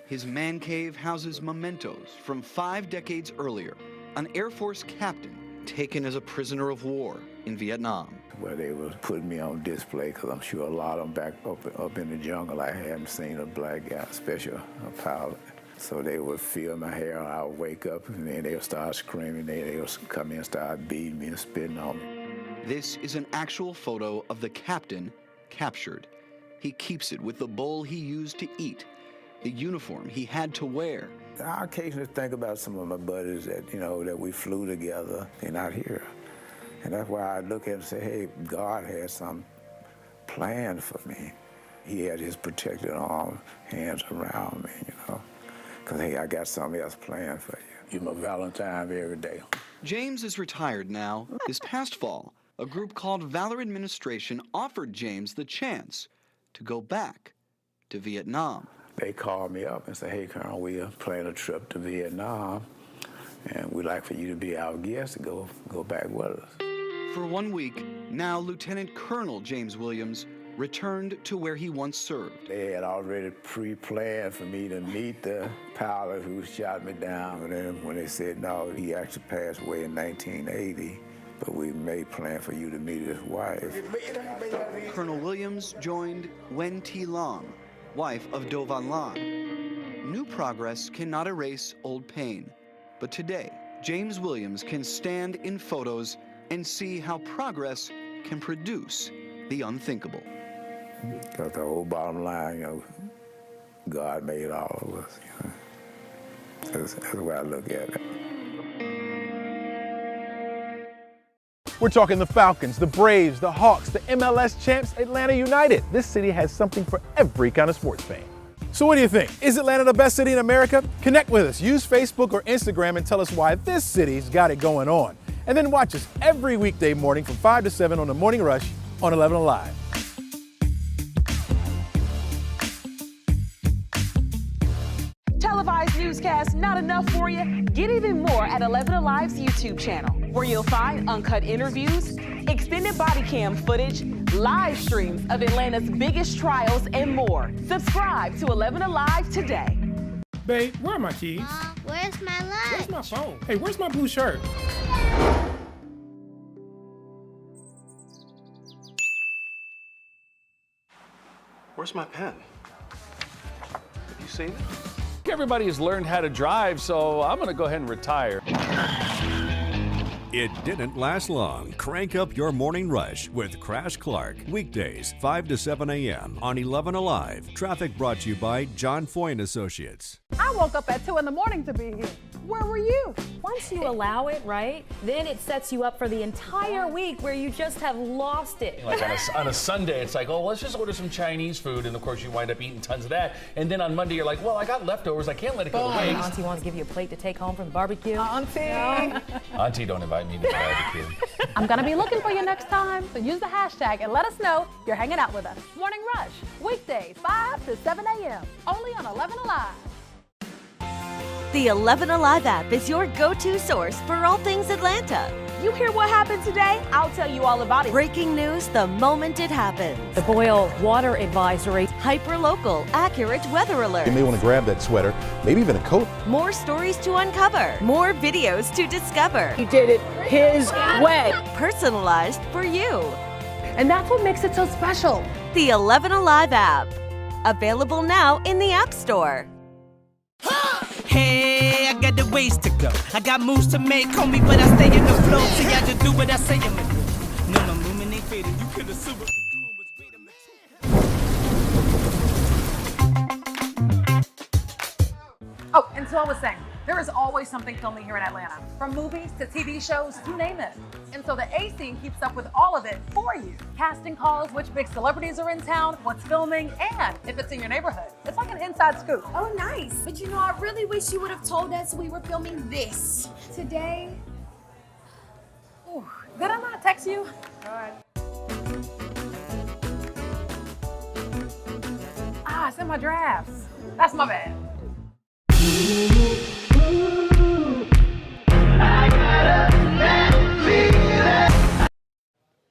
His man cave houses mementos from 5 decades earlier, an Air Force captain taken as a prisoner of war in Vietnam. Where they were putting me on display, because I'm sure a lot of them back up in the jungle, I hadn't seen a black guy, especially a pilot. So they would feel my hair, I would wake up, and then they would start screaming, they would come in and start beating me and spitting on me. This is an actual photo of the captain captured. He keeps it with the bowl he used to eat, the uniform he had to wear. I occasionally think about some of my buddies that, you know, that we flew together. They're not here. And that's why I look at it and say, hey, God has some plan for me. He had his protected arm, hands around me, you know. Because, hey, I got something else planned for you. You're my Valentine every day. James is retired now. This past fall, a group called Valor Administration offered James the chance to go back to Vietnam. They called me up and said, hey, Colonel, we are planning a trip to Vietnam, and we'd like for you to be our guest to go back with us. For 1 week, now Lieutenant Colonel James Williams returned to where he once served. They had already pre-planned for me to meet the pilot who shot me down. And then when they said, no, he actually passed away in 1980, but we made plan for you to meet his wife. Colonel Williams joined Wen Thi Long, wife of Do Van Lan. New progress cannot erase old pain, but today, James Williams can stand in photos and see how progress can produce the unthinkable. Because the whole bottom line, you know, God made all of us. You know? That's the way I look at it. We're talking the Falcons, the Braves, the Hawks, the MLS champs, Atlanta United. This city has something for every kind of sports fan. So what do you think? Is Atlanta the best city in America? Connect with us. Use Facebook or Instagram and tell us why this city's got it going on. And then watch us every weekday morning from 5 to 7 on The Morning Rush on 11Alive. Televised newscasts not enough for you? Get even more at 11Alive's YouTube channel, where you'll find uncut interviews, extended body cam footage, live streams of Atlanta's biggest trials, and more. Subscribe to 11Alive today. Babe, where are my keys? Where's my lunch? Where's my phone? Hey, where's my blue shirt? Where's my pen? Have you seen it? Everybody has learned how to drive, so I'm going to go ahead and retire. It didn't last long. Crank up your morning rush with Crash Clark. Weekdays, 5 to 7 a.m. on 11Alive. Traffic brought to you by John Foyne Associates. I woke up at 2 in the morning to be here. Where were you? Once you allow it, right, then it sets you up for the entire week where you just have lost it. Like on a Sunday, it's like, oh, let's just order some Chinese food. And of course, you wind up eating tons of that. And then on Monday, you're like, well, I got leftovers. I can't let it go to waste. Auntie wants to give you a plate to take home from the barbecue. Auntie. No. Auntie, don't invite me to the barbecue. I'm going to be looking for you next time, so use the hashtag and let us know you're hanging out with us. Morning Rush, weekdays, 5 to 7 a.m., only on 11Alive. The 11Alive app is your go-to source for all things Atlanta. You hear what happened today? I'll tell you all about it. Breaking news the moment it happens. The boil water advisory. Hyper-local, accurate weather alerts. You may want to grab that sweater, maybe even a coat. More stories to uncover. More videos to discover. He did it his way. Personalized for you. And that's what makes it so special. The 11Alive app. Available now in the App Store. Hey, I got the ways to go. I got moves to make, homie, but I stay in the flow. See, I just do what I say I'm gonna do. No, my movement ain't faded. You could assume what the doing was great. Oh, and so I was saying, there There is always something filming here in Atlanta, from movies to TV shows, you name it. And so the A Scene keeps up with all of it for you. Casting calls, which big celebrities are in town, what's filming, and if it's in your neighborhood. It's like an inside scoop. Oh, nice. But you know, I really wish you would have told us we were filming this today. Ooh, did I not text you? All right. Ah, it's in my drafts. That's my bad.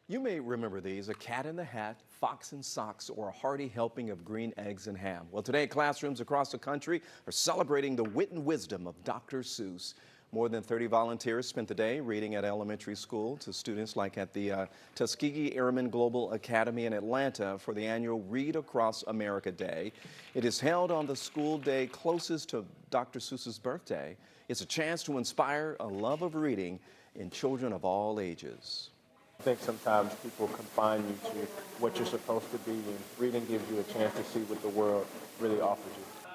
You may remember these: a cat in the hat, fox in socks, or a hearty helping of green eggs and ham. Well, today classrooms across the country are celebrating the wit and wisdom of Dr. Seuss. More than 30 volunteers spent the day reading at elementary school to students like at the Tuskegee Airmen Global Academy in Atlanta for the annual Read Across America Day. It is held on the school day closest to Dr. Seuss's birthday. It's a chance to inspire a love of reading in children of all ages. I think sometimes people confine you to what you're supposed to be, and reading gives you a chance to see what the world really offers you.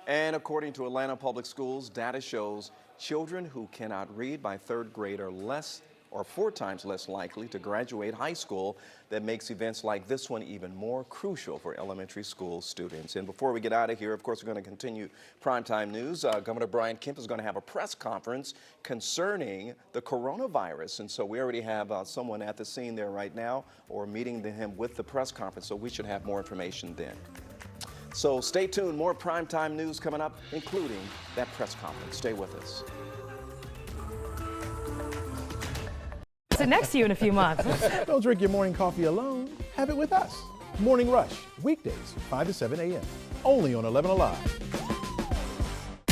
And according to Atlanta Public Schools, data shows children who cannot read by third grade are 4 times less likely to graduate high school. That makes events like this one even more crucial for elementary school students. And before we get out of here, of course, we're going to continue primetime news. Governor Brian Kemp is going to have a press conference concerning the coronavirus. And so we already have someone at the scene there right now, or meeting him with the press conference. So we should have more information then. So stay tuned, more primetime news coming up, including that press conference. Stay with us. Sit next to you in a few months. Don't drink your morning coffee alone. Have it with us. Morning Rush, weekdays, 5 to 7 a.m. Only on 11Alive.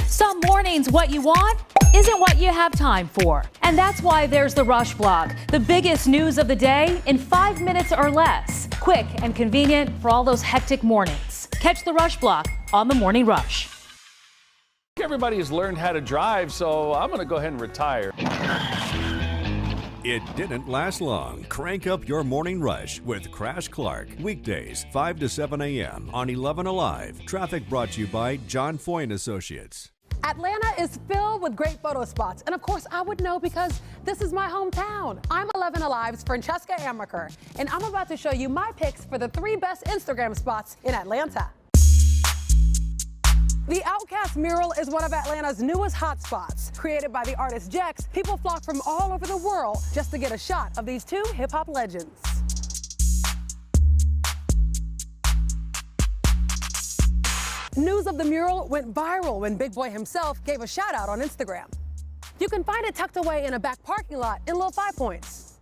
Some mornings, what you want isn't what you have time for. And that's why there's the Rush Vlog, the biggest news of the day in 5 minutes or less. Quick and convenient for all those hectic mornings. Catch the Rush Vlog on the Morning Rush. Everybody has learned how to drive, so I'm going to go ahead and retire. It didn't last long. Crank up your morning rush with Crash Clark. Weekdays, 5 to 7 a.m. on 11Alive. Traffic brought to you by John Foy & Associates. Atlanta is filled with great photo spots. And of course, I would know because this is my hometown. I'm 11Alive's Francesca Amaker, and I'm about to show you my picks for the 3 best Instagram spots in Atlanta. The Outcast mural is one of Atlanta's newest hotspots. Created by the artist Jex, people flock from all over the world just to get a shot of these 2 hip-hop legends. News of the mural went viral when Big Boy himself gave a shout out on Instagram. You can find it tucked away in a back parking lot in Little 5 Points.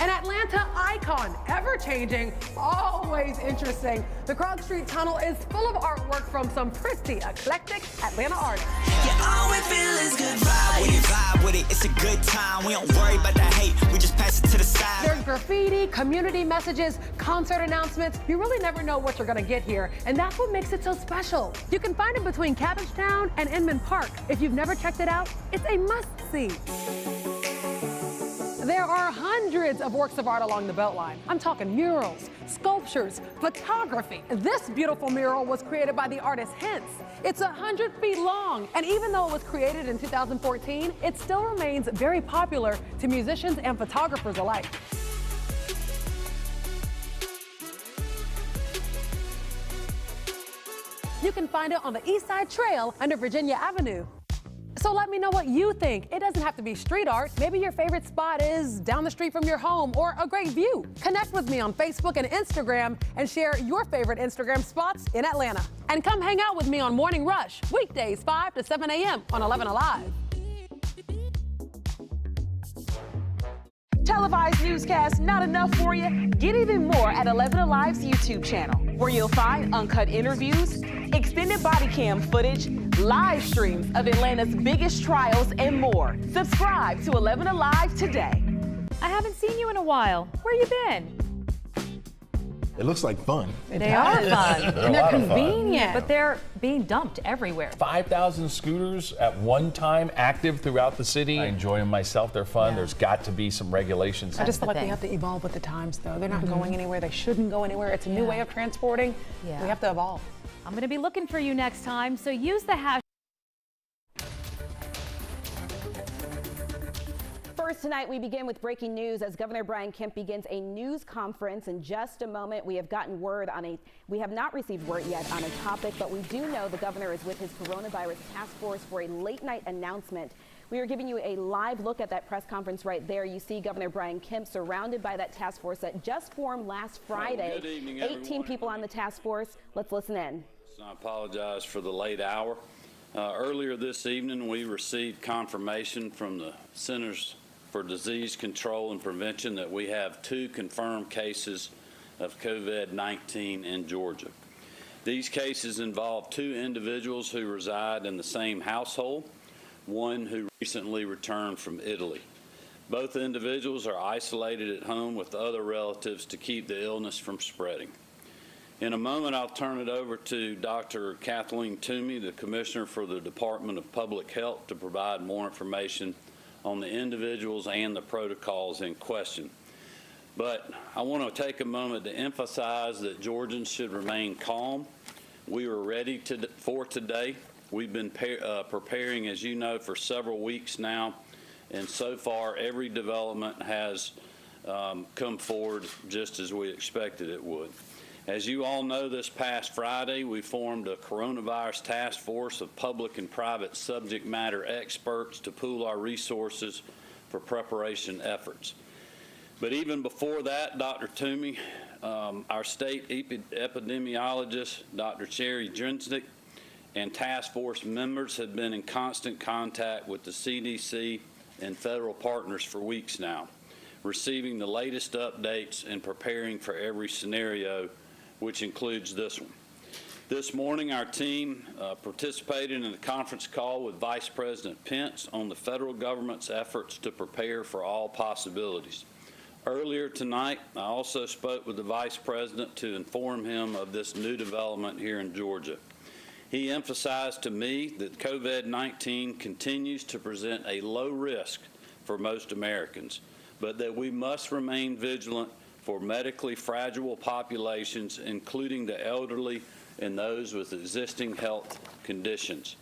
An Atlanta icon, ever-changing, always interesting. The Krog Street Tunnel is full of artwork from some pretty eclectic Atlanta artists. Yeah, all we feel is good vibe with it, it's a good time. We don't worry about the hate, we just pass it to the side. There's graffiti, community messages, concert announcements. You really never know what you're gonna get here, and that's what makes it so special. You can find it between Cabbagetown and Inman Park. If you've never checked it out, it's a must-see. There are hundreds of works of art along the Beltline. I'm talking murals, sculptures, photography. This beautiful mural was created by the artist Hints. It's 100 feet long, and even though it was created in 2014, it still remains very popular to musicians and photographers alike. You can find it on the East Side Trail under Virginia Avenue. So let me know what you think. It doesn't have to be street art. Maybe your favorite spot is down the street from your home or a great view. Connect with me on Facebook and Instagram and share your favorite Instagram spots in Atlanta. And come hang out with me on Morning Rush, weekdays 5 to 7 a.m. on 11Alive. Televised newscasts not enough for you? Get even more at 11Alive's YouTube channel, where you'll find uncut interviews, extended body cam footage, live streams of Atlanta's biggest trials, and more. Subscribe to 11Alive today. I haven't seen you in a while. Where you been? It looks like fun. They are fun. And they're convenient. But they're being dumped everywhere. 5,000 scooters at one time active throughout the city. I enjoy them myself. They're fun. There's got to be some regulations. I just feel like we have to evolve with the times, though. They're not going anywhere. They shouldn't go anywhere. It's a new way of transporting. We have to evolve. I'm going to be looking for you next time, so use the hashtag tonight, we begin with breaking news as Governor Brian Kemp begins a news conference in just a moment. We have not received word yet on a topic, but we do know the governor is with his coronavirus task force for a late night announcement. We are giving you a live look at that press conference right there. You see Governor Brian Kemp surrounded by that task force that just formed last Friday. Good evening, 18 people on the task force. Let's listen in. I apologize for the late hour. Earlier this evening, we received confirmation from the Centers for Disease Control and Prevention that we have 2 confirmed cases of COVID-19 in Georgia. These cases involve 2 individuals who reside in the same household, one who recently returned from Italy. Both individuals are isolated at home with other relatives to keep the illness from spreading. In a moment, I'll turn it over to Dr. Kathleen Toomey, the Commissioner for the Department of Public Health, to provide more information on the individuals and the protocols in question. But I want to take a moment to emphasize that Georgians should remain calm. We are ready for today. We've been preparing, as you know, for several weeks now, and so far every development has come forward just as we expected it would. As you all know, this past Friday, we formed a coronavirus task force of public and private subject matter experts to pool our resources for preparation efforts. But even before that, Dr. Toomey, our state epidemiologist, Dr. Sherry Drensick, and task force members have been in constant contact with the CDC and federal partners for weeks now, receiving the latest updates and preparing for every scenario, which includes this one. This morning, our team participated in a conference call with Vice President Pence on the federal government's efforts to prepare for all possibilities. Earlier tonight, I also spoke with the Vice President to inform him of this new development here in Georgia. He emphasized to me that COVID-19 continues to present a low risk for most Americans, but that we must remain vigilant for medically fragile populations, including the elderly and those with existing health conditions.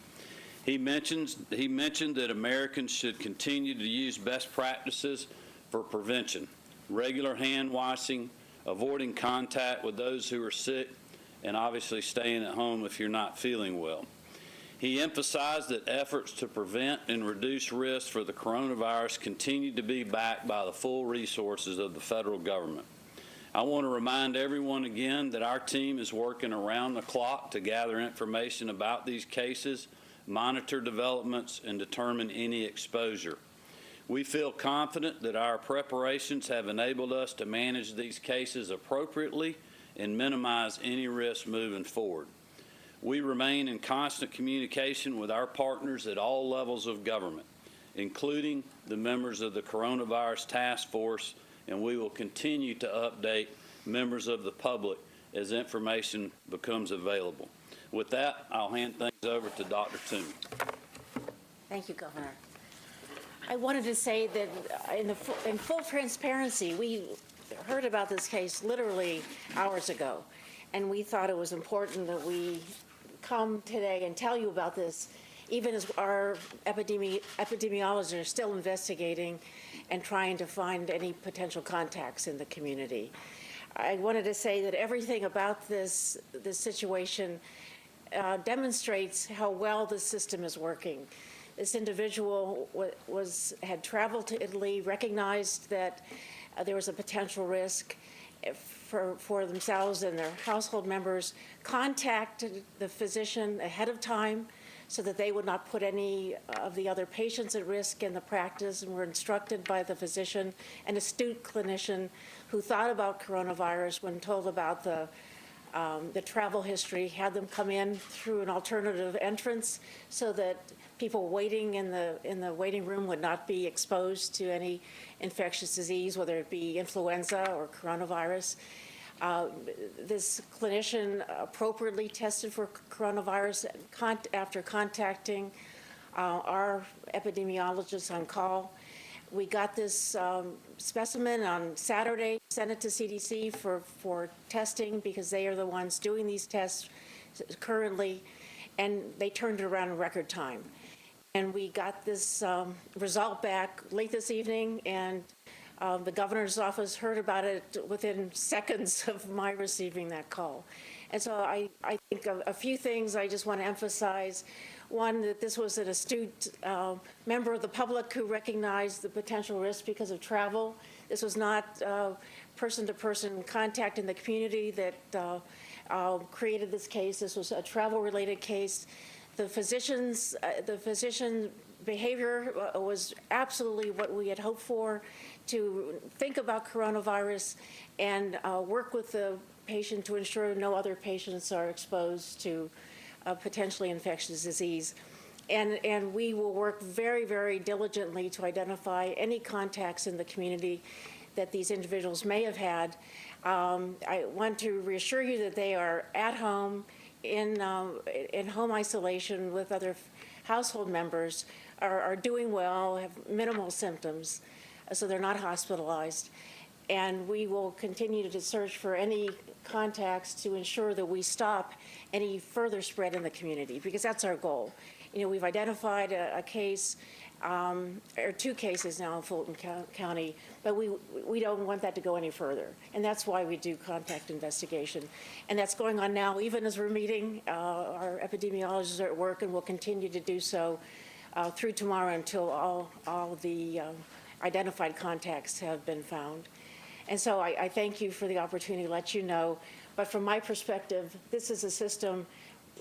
He mentioned that Americans should continue to use best practices for prevention, regular hand washing, avoiding contact with those who are sick, and obviously staying at home if you're not feeling well. He emphasized that efforts to prevent and reduce risk for the coronavirus continue to be backed by the full resources of the federal government. I want to remind everyone again that our team is working around the clock to gather information about these cases, monitor developments, and determine any exposure. We feel confident that our preparations have enabled us to manage these cases appropriately and minimize any risk moving forward. We remain in constant communication with our partners at all levels of government, including the members of the Coronavirus Task Force, and we will continue to update members of the public as information becomes available. With that, I'll hand things over to Dr. Toomey. Thank you, Governor. I wanted to say that in full transparency, we heard about this case literally hours ago, and we thought it was important that we come today and tell you about this, even as our epidemiologists are still investigating and trying to find any potential contacts in the community. I wanted to say that everything about this situation demonstrates how well the system is working. This individual had traveled to Italy, recognized that there was a potential risk for themselves and their household members, contacted the physician ahead of time so that they would not put any of the other patients at risk in the practice, and were instructed by the physician, an astute clinician who thought about coronavirus when told about the travel history, had them come in through an alternative entrance so that people waiting in the waiting room would not be exposed to any infectious disease, whether it be influenza or coronavirus. This clinician appropriately tested for coronavirus after contacting our epidemiologists on call. We got this specimen on Saturday, sent it to CDC for testing because they are the ones doing these tests currently, and they turned it around in record time. And we got this result back late this evening, and the governor's office heard about it within seconds of my receiving that call. And so I think a few things I just want to emphasize. One, that this was an astute member of the public who recognized the potential risk because of travel. This was not person-to-person contact in the community that created this case. This was a travel-related case. The physician behavior was absolutely what we had hoped for, to think about coronavirus and work with the patient to ensure no other patients are exposed to potentially infectious disease. And we will work very, very diligently to identify any contacts in the community that these individuals may have had. I want to reassure you that they are at home, in home isolation with other household members, are doing well, have minimal symptoms, so they're not hospitalized. And we will continue to search for any contacts to ensure that we stop any further spread in the community, because that's our goal. You know, we've identified a case, or 2 cases now in Fulton County, but we don't want that to go any further. And that's why we do contact investigation. And that's going on now, even as we're meeting. Our epidemiologists are at work, and will continue to do so through tomorrow until all the identified contacts have been found. And so I thank you for the opportunity to let you know. But from my perspective, this is a system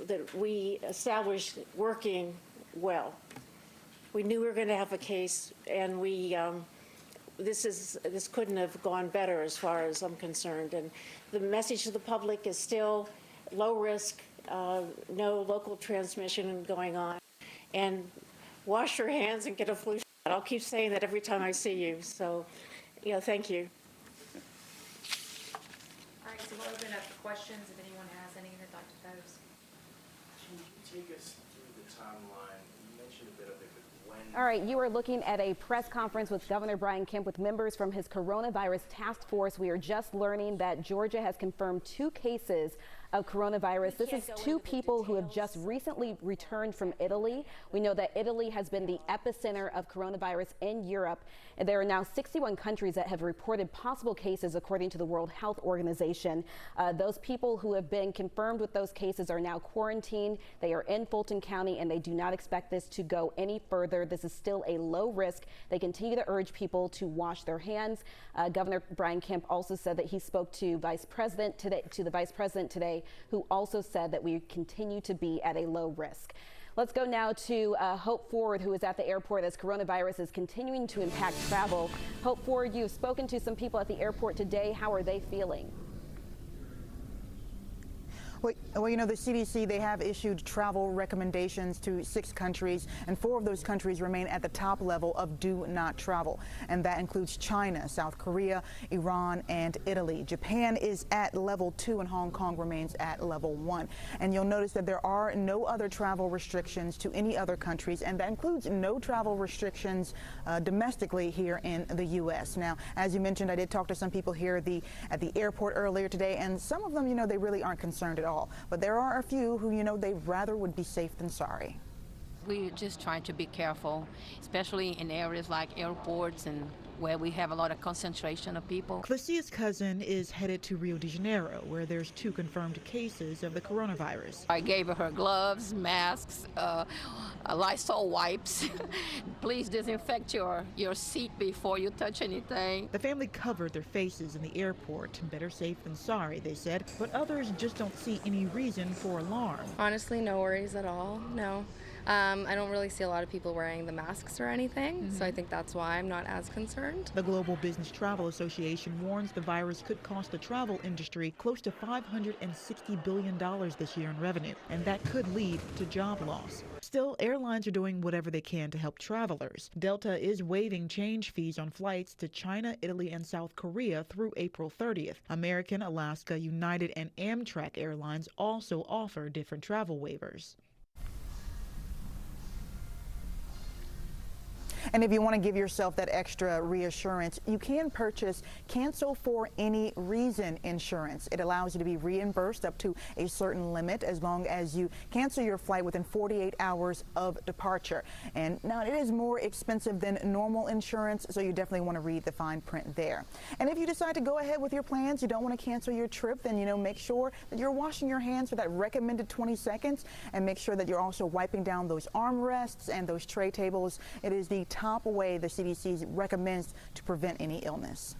that we established working well. We knew we were going to have a case, and this couldn't have gone better as far as I'm concerned. And the message to the public is still low risk, no local transmission going on, and wash your hands and get a flu shot. I'll keep saying that every time I see you. So, thank you. All right, so we'll open up for questions if anyone has any they'd like to pose. Can you take us through the timeline? You mentioned a bit of it, but when... All right, you are looking at a press conference with Governor Brian Kemp with members from his coronavirus task force. We are just learning that Georgia has confirmed 2 cases of coronavirus. This is 2 people who have just recently returned from Italy. We know that Italy has been the epicenter of coronavirus in Europe, and there are now 61 countries that have reported possible cases according to the World Health Organization. Those people who have been confirmed with those cases are now quarantined. They are in Fulton County, and they do not expect this to go any further. This is still a low risk. They continue to urge people to wash their hands. Governor Brian Kemp also said that he spoke to the Vice President today, who also said that we continue to be at a low risk. Let's go now to Hope Ford, who is at the airport as coronavirus is continuing to impact travel. Hope Ford, you've spoken to some people at the airport today. How are they feeling? Well, you know, the CDC, they have issued travel recommendations to 6 countries, and 4 of those countries remain at the top level of do not travel. And that includes China, South Korea, Iran, and Italy. Japan is at level 2, and Hong Kong remains at level 1. And you'll notice that there are no other travel restrictions to any other countries, and that includes no travel restrictions domestically here in the U.S. Now, as you mentioned, I did talk to some people here at the airport earlier today, and some of them, you know, they really aren't concerned at all. But there are a few who, you know, they rather would be safe than sorry. We're just trying to be careful, especially in areas like airports and where we have a lot of concentration of people. Clacia's cousin is headed to Rio de Janeiro, where there's 2 confirmed cases of the coronavirus. I gave her gloves, masks, Lysol wipes. Please disinfect your seat before you touch anything. The family covered their faces in the airport. Better safe than sorry, they said, but others just don't see any reason for alarm. Honestly, no worries at all, no. I don't really see a lot of people wearing the masks or anything, so I think that's why I'm not as concerned. The Global Business Travel Association warns the virus could cost the travel industry close to $560 billion this year in revenue, and that could lead to job loss. Still, airlines are doing whatever they can to help travelers. Delta is waiving change fees on flights to China, Italy, and South Korea through April 30th. American, Alaska, United, and Amtrak airlines also offer different travel waivers. And if you want to give yourself that extra reassurance, you can purchase Cancel for Any Reason insurance. It allows you to be reimbursed up to a certain limit as long as you cancel your flight within 48 hours of departure. And now it is more expensive than normal insurance, so you definitely want to read the fine print there. And if you decide to go ahead with your plans, you don't want to cancel your trip, then make sure that you're washing your hands for that recommended 20 seconds, and make sure that you're also wiping down those armrests and those tray tables. It is the top way the CDC recommends to prevent any illness.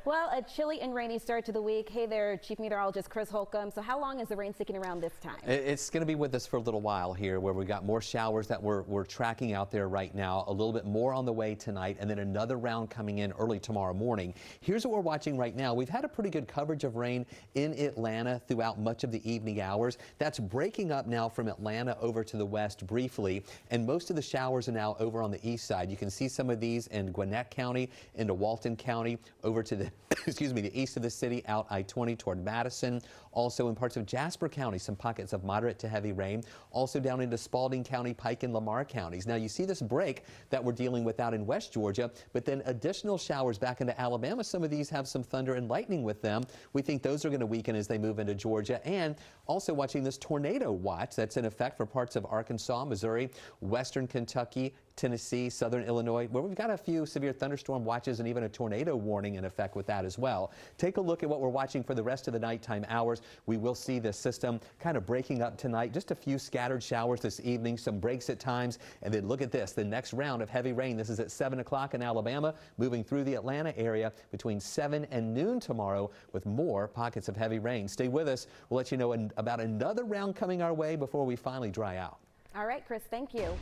Well, a chilly and rainy start to the week. Hey there, Chief Meteorologist Chris Holcomb. So how long is the rain sticking around this time? It's going to be with us for a little while here, where we got more showers that we're tracking out there right now, a little bit more on the way tonight, and then another round coming in early tomorrow morning. Here's what we're watching right now. We've had a pretty good coverage of rain in Atlanta throughout much of the evening hours. That's breaking up now from Atlanta over to the west briefly, and most of the showers are now over on the east side. You can see some of these in Gwinnett County, into Walton County, over to the the east of the city, out I-20 toward Madison. Also in parts of Jasper County, some pockets of moderate to heavy rain. Also down into Spalding County, Pike and Lamar counties. Now you see this break that we're dealing with out in West Georgia, but then additional showers back into Alabama. Some of these have some thunder and lightning with them. We think those are going to weaken as they move into Georgia. And also watching this tornado watch that's in effect for parts of Arkansas, Missouri, western Kentucky, Tennessee, southern Illinois, where we've got a few severe thunderstorm watches and even a tornado warning in effect with that as well. Take a look at what we're watching for the rest of the nighttime hours. We will see the system kind of breaking up tonight. Just a few scattered showers this evening, some breaks at times. And then look at this, the next round of heavy rain. This is at 7 o'clock in Alabama, moving through the Atlanta area between 7 and noon tomorrow with more pockets of heavy rain. Stay with us. We'll let you know about another round coming our way before we finally dry out. All right, Chris, thank you.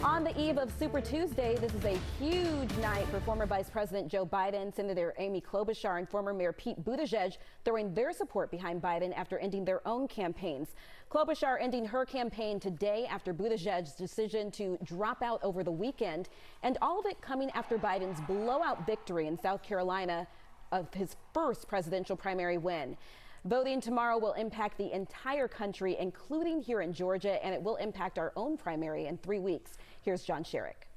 On the eve of Super Tuesday, this is a huge night for former Vice President Joe Biden, Senator Amy Klobuchar and former Mayor Pete Buttigieg throwing their support behind Biden after ending their own campaigns. Klobuchar ending her campaign today after Buttigieg's decision to drop out over the weekend, and all of it coming after Biden's blowout victory in South Carolina of his first presidential primary win. Voting tomorrow will impact the entire country, including here in Georgia, and it will impact our own primary in 3 weeks. Here's John Sherrick.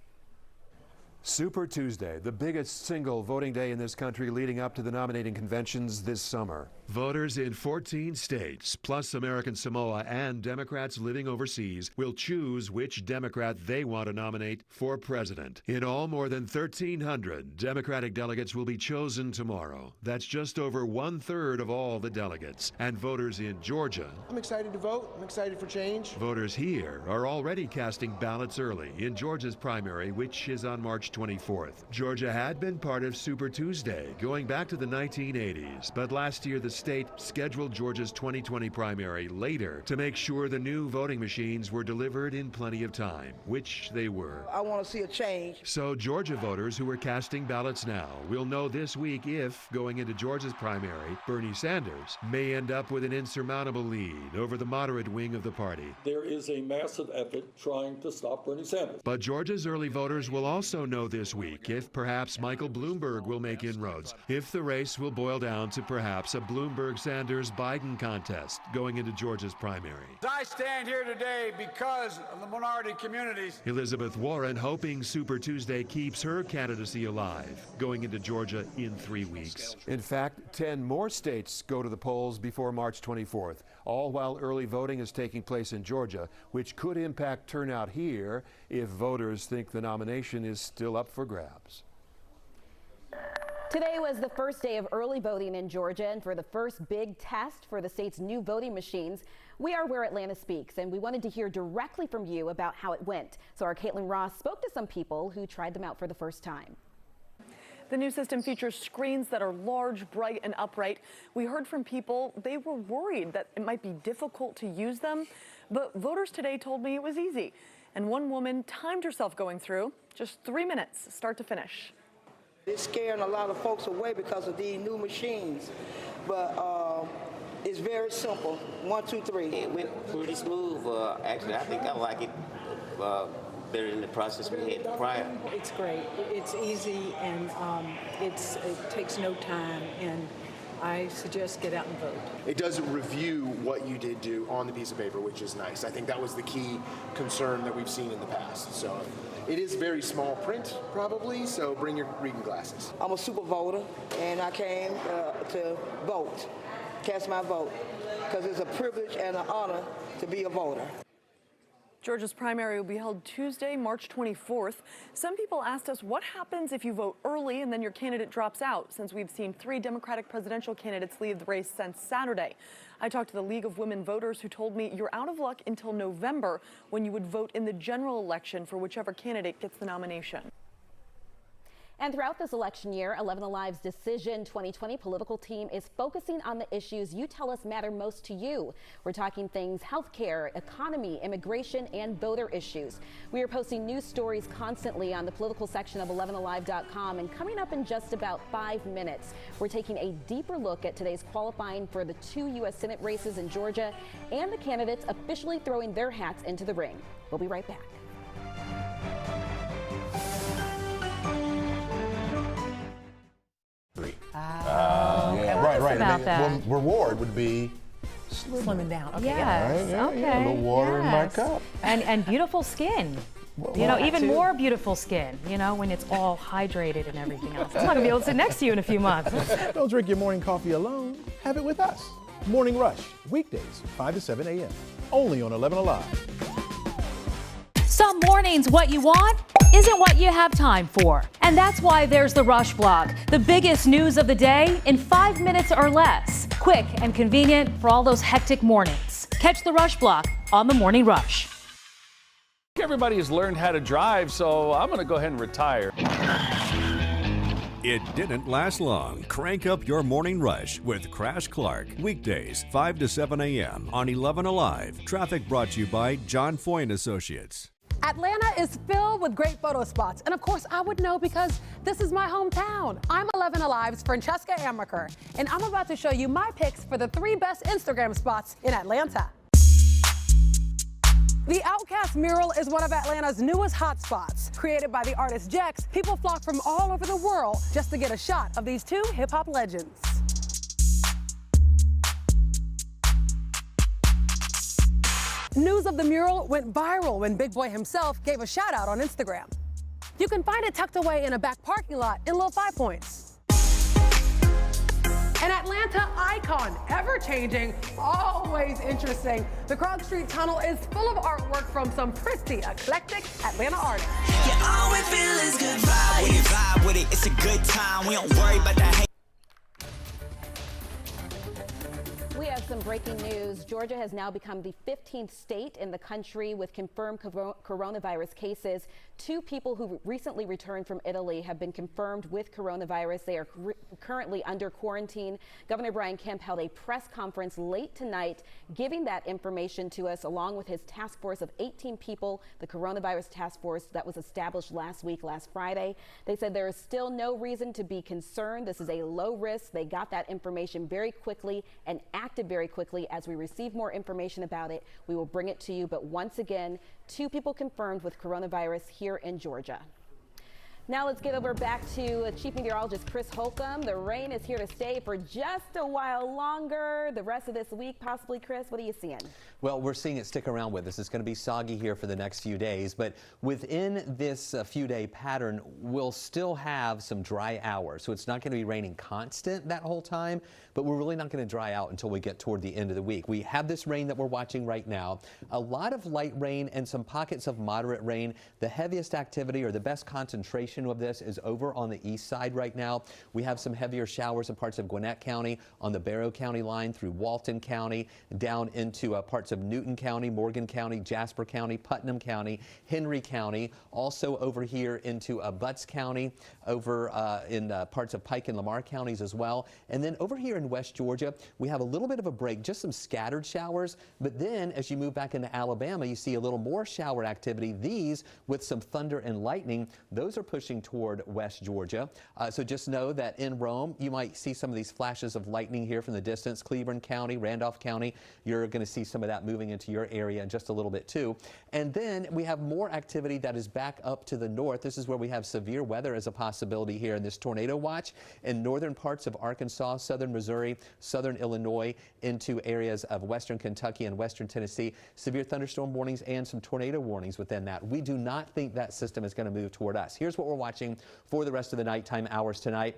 Super Tuesday, the biggest single voting day in this country leading up to the nominating conventions this summer. Voters in 14 states, plus American Samoa, and Democrats living overseas will choose which Democrat they want to nominate for president. In all, more than 1,300 Democratic delegates will be chosen tomorrow. That's just over 1/3 of all the delegates. And voters in Georgia. I'm excited to vote. I'm excited for change. Voters here are already casting ballots early in Georgia's primary, which is on March 24th. Georgia had been part of Super Tuesday going back to the 1980s, but last year the state scheduled Georgia's 2020 primary later to make sure the new voting machines were delivered in plenty of time, which they were. I want to see a change. So Georgia voters who are casting ballots now will know this week if, going into Georgia's primary, Bernie Sanders may end up with an insurmountable lead over the moderate wing of the party. There is a massive effort trying to stop Bernie Sanders. But Georgia's early voters will also know this week if perhaps Michael Bloomberg will make inroads, if the race will boil down to perhaps a Bloomberg-Sanders-Biden contest going into Georgia's primary. I stand here today because of the minority communities. Elizabeth Warren hoping Super Tuesday keeps her candidacy alive going into Georgia in 3 weeks. In fact, 10 more states go to the polls before March 24th, all while early voting is taking place in Georgia, which could impact turnout here if voters think the nomination is still up for grabs. Today was the first day of early voting in Georgia, and for the first big test for the state's new voting machines, we are where Atlanta speaks, and we wanted to hear directly from you about how it went. So our Caitlin Ross spoke to some people who tried them out for the first time. The new system features screens that are large, bright, and upright. We heard from people they were worried that it might be difficult to use them, but voters today told me it was easy. And one woman timed herself going through just 3 minutes, start to finish. It's scaring a lot of folks away because of these new machines, but it's very simple. 1, 2, 3. It went pretty smooth. Actually, I think I like it better than the process we had prior. It's great. It's easy, and it takes no time, and I suggest get out and vote. It doesn't review what you did do on the piece of paper, which is nice. I think that was the key concern that we've seen in the past. So it is very small print, probably, so bring your reading glasses. I'm a super voter, and I came to vote, cast my vote, because it's a privilege and an honor to be a voter. Georgia's primary will be held Tuesday, March 24th. Some people asked us what happens if you vote early and then your candidate drops out, since we've seen 3 Democratic presidential candidates leave the race since Saturday. I talked to the League of Women Voters, who told me you're out of luck until November, when you would vote in the general election for whichever candidate gets the nomination. And throughout this election year, 11Alive's Decision 2020 political team is focusing on the issues you tell us matter most to you. We're talking things healthcare, economy, immigration, and voter issues. We are posting news stories constantly on the political section of 11alive.com, and coming up in just about 5 minutes, we're taking a deeper look at today's qualifying for the 2 U.S. Senate races in Georgia and the candidates officially throwing their hats into the ring. We'll be right back. Right. About that. Reward would be Slimming down. Okay. Yes. yeah, Okay. a little water in my Yes. cup. And beautiful skin. You know, even more beautiful skin, you know, when it's all hydrated and everything else. I'm not going to be able to sit next to you in a few months. Don't drink your morning coffee alone. Have it with us. Morning Rush, weekdays, 5 to 7 a.m. Only on 11Alive. Some mornings, what you want isn't what you have time for. And that's why there's the Rush Blog, the biggest news of the day in 5 minutes or less. Quick and convenient for all those hectic mornings. Catch the Rush Blog on the Morning Rush. Everybody has learned how to drive, so I'm going to go ahead and retire. It didn't last long. Crank up your morning rush with Crash Clark. Weekdays, 5 to 7 a.m. on 11Alive. Traffic brought to you by John Foy & Associates. Atlanta is filled with great photo spots. And of course, I would know because this is my hometown. I'm 11Alive's Francesca Amaker, and I'm about to show you my picks for the 3 best Instagram spots in Atlanta. The Outcast mural is one of Atlanta's newest hotspots. Created by the artist Jex, people flock from all over the world just to get a shot of these 2 hip-hop legends. News of the mural went viral when Big Boy himself gave a shout out on Instagram. You can find it tucked away in a back parking lot in Little 5 Points. An Atlanta icon, ever-changing, always interesting. The Krog Street Tunnel is full of artwork from some pretty eclectic Atlanta artists. Yeah, all we feel is good vibe with it, it's a good time. We don't worry about that hate. We have some breaking news. Georgia has now become the 15th state in the country with confirmed coronavirus cases. 2 people who recently returned from Italy have been confirmed with coronavirus. They are currently under quarantine. Governor Brian Kemp held a press conference late tonight, giving that information to us, along with his task force of 18 people, the coronavirus task force that was established last Friday. They said there is still no reason to be concerned. This is a low risk. They got that information very quickly and acted very quickly. As we receive more information about it, we will bring it to you. But once again, 2 people confirmed with coronavirus here in Georgia. Now let's get over back to Chief Meteorologist Chris Holcomb. The rain is here to stay for just a while longer. The rest of this week, possibly. Chris, what are you seeing? Well, we're seeing it stick around with us. It's going to be soggy here for the next few days, but within this few-day pattern, we'll still have some dry hours. So it's not going to be raining constant that whole time, but we're really not going to dry out until we get toward the end of the week. We have this rain that we're watching right now, a lot of light rain and some pockets of moderate rain. The heaviest activity, or the best concentration of this, is over on the east side right now. We have some heavier showers in parts of Gwinnett County, on the Barrow County line through Walton County, down into parts of Newton County, Morgan County, Jasper County, Putnam County, Henry County, also over here into Butts County, over in parts of Pike and Lamar counties as well. And then over here in West Georgia, we have a little bit of a break, just some scattered showers. But then as you move back into Alabama, you see a little more shower activity. These with some thunder and lightning, those are pushing pushing toward West Georgia. So just know that in Rome, you might see some of these flashes of lightning here from the distance. Cleveland County, Randolph County, you're going to see some of that moving into your area in just a little bit too. And then we have more activity that is back up to the north. This is where we have severe weather as a possibility here in this tornado watch in northern parts of Arkansas, southern Missouri, southern Illinois, into areas of western Kentucky and western Tennessee. Severe thunderstorm warnings and some tornado warnings within that. We do not think that system is going to move toward us. Here's what we're watching for the rest of the nighttime hours tonight.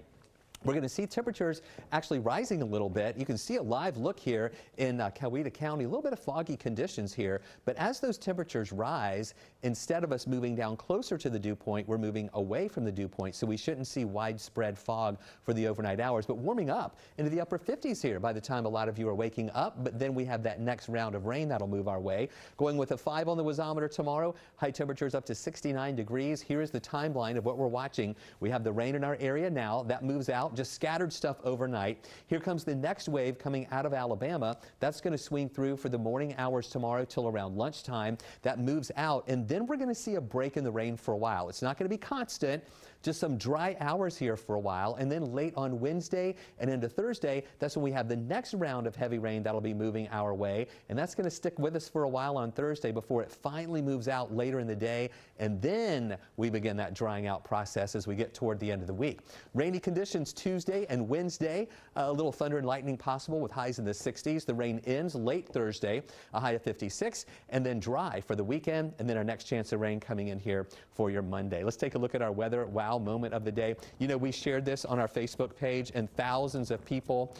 We're going to see temperatures actually rising a little bit. You can see a live look here in Gwinnett County, a little bit of foggy conditions here. But as those temperatures rise, instead of us moving down closer to the dew point, we're moving away from the dew point. So we shouldn't see widespread fog for the overnight hours, but warming up into the upper 50s here by the time a lot of you are waking up. But then we have that next round of rain that'll move our way. Going with a 5 on the wasometer tomorrow, high temperatures up to 69 degrees. Here is the timeline of what we're watching. We have the rain in our area now. That moves out. Just scattered stuff overnight. Here comes the next wave coming out of Alabama. That's going to swing through for the morning hours tomorrow till around lunchtime. That moves out, and then we're going to see a break in the rain for a while. It's not going to be constant, just some dry hours here for a while, and then late on Wednesday and into Thursday, that's when we have the next round of heavy rain that'll be moving our way, and that's going to stick with us for a while on Thursday before it finally moves out later in the day, and then we begin that drying out process as we get toward the end of the week. Rainy conditions Tuesday and Wednesday, a little thunder and lightning possible with highs in the 60s. The rain ends late Thursday, a high of 56, and then dry for the weekend, and then our next chance of rain coming in here for your Monday. Let's take a look at our weather wow moment of the day. You know, we shared this on our Facebook page, and thousands of people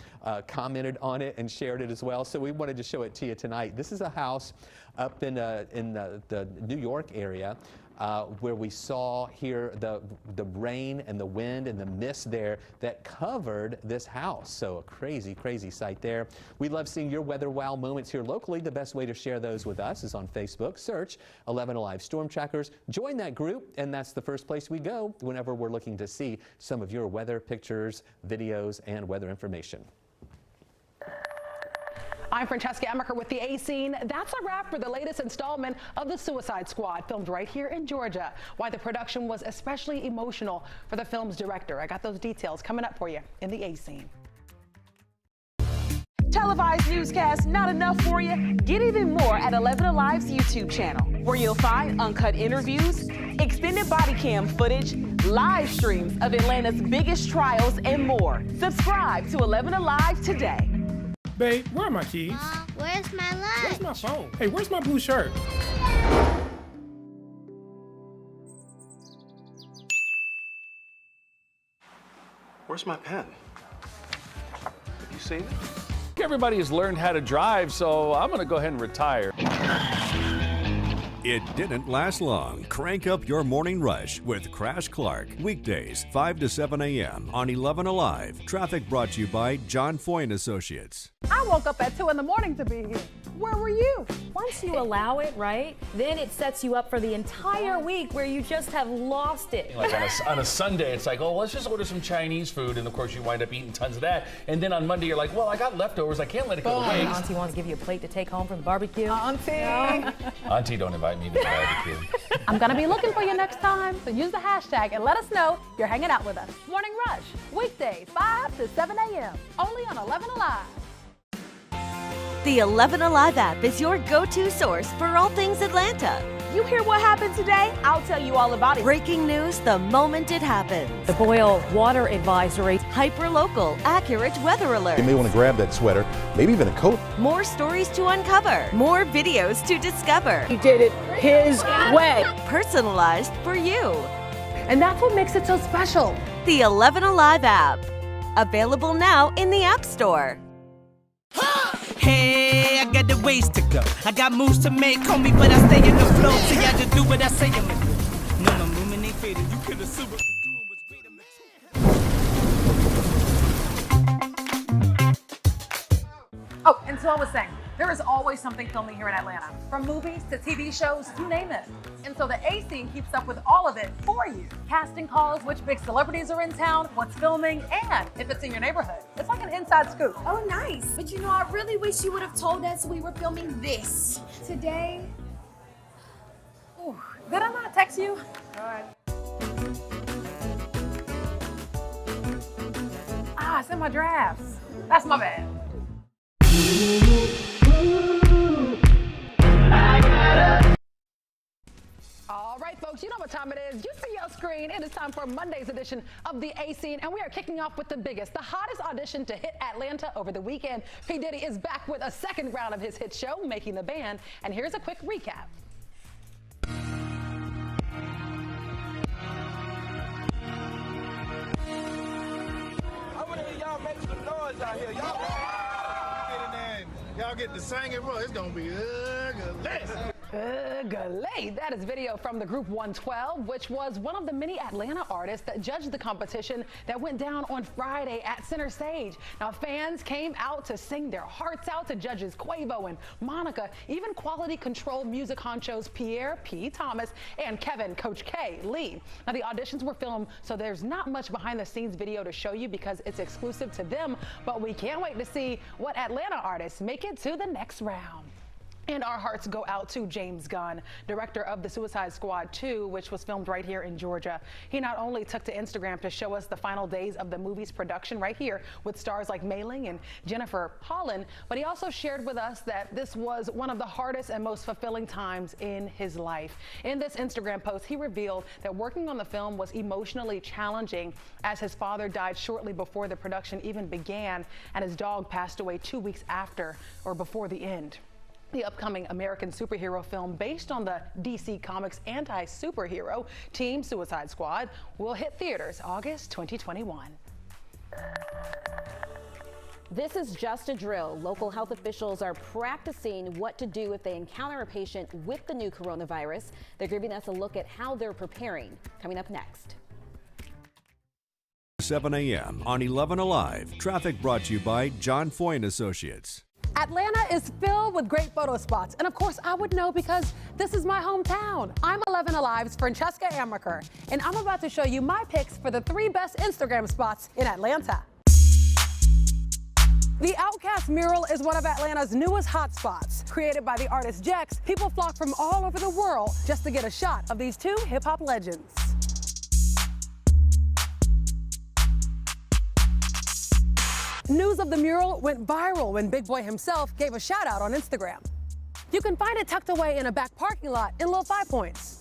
commented on it and shared it as well. So we wanted to show it to you tonight. This is a house up in the New York area. Where we saw here the rain and the wind and the mist there that covered this house. So a crazy, crazy sight there. We love seeing your weather wow moments here locally. The best way to share those with us is on Facebook. Search 11Alive Storm Trackers. Join that group, and that's the first place we go whenever we're looking to see some of your weather pictures, videos, and weather information. I'm Francesca Emacher with the A Scene. That's a wrap for the latest installment of The Suicide Squad, filmed right here in Georgia. Why the production was especially emotional for the film's director. I got those details coming up for you in the A Scene. Televised newscasts not enough for you? Get even more at 11Alive's YouTube channel, where you'll find uncut interviews, extended body cam footage, live streams of Atlanta's biggest trials, and more. Subscribe to 11Alive today. Babe, where are my keys? Mom, where's my lunch? Where's my phone? Hey, where's my blue shirt? Where's my pen? Have you seen it? Everybody has learned how to drive, so I'm going to go ahead and retire. It didn't last long. Crank up your morning rush with Crash Clark. Weekdays, 5 to 7 a.m. on 11Alive. Traffic brought to you by John Foy & Associates. I woke up at 2 in the morning to be here. Where were you? Once you allow it, right, then it sets you up for the entire week where you just have lost it. Like on a Sunday, it's like, oh, let's just order some Chinese food, and of course you wind up eating tons of that. And then on Monday, you're like, well, I got leftovers, I can't let it go to waste. Auntie wants to give you a plate to take home from the barbecue. Auntie! Auntie, don't invite me to the barbecue. I'm gonna be looking for you next time, so use the hashtag and let us know you're hanging out with us. Morning Rush, weekdays, 5 to 7 a.m., only on 11Alive. The 11Alive app is your go-to source for all things Atlanta. You hear what happened today? I'll tell you all about it. Breaking news the moment it happens. The boil water advisory. Hyper-local, accurate weather alert. You may want to grab that sweater, maybe even a coat. More stories to uncover. More videos to discover. He did it his way. Personalized for you. And that's what makes it so special. The 11Alive app. Available now in the App Store. Hey, I got the ways to go. I got moves to make, call me, but I stay in the flow. See, I just do what I say I'm gonna do. No, my movement ain't faded. You could assume what the doing was great. Oh, and so I was saying, there is always something filming here in Atlanta. From movies to TV shows, you name it. And so the A Scene keeps up with all of it for you. Casting calls, which big celebrities are in town, what's filming, and if it's in your neighborhood. It's like an inside scoop. Oh, nice. But you know, I really wish you would have told us we were filming this today. Ooh, did I not text you? All right. sent my drafts. That's my bad. All right, folks, you know what time it is. You see your screen. It is time for Monday's edition of the A Scene, and we are kicking off with the biggest, the hottest audition to hit Atlanta over the weekend. P. Diddy is back with a second round of his hit show, Making the Band, and here's a quick recap. I want to hear y'all make some noise out here. Y'all get in there and y'all get to singing, bro. It's going to be ugly. Ugly. That is video from the group 112, which was one of the many Atlanta artists that judged the competition that went down on Friday at Center Stage. Now, fans came out to sing their hearts out to judges Quavo and Monica, even quality control music honchos Pierre P. Thomas and Kevin Coach K. Lee. Now, the auditions were filmed, so there's not much behind the scenes video to show you because it's exclusive to them, but we can't wait to see what Atlanta artists make it to the next round. And our hearts go out to James Gunn, director of The Suicide Squad 2, which was filmed right here in Georgia. He not only took to Instagram to show us the final days of the movie's production right here with stars like Mei Ling and Jennifer Holland, but he also shared with us that this was one of the hardest and most fulfilling times in his life. In this Instagram post, he revealed that working on the film was emotionally challenging as his father died shortly before the production even began, and his dog passed away 2 weeks after or before the end. The upcoming American superhero film based on the DC Comics anti-superhero team Suicide Squad will hit theaters August 2021. This is just a drill. Local health officials are practicing what to do if they encounter a patient with the new coronavirus. They're giving us a look at how they're preparing. Coming up next. 7 a.m. on 11Alive. Traffic brought to you by John Foy & Associates. Atlanta is filled with great photo spots, and of course I would know because this is my hometown. I'm 11Alive's Francesca Amaker, and I'm about to show you my picks for the 3 best Instagram spots in Atlanta. The Outcast mural is one of Atlanta's newest hotspots. Created by the artist Jex, people flock from all over the world just to get a shot of these 2 hip-hop legends. News of the mural went viral when Big Boy himself gave a shout out on Instagram. You can find it tucked away in a back parking lot in Little 5 Points.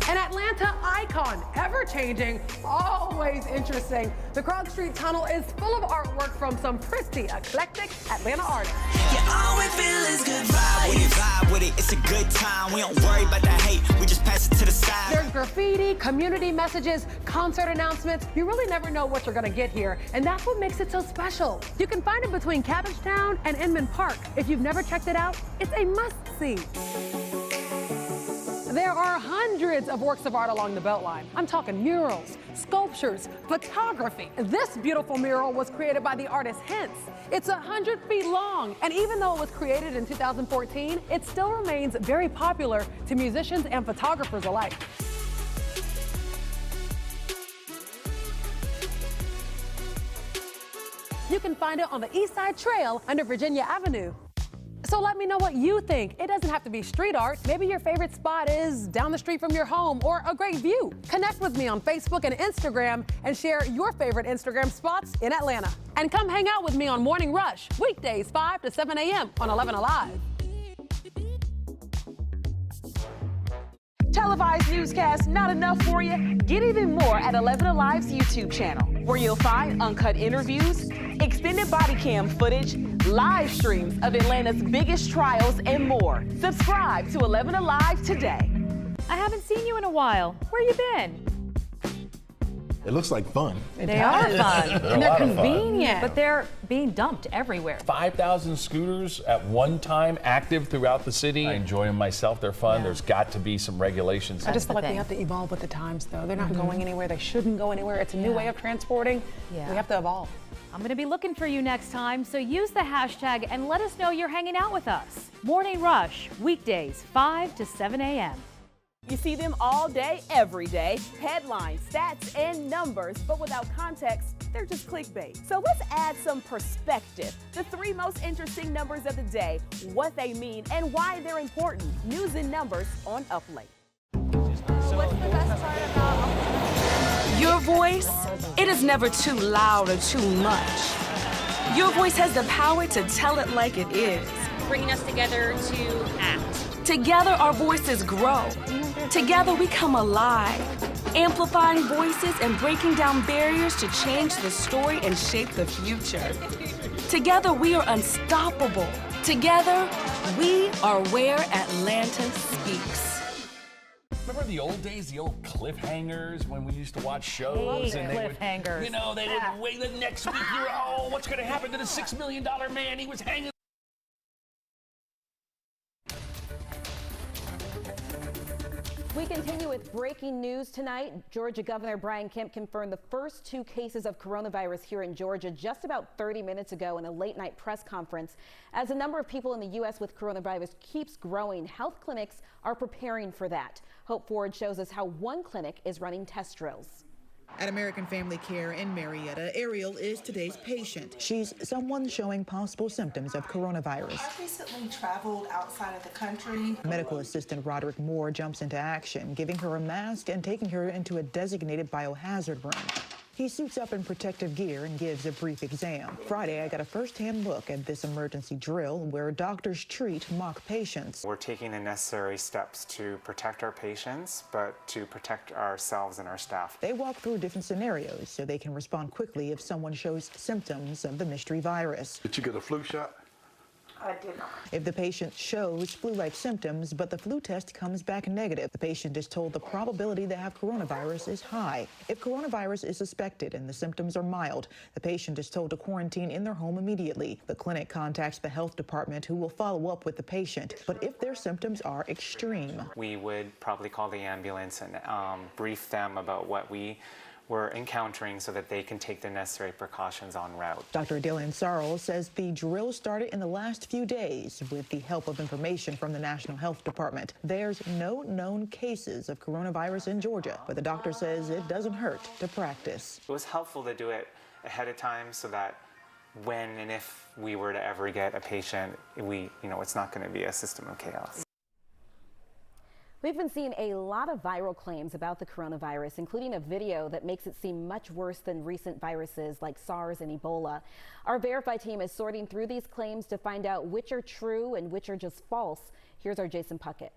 An Atlanta icon, ever-changing, always interesting. The Krog Street Tunnel is full of artwork from some pretty eclectic Atlanta artists. Yeah, all we feel is good vibe with it. It's a good time. We don't worry about the hate. We just pass it to the side. There's graffiti, community messages, concert announcements. You really never know what you're gonna get here, and that's what makes it so special. You can find it between Cabbagetown and Inman Park. If you've never checked it out, it's a must-see. There are hundreds of works of art along the Beltline. I'm talking murals, sculptures, photography. This beautiful mural was created by the artist Hence. It's 100 feet long, and even though it was created in 2014, it still remains very popular to musicians and photographers alike. You can find it on the East Side Trail under Virginia Avenue. So let me know what you think. It doesn't have to be street art. Maybe your favorite spot is down the street from your home or a great view. Connect with me on Facebook and Instagram and share your favorite Instagram spots in Atlanta. And come hang out with me on Morning Rush, weekdays 5 to 7 a.m. on 11Alive. Televised newscasts not enough for you? Get even more at 11Alive's YouTube channel, where you'll find uncut interviews, extended body cam footage, live streams of Atlanta's biggest trials, and more. Subscribe to 11Alive today. I haven't seen you in a while. Where you been? It looks like fun. They are fun. And they're convenient. But they're being dumped everywhere. 5,000 scooters at one time active throughout the city. I enjoy them myself. They're fun. There's got to be some regulations. I just feel like we have to evolve with the times, though. They're not going anywhere. They shouldn't go anywhere. It's a new way of transporting. We have to evolve. I'm going to be looking for you next time, so use the hashtag and let us know you're hanging out with us. Morning Rush, weekdays 5 to 7 a.m. You see them all day, every day. Headlines, stats, and numbers, but without context, they're just clickbait. So let's add some perspective. The 3 most interesting numbers of the day, what they mean, and why they're important. News and numbers on Up Late. What's the best part about Your voice, it is never too loud or too much. Your voice has the power to tell it like it is. Bringing us together to act. Together, our voices grow. Together, we come alive, amplifying voices and breaking down barriers to change the story and shape the future. Together, we are unstoppable. Together, we are where Atlanta speaks. Remember the old days, the old cliffhangers when we used to watch shows? Hey, and they cliffhangers. would, you know, they would wait the next week. You were, oh, what's going to happen to the $6 million man? He was hanging. We continue with breaking news tonight. Georgia Governor Brian Kemp confirmed the first 2 cases of coronavirus here in Georgia just about 30 minutes ago in a late-night press conference. As the number of people in the U.S. with coronavirus keeps growing, health clinics are preparing for that. Hope Ford shows us how one clinic is running test drills. At American Family Care in Marietta, Ariel is today's patient. She's someone showing possible symptoms of coronavirus. I've recently traveled outside of the country. Medical assistant Roderick Moore jumps into action, giving her a mask and taking her into a designated biohazard room. He suits up in protective gear and gives a brief exam. Friday, I got a first-hand look at this emergency drill where doctors treat mock patients. We're taking the necessary steps to protect our patients, but to protect ourselves and our staff. They walk through different scenarios so they can respond quickly if someone shows symptoms of the mystery virus. Did you get a flu shot? I did not. If the patient shows flu-like symptoms, but the flu test comes back negative, the patient is told the probability they have coronavirus is high. If coronavirus is suspected and the symptoms are mild, the patient is told to quarantine in their home immediately. The clinic contacts the health department, who will follow up with the patient. But if their symptoms are extreme, we would probably call the ambulance and brief them about what we were encountering so that they can take the necessary precautions en route. Dr. Dylan Sarles says the drill started in the last few days with the help of information from the National Health Department. There's no known cases of coronavirus in Georgia, but the doctor says it doesn't hurt to practice. It was helpful to do it ahead of time so that when and if we were to ever get a patient, it's not going to be a system of chaos. We've been seeing a lot of viral claims about the coronavirus, including a video that makes it seem much worse than recent viruses like Sars and Ebola. Our Verify team is sorting through these claims to find out which are true and which are just false. Here's our Jason Puckett.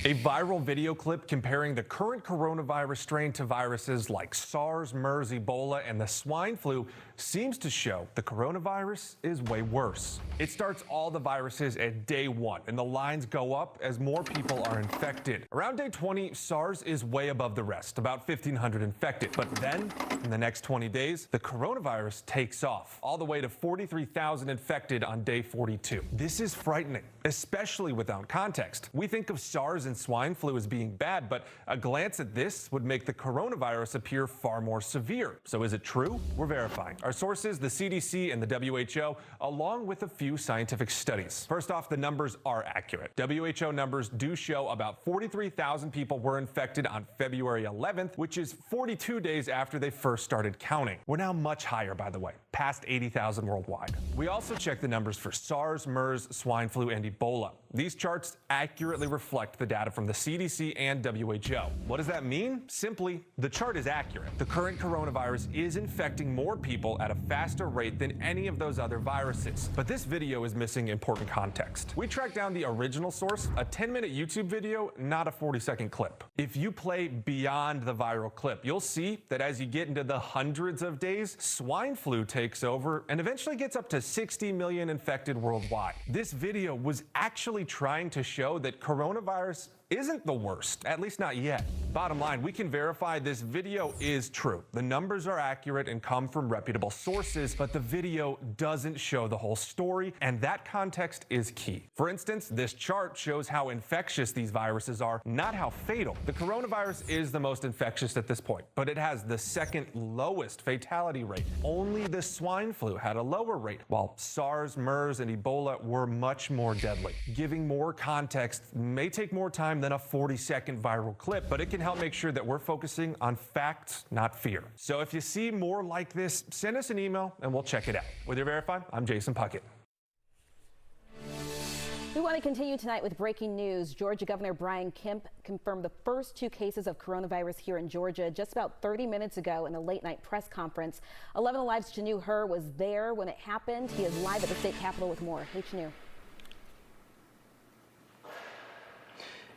A viral video clip comparing the current coronavirus strain to viruses like SARS, MERS, Ebola, and the swine flu seems to show the coronavirus is way worse. It starts all the viruses at day 1, and the lines go up as more people are infected. Around day 20, SARS is way above the rest, about 1,500 infected. But then, in the next 20 days, the coronavirus takes off, all the way to 43,000 infected on day 42. This is frightening, especially without context. We think of SARS and swine flu as being bad, but a glance at this would make the coronavirus appear far more severe. So is it true? We're verifying. Our sources, the CDC and the WHO, along with a few scientific studies. First off, the numbers are accurate. WHO numbers do show about 43,000 people were infected on February 11th, which is 42 days after they first started counting. We're now much higher, by the way, past 80,000 worldwide. We also checked the numbers for SARS, MERS, swine flu, and Ebola. These charts accurately reflect the data from the CDC and WHO. What does that mean? Simply, the chart is accurate. The current coronavirus is infecting more people at a faster rate than any of those other viruses. But this video is missing important context. We tracked down the original source, a 10-minute YouTube video, not a 40-second clip. If you play beyond the viral clip, you'll see that as you get into the hundreds of days, swine flu takes over and eventually gets up to 60 million infected worldwide. This video was actually trying to show that coronavirus isn't the worst, at least not yet. Bottom line, we can verify this video is true. The numbers are accurate and come from reputable sources, but the video doesn't show the whole story, and that context is key. For instance, this chart shows how infectious these viruses are, not how fatal. The coronavirus is the most infectious at this point, but it has the second lowest fatality rate. Only the swine flu had a lower rate, while SARS, MERS, and Ebola were much more deadly. Giving more context may take more time than a 40-second viral clip, but it can help make sure that we're focusing on facts, not fear. So if you see more like this, send us an email and we'll check it out. With your Verify, I'm Jason Puckett. We want to continue tonight with breaking news. Georgia Governor Brian Kemp confirmed the first 2 cases of coronavirus here in Georgia just about 30 minutes ago in a late night press conference. 11Alive's Chanu Her was there when it happened. He is live at the state capitol with more. Hey, Chanu.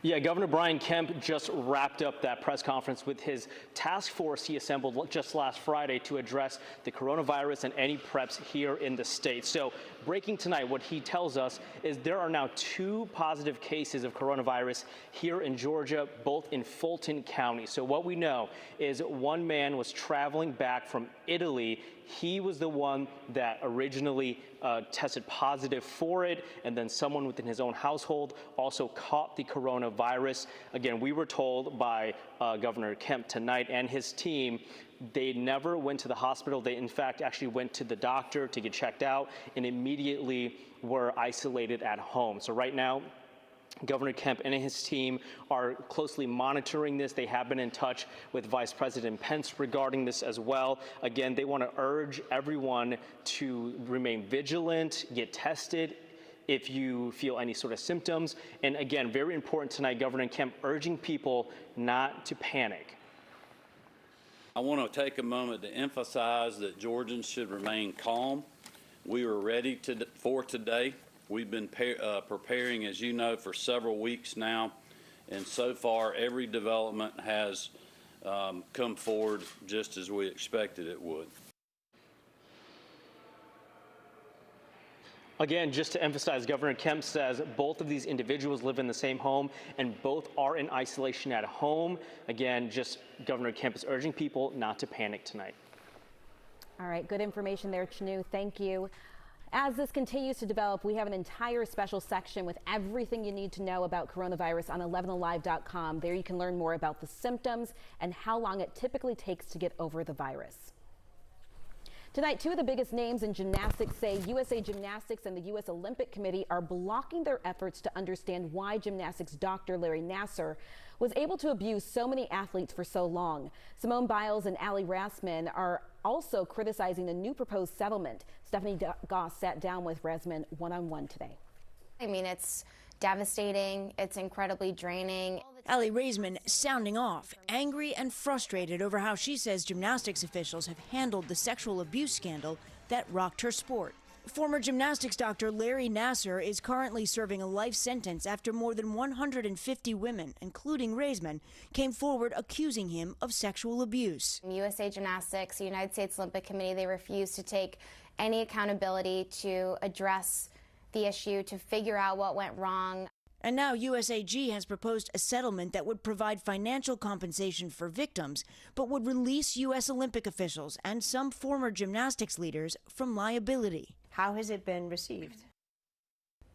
Yeah, Governor Brian Kemp just wrapped up that press conference with his task force he assembled just last Friday to address the coronavirus and any preps here in the state. So breaking tonight, what he tells us is there are now 2 positive cases of coronavirus here in Georgia, both in Fulton County. So what we know is one man was traveling back from Italy. He was the one that originally tested positive for it, and then someone within his own household also caught the coronavirus. Again, we were told by Governor Kemp tonight and his team they never went to the hospital. They, in fact, actually went to the doctor to get checked out and immediately were isolated at home. So right now, Governor Kemp and his team are closely monitoring this. They have been in touch with Vice President Pence regarding this as well. Again, they want to urge everyone to remain vigilant, get tested if you feel any sort of symptoms. And again, very important tonight, Governor Kemp urging people not to panic. I want to take a moment to emphasize that Georgians should remain calm. We are ready for today. We've been preparing, as you know, for several weeks now, and so far every development has come forward just as we expected it would. Again, just to emphasize, Governor Kemp says both of these individuals live in the same home and both are in isolation at home. Again, just Governor Kemp is urging people not to panic tonight. All right, good information there, Chanu. Thank you. As this continues to develop, we have an entire special section with everything you need to know about coronavirus on 11alive.com. There you can learn more about the symptoms and how long it typically takes to get over the virus. Tonight, 2 of the biggest names in gymnastics say USA Gymnastics and the U.S. Olympic Committee are blocking their efforts to understand why gymnastics doctor Larry Nassar was able to abuse so many athletes for so long. Simone Biles and Allie Rassman are also criticizing a new proposed settlement. Stephanie Goss sat down with Rassman one-on-one today. I mean, it's devastating. It's incredibly draining. Allie Rassman sounding off, angry and frustrated over how she says gymnastics officials have handled the sexual abuse scandal that rocked her sport. Former gymnastics doctor Larry Nassar is currently serving a life sentence after more than 150 women, including Rassman, came forward accusing him of sexual abuse. USA Gymnastics, the United States Olympic Committee, they refuse to take any accountability to address the issue, to figure out what went wrong. And now USAG has proposed a settlement that would provide financial compensation for victims, but would release U.S. Olympic officials and some former gymnastics leaders from liability. How has it been received?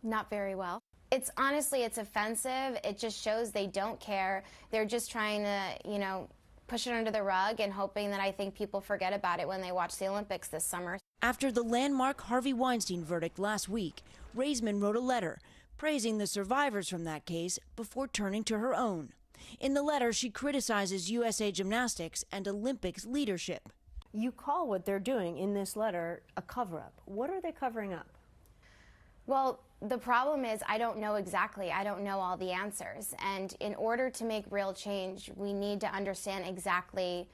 Not very well. It's honestly, it's offensive. It just shows they don't care. They're just trying to, push it under the rug and hoping that I think people forget about it when they watch the Olympics this summer. After the landmark Harvey Weinstein verdict last week, Rassman wrote a letter praising the survivors from that case before turning to her own. In the letter, she criticizes USA Gymnastics and Olympics leadership. You call what they're doing in this letter a cover-up. What are they covering up? Well, the problem is I don't know exactly. I don't know all the answers. And in order to make real change, we need to understand exactly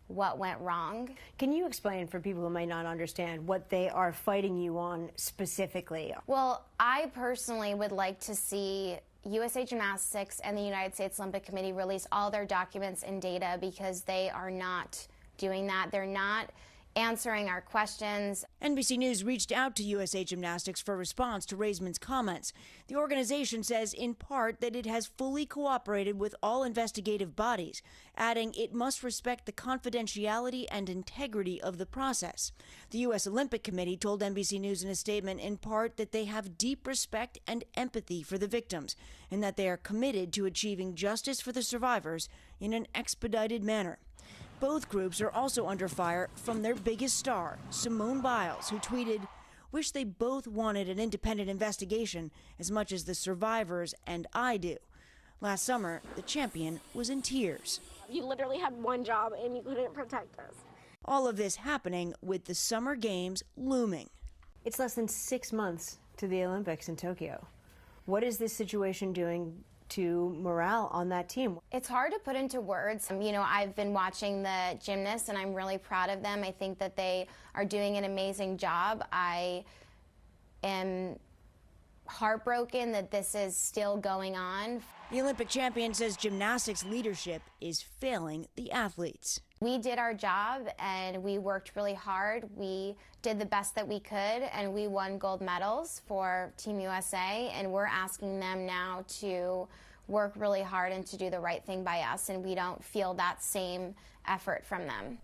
what went wrong. Can you explain for people who may not understand what they are fighting you on specifically? Well, I personally would like to see USA Gymnastics and the United States Olympic Committee release all their documents and data because they are not doing that. They're not answering our questions. NBC News reached out to USA Gymnastics for response to Rassman's comments. The organization says in part that it has fully cooperated with all investigative bodies, adding it must respect the confidentiality and integrity of the process. The U.S. Olympic Committee told NBC News in a statement in part that they have deep respect and empathy for the victims and that they are committed to achieving justice for the survivors in an expedited manner. Both groups are also under fire from their biggest star, Simone Biles, who tweeted, "Wish they both wanted an independent investigation as much as the survivors and I do." Last summer, the champion was in tears. You literally had one job and you couldn't protect us. All of this happening with the Summer Games looming. It's less than 6 months to the Olympics in Tokyo. What is this situation doing to morale on that team? It's hard to put into words. You know, I've been watching the gymnasts and I'm really proud of them. I think that they are doing an amazing job. I am heartbroken that this is still going on. The Olympic champion says gymnastics leadership is failing the athletes. We did our job and we worked really hard. We did the best that we could and we won gold medals for Team USA, and we're asking them now to work really hard and to do the right thing by us, and we don't feel that same effort from them.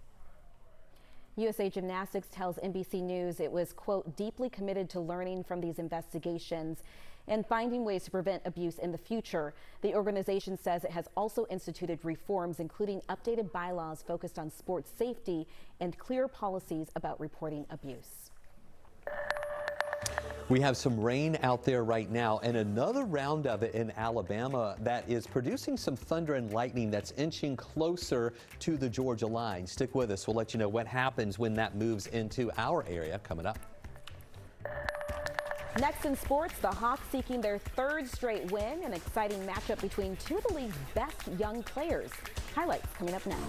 USA Gymnastics tells NBC News it was, quote, deeply committed to learning from these investigations and finding ways to prevent abuse in the future. The organization says it has also instituted reforms, including updated bylaws focused on sports safety and clear policies about reporting abuse. We have some rain out there right now, and another round of it in Alabama that is producing some thunder and lightning that's inching closer to the Georgia line. Stick with us. We'll let you know what happens when that moves into our area coming up. Next in sports, the Hawks seeking their third straight win, an exciting matchup between two of the league's best young players. Highlights coming up next.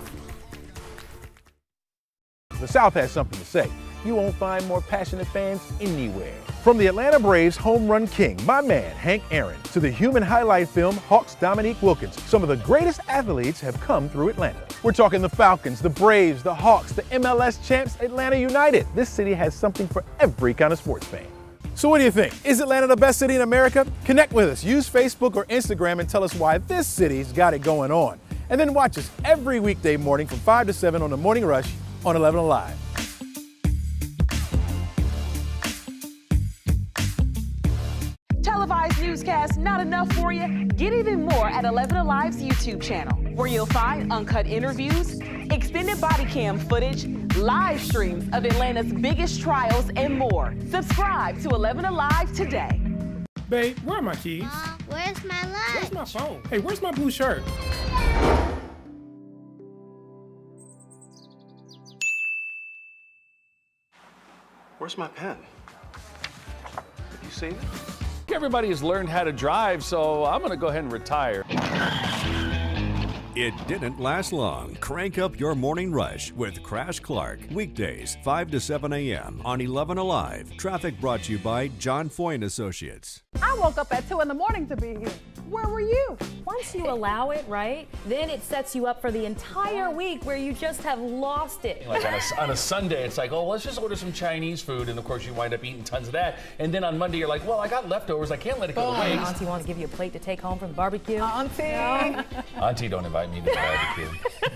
The South has something to say. You won't find more passionate fans anywhere. From the Atlanta Braves home run king, my man Hank Aaron, to the human highlight film Hawks Dominique Wilkins, some of the greatest athletes have come through Atlanta. We're talking the Falcons, the Braves, the Hawks, the MLS champs, Atlanta United. This city has something for every kind of sports fan. So what do you think? Is Atlanta the best city in America? Connect with us. Use Facebook or Instagram and tell us why this city's got it going on. And then watch us every weekday morning from 5 to 7 on The Morning Rush on 11Alive. Televised newscasts not enough for you? Get even more at 11Alive's YouTube channel, where you'll find uncut interviews, extended body cam footage, live streams of Atlanta's biggest trials, and more. Subscribe to 11Alive today. Babe, where are my keys? Where's my lunch? Where's my phone? Hey, where's my blue shirt? Where's my pen? Have you seen it? Everybody has learned how to drive, so I'm going to go ahead and retire. It didn't last long. Crank up your morning rush with Crash Clark. Weekdays, 5 to 7 a.m. on 11Alive. Traffic brought to you by John Foy & Associates. I woke up at 2 in the morning to be here. Where were you? Once you allow it, right, then it sets you up for the entire week where you just have lost it. Like on a Sunday, it's like, oh, let's just order some Chinese food, and of course you wind up eating tons of that. And then on Monday, you're like, well, I got leftovers. I can't let it go to waste. Auntie want to give you a plate to take home from the barbecue? Auntie. No. Auntie, don't invite me to the barbecue.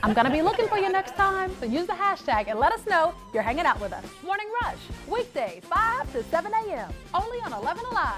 I'm going to be looking for you next time, so use the hashtag and let us know you're hanging out with us. Morning Rush, weekdays, 5 to 7 a.m., only on 11Alive.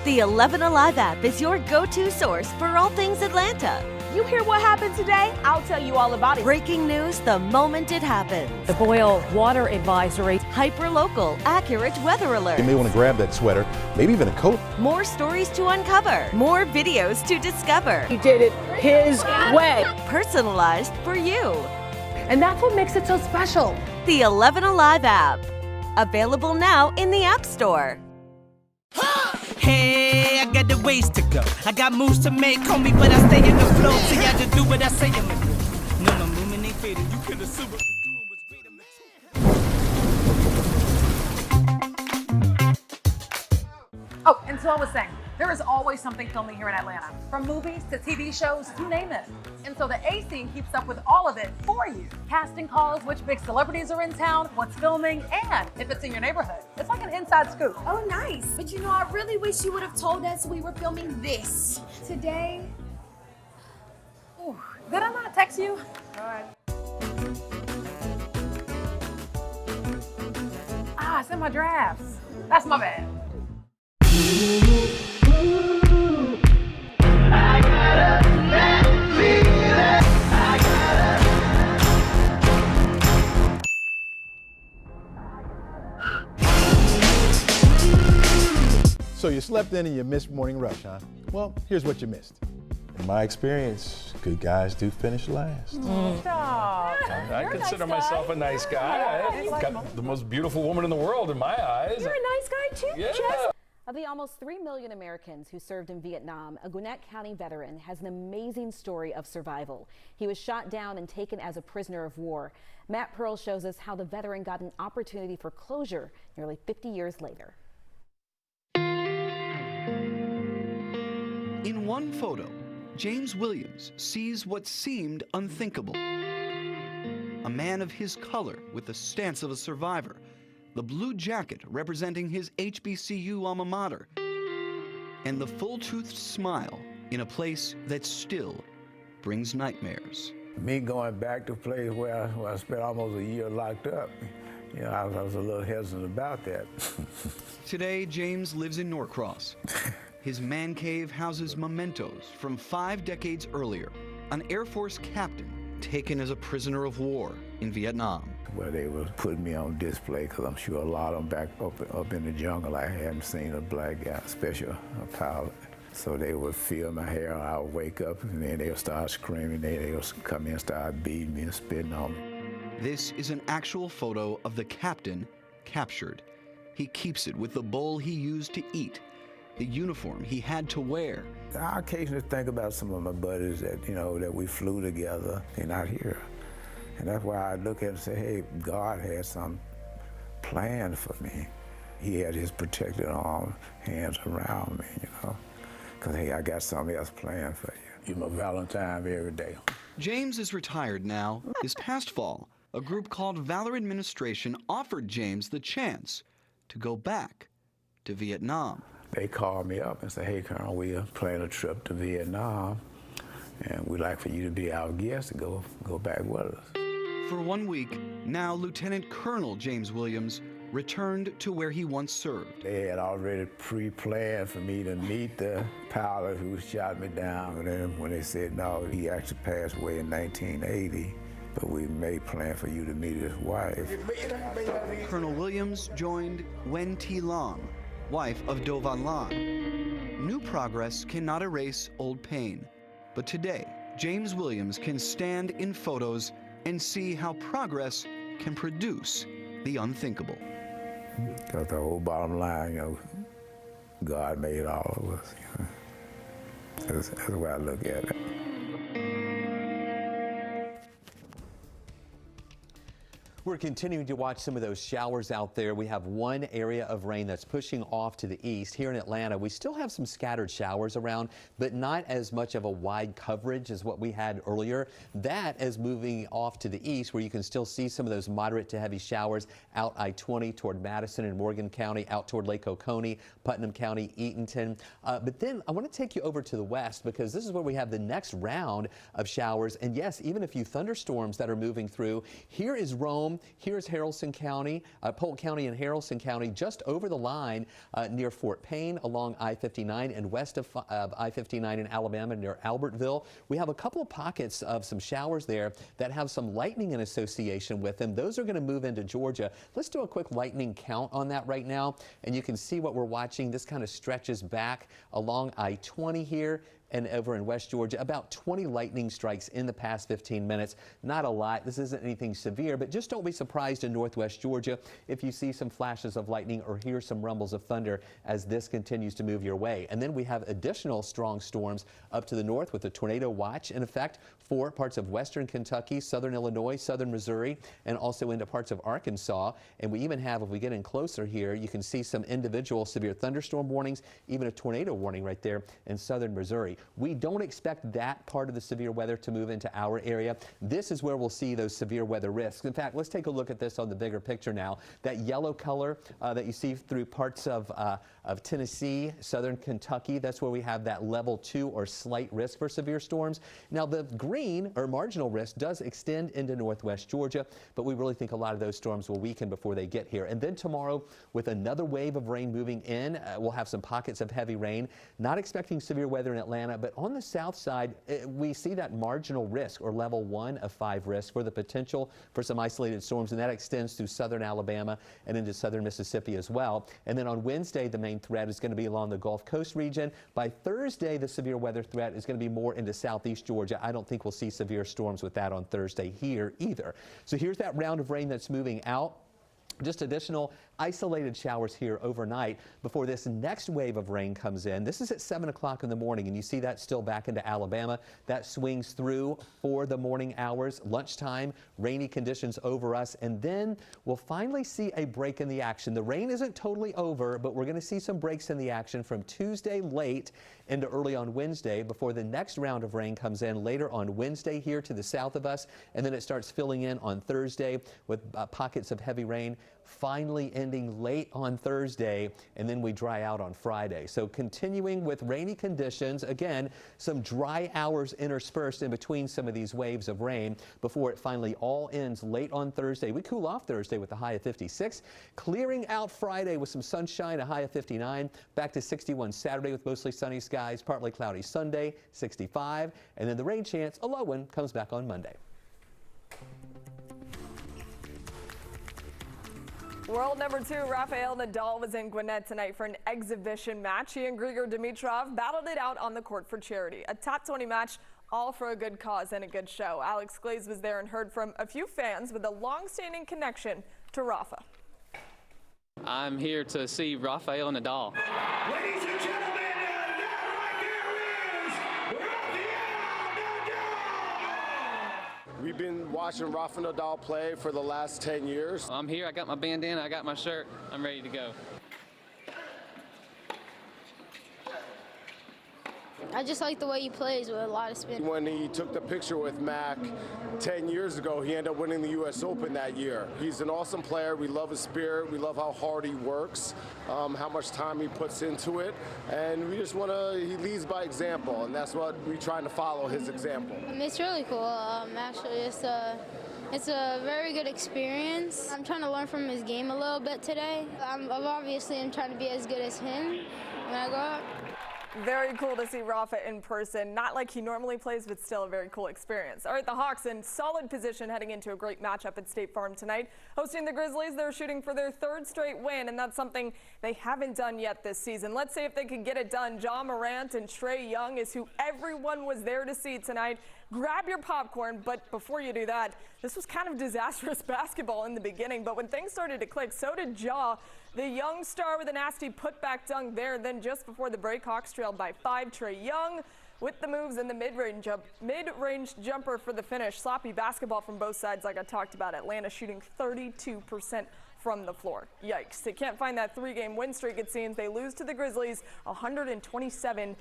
The 11Alive app is your go-to source for all things Atlanta. You hear what happened today? I'll tell you all about it. Breaking news the moment it happens. The boil water advisory. Hyper-local, accurate weather alert. You may want to grab that sweater, maybe even a coat. More stories to uncover. More videos to discover. He did it his way. Personalized for you. And that's what makes it so special. The 11Alive app. Available now in the App Store. Hey, I got the ways to go. I got moves to make, homie, but I stay in the flow. See, I just do what I say I'm gonna do. No, my movement ain't faded. You could assume what the doing was great. Oh, and so I was saying, there is always something filming here in Atlanta. From movies to TV shows, you name it. And so the A Scene keeps up with all of it for you. Casting calls, which big celebrities are in town, what's filming, and if it's in your neighborhood. It's like an inside scoop. Oh, nice. But you know, I really wish you would have told us we were filming this today. Ooh, did I not text you? All right. It's in my drafts. That's my bad. So you slept in and you missed Morning Rush, huh? Well, here's what you missed. In my experience, good guys do finish last. I consider myself a nice guy. I got the most beautiful woman in the world in my eyes. You're a nice guy too, Yeah. Jeff. Of the almost 3 million Americans who served in Vietnam, a Gwinnett County veteran has an amazing story of survival. He was shot down and taken as a prisoner of war. Matt Pearl shows us how the veteran got an opportunity for closure nearly 50 years later. In one photo, James Williams sees what seemed unthinkable. A man of his color with the stance of a survivor, the blue jacket representing his HBCU alma mater, and the full-toothed smile in a place that still brings nightmares. Me going back to a place where I spent almost a year locked up, you know, I was a little hesitant about that. Today, James lives in Norcross. His man cave houses mementos from 5 decades earlier, an Air Force captain taken as a prisoner of war in Vietnam. Where they were putting me on display, because I'm sure a lot of them back up in the jungle, I hadn't seen a black guy, especially a pilot. So they would feel my hair, I would wake up, and then they would start screaming, they would come in and start beating me and spitting on me. This is an actual photo of the captain captured. He keeps it with the bowl he used to eat, the uniform he had to wear. I occasionally think about some of my buddies that, you know, that we flew together. They're not here. And that's why I look at it and say, hey, God had some plan for me. He had his protected arm, hands around me, you know. Because, hey, I got something else planned for you. You're my Valentine every day. James is retired now. This past fall, a group called Valor Administration offered James the chance to go back to Vietnam. They called me up and said, hey, Colonel, we are planning a trip to Vietnam, and we'd like for you to be our guest to go back with us. For 1 week, now Lieutenant Colonel James Williams returned to where he once served. They had already pre-planned for me to meet the pilot who shot me down. And then when they said, no, he actually passed away in 1980, but we made plan for you to meet his wife. Colonel Williams joined Wen Thi Long, wife of Do Van Lan. New progress cannot erase old pain, but today, James Williams can stand in photos and see how progress can produce the unthinkable. Because the whole bottom line, you know, God made all of us. You know? That's the way I look at it. We're continuing to watch some of those showers out there. We have one area of rain that's pushing off to the east. Here in Atlanta, we still have some scattered showers around, but not as much of a wide coverage as what we had earlier. That is moving off to the east, where you can still see some of those moderate to heavy showers out I-20 toward Madison and Morgan County, out toward Lake Oconee, Putnam County, Eatonton. But then I want to take you over to the west, because this is where we have the next round of showers. And yes, even a few thunderstorms that are moving through. Here is Rome. Here's Haralson County, Polk County and Haralson County, just over the line near Fort Payne along I-59 and west of I-59 in Alabama near Albertville. We have a couple of pockets of some showers there that have some lightning in association with them. Those are going to move into Georgia. Let's do a quick lightning count on that right now, and you can see what we're watching. This kind of stretches back along I-20 here and over in West Georgia. About 20 lightning strikes in the past 15 minutes. Not a lot. This isn't anything severe, but just don't be surprised in Northwest Georgia if you see some flashes of lightning or hear some rumbles of thunder as this continues to move your way. And then we have additional strong storms up to the north with a tornado watch in effect for parts of western Kentucky, southern Illinois, southern Missouri, and also into parts of Arkansas. And we even have, if we get in closer here, you can see some individual severe thunderstorm warnings, even a tornado warning right there in southern Missouri. We don't expect that part of the severe weather to move into our area. This is where we'll see those severe weather risks. In fact, let's take a look at this on the bigger picture now. That yellow color that you see through parts of Tennessee, southern Kentucky, that's where we have that level 2 or slight risk for severe storms. Now the green or marginal risk does extend into northwest Georgia, but we really think a lot of those storms will weaken before they get here. And then tomorrow, with another wave of rain moving in, we'll have some pockets of heavy rain. Not expecting severe weather in Atlanta, but on the south side, we see that marginal risk or level 1 of 5 risk for the potential for some isolated storms, and that extends through southern Alabama and into southern Mississippi as well. And then on Wednesday, the main threat is going to be along the Gulf Coast region. By Thursday, the severe weather threat is going to be more into southeast Georgia. I don't think we'll see severe storms with that on Thursday here either. So here's that round of rain that's moving out. Just additional isolated showers here overnight before this next wave of rain comes in. This is at 7 o'clock in the morning, and you see that still back into Alabama. That swings through for the morning hours. Lunchtime, rainy conditions over us, and then we'll finally see a break in the action. The rain isn't totally over, but we're going to see some breaks in the action from Tuesday late into early on Wednesday before the next round of rain comes in later on Wednesday here to the south of us, and then it starts filling in on Thursday with pockets of heavy rain, finally ending late on Thursday, and then we dry out on Friday. So continuing with rainy conditions, again, some dry hours interspersed in between some of these waves of rain before it finally all ends late on Thursday. We cool off Thursday with a high of 56, clearing out Friday with some sunshine, a high of 59, back to 61 Saturday with mostly sunny skies, partly cloudy Sunday, 65, and then the rain chance, a low one, comes back on Monday. World number 2 Rafael Nadal was in Gwinnett tonight for an exhibition match. He and Grigor Dimitrov battled it out on the court for charity. A top 20 match, all for a good cause and a good show. Alex Glaze was there and heard from a few fans with a long-standing connection to Rafa. I'm here to see Rafael Nadal. Ladies and gentlemen, that right there is Rafael Nadal! We've been watching Rafael Nadal play for the last 10 years. I'm here, I got my bandana, I got my shirt, I'm ready to go. I just like the way he plays with a lot of spin. When he took the picture with Mac 10 years ago, he ended up winning the U.S. Open that year. He's an awesome player. We love his spirit. We love how hard he works, how much time he puts into it. And we just want to, he leads by example, and that's what we're trying to follow, his example. It's really cool. Actually, it's a very good experience. I'm trying to learn from his game a little bit today. I'm trying to be as good as him when I grow up. Very cool to see Rafa in person. Not like he normally plays, but still a very cool experience. All right, the Hawks in solid position heading into a great matchup at State Farm tonight. Hosting the Grizzlies, they're shooting for their 3rd straight win, and that's something they haven't done yet this season. Let's see if they can get it done. Ja Morant and Trae Young is who everyone was there to see tonight. Grab your popcorn, but before you do that, this was kind of disastrous basketball in the beginning, but when things started to click, so did Ja. The young star with a nasty putback dunk there. Then just before the break, Hawks trailed by 5. Trae Young with the moves and the mid-range jumper for the finish. Sloppy basketball from both sides, like I talked about. Atlanta shooting 32% from the floor. Yikes. They can't find that 3-game win streak, it seems. They lose to the Grizzlies 127-88.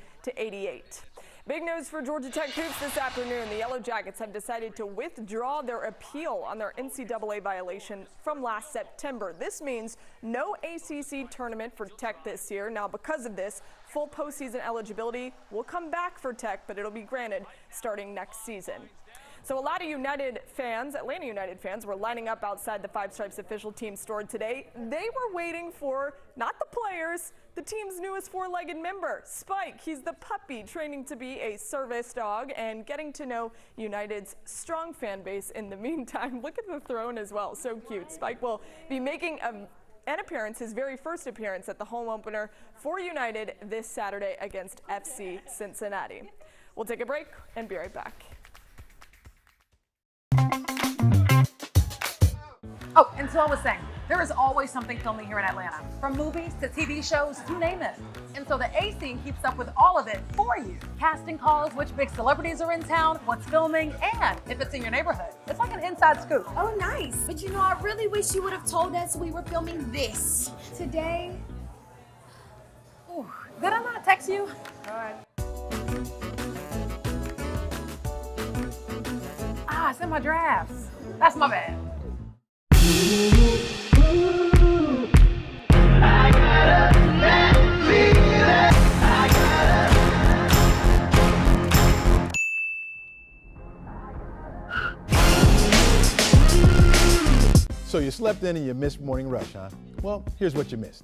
Big news for Georgia Tech hoops this afternoon. The Yellow Jackets have decided to withdraw their appeal on their NCAA violation from last September. This means no ACC tournament for Tech this year. Now, because of this, full postseason eligibility will come back for Tech, but it'll be granted starting next season. So a lot of Atlanta United fans were lining up outside the Five Stripes official team store today. They were waiting for, not the players, the team's newest 4-legged member, Spike. He's the puppy training to be a service dog and getting to know United's strong fan base in the meantime. Look at the throne as well, so cute. Spike will be making his very first appearance at the home opener for United this Saturday against FC Cincinnati. We'll take a break and be right back. Oh, and so I was saying, there is always something filming here in Atlanta, from movies to TV shows, you name it. And so the A Scene keeps up with all of it for you. Casting calls, which big celebrities are in town, what's filming, and if it's in your neighborhood. It's like an inside scoop. Oh, nice. But you know, I really wish you would have told us we were filming this today. Ooh, did I not text you? All right. It's in my drafts. That's my bad. So you slept in and you missed morning rush, huh? Well, here's what you missed.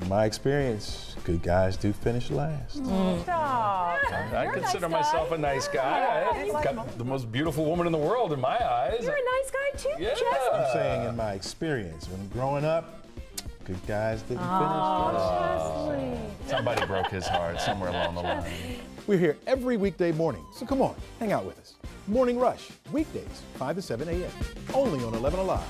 In my experience, good guys do finish last. I consider myself a nice guy. I've got the most beautiful woman in the world in my eyes. You're a nice guy too, Yeah. I'm saying in my experience, when growing up, good guys didn't finish last. Somebody broke his heart somewhere along the line. We're here every weekday morning, so come on, hang out with us. Morning Rush, weekdays, 5 to 7 a.m., only on 11 Alive.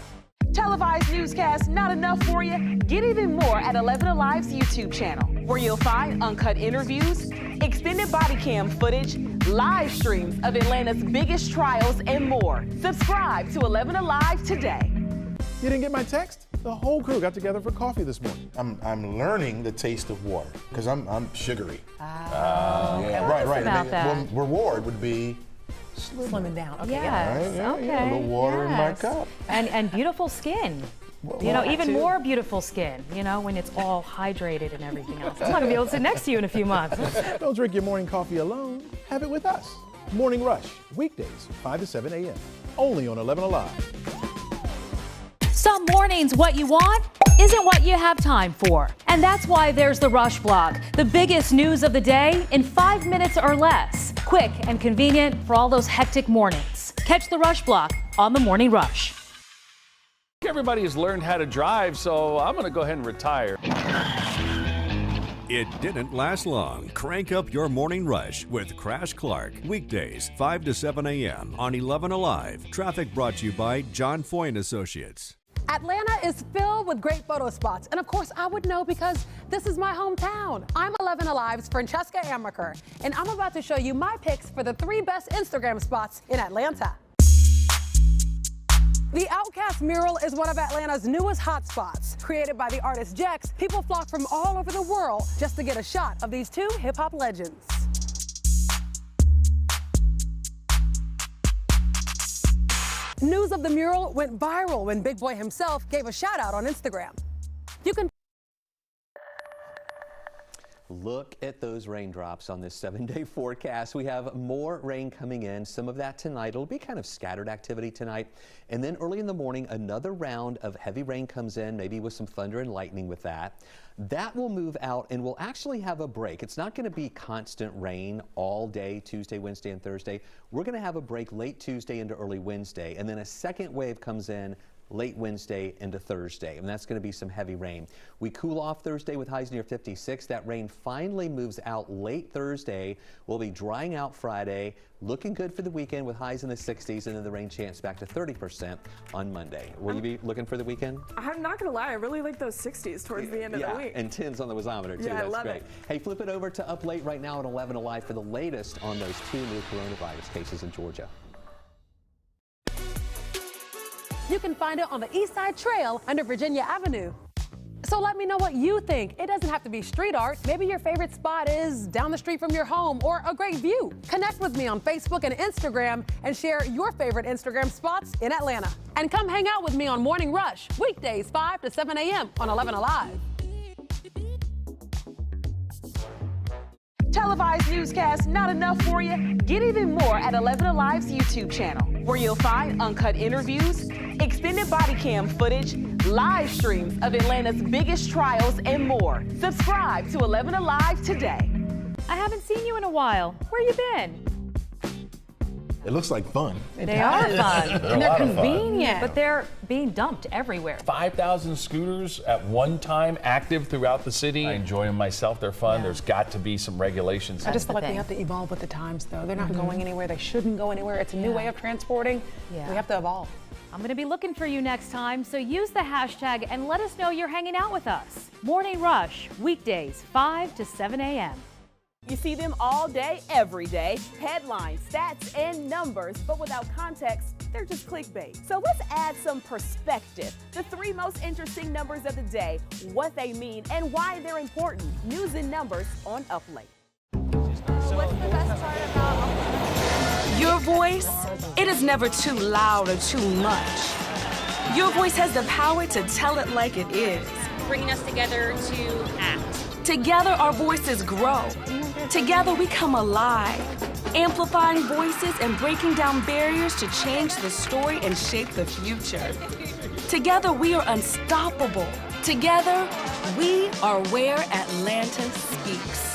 Televised newscasts not enough for you? Get even more at 11Alive's YouTube channel, where you'll find uncut interviews, extended body cam footage, live streams of Atlanta's biggest trials, and more. Subscribe to 11Alive today. You didn't get my text? The whole crew got together for coffee this morning. I'm learning the taste of water because I'm sugary. Okay, Right. about Well, reward would be slimming down. Okay, Yes, yeah, okay. a little water in my yes. cup. And beautiful skin. You know, even more beautiful skin, you know, when it's all hydrated and everything else. I'm not going to be able to sit next to you in a few months. Don't drink your morning coffee alone. Have it with us. Morning Rush, weekdays, 5 to 7 a.m. Only on 11Alive. Some mornings, what you want isn't what you have time for. And that's why there's the Rush Blog, the biggest news of the day in 5 minutes or less. Quick and convenient for all those hectic mornings. Catch the Rush Blog on the Morning Rush. Everybody has learned how to drive, so I'm going to go ahead and retire. It didn't last long. Crank up your morning rush with Crash Clark. Weekdays, 5 to 7 a.m. on 11Alive. Traffic brought to you by John Foy & Associates. Atlanta is filled with great photo spots. And of course, I would know because this is my hometown. I'm 11Alive's Francesca Amaker, and I'm about to show you my picks for the 3 best Instagram spots in Atlanta. The Outcast mural is one of Atlanta's newest hotspots. Created by the artist Jex, people flock from all over the world just to get a shot of these 2 hip-hop legends. News of the mural went viral when Big Boy himself gave a shout out on Instagram. You can Look at those raindrops on this 7-day forecast. We have more rain coming in, some of that tonight. It'll be kind of scattered activity tonight. And then early in the morning, another round of heavy rain comes in, maybe with some thunder and lightning with that. That will move out and we'll actually have a break. It's not going to be constant rain all day, Tuesday, Wednesday, and Thursday. We're going to have a break late Tuesday into early Wednesday. And then a second wave comes in late Wednesday into Thursday, and that's going to be some heavy rain. We cool off Thursday with highs near 56. That rain finally moves out late Thursday. We'll be drying out Friday, looking good for the weekend with highs in the 60s, and then the rain chance back to 30% on Monday. Will you be looking for the weekend? I'm not going to lie, I really like those 60s towards the end of the week. And 10s on the wazometer, too. Yeah, That's I love great. it. Hey, flip it over to Up Late right now at 11Alive for the latest on those 2 new coronavirus cases in Georgia. You can find it on the East Side Trail under Virginia Avenue. So let me know what you think. It doesn't have to be street art. Maybe your favorite spot is down the street from your home or a great view. Connect with me on Facebook and Instagram and share your favorite Instagram spots in Atlanta. And come hang out with me on Morning Rush, weekdays 5 to 7 a.m. on 11Alive. Televised newscasts not enough for you? Get even more at 11Alive's YouTube channel, where you'll find uncut interviews, extended body cam footage, live streams of Atlanta's biggest trials, and more. Subscribe to 11Alive today. I haven't seen you in a while. Where you been? It looks like fun. They are fun. And they're convenient. But they're being dumped everywhere. 5,000 scooters at one time active throughout the city. I enjoy them myself. They're fun. There's got to be some regulations. I just feel like we have to evolve with the times, though. They're not going anywhere. They shouldn't go anywhere. It's a new way of transporting. We have to evolve. I'm going to be looking for you next time, so use the hashtag and let us know you're hanging out with us. Morning Rush, weekdays 5 to 7 a.m. You see them all day, every day. Headlines, stats, and numbers, but without context, they're just clickbait. So let's add some perspective. The 3 most interesting numbers of the day, what they mean, and why they're important. News and numbers on Up Late. What's the best part about Your voice, it is never too loud or too much. Your voice has the power to tell it like it is. Bringing us together to act. Together, our voices grow. Together, we come alive, amplifying voices and breaking down barriers to change the story and shape the future. Together, we are unstoppable. Together, we are where Atlanta speaks.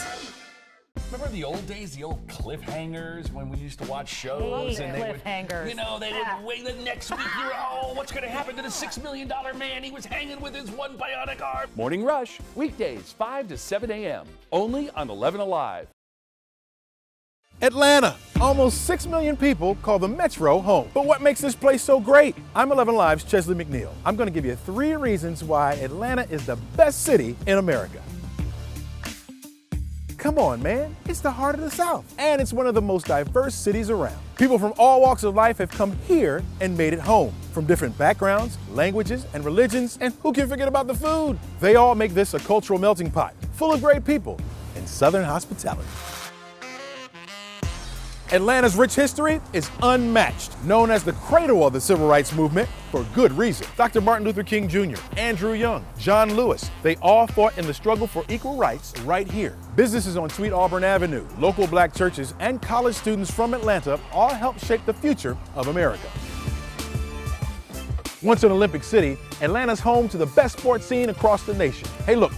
Remember the old days, the old cliffhangers when we used to watch shows? And they cliffhangers. would, they would wait the next week. You're, what's going to happen to the $6 million man? He was hanging with his one bionic arm. Morning Rush, weekdays 5 to 7 a.m. Only on 11Alive. Atlanta. Almost 6 million people call the Metro home. But what makes this place so great? I'm 11Alive's Chesley McNeil. I'm going to give you 3 reasons why Atlanta is the best city in America. Come on, man. It's the heart of the South. And it's one of the most diverse cities around. People from all walks of life have come here and made it home. From different backgrounds, languages, and religions. And who can forget about the food? They all make this a cultural melting pot, full of great people and Southern hospitality. Atlanta's rich history is unmatched, known as the cradle of the civil rights movement for good reason. Dr. Martin Luther King Jr., Andrew Young, John Lewis, they all fought in the struggle for equal rights right here. Businesses on Sweet Auburn Avenue, local black churches, and college students from Atlanta all helped shape the future of America. Once an Olympic city, Atlanta's home to the best sports scene across the nation. Hey look, the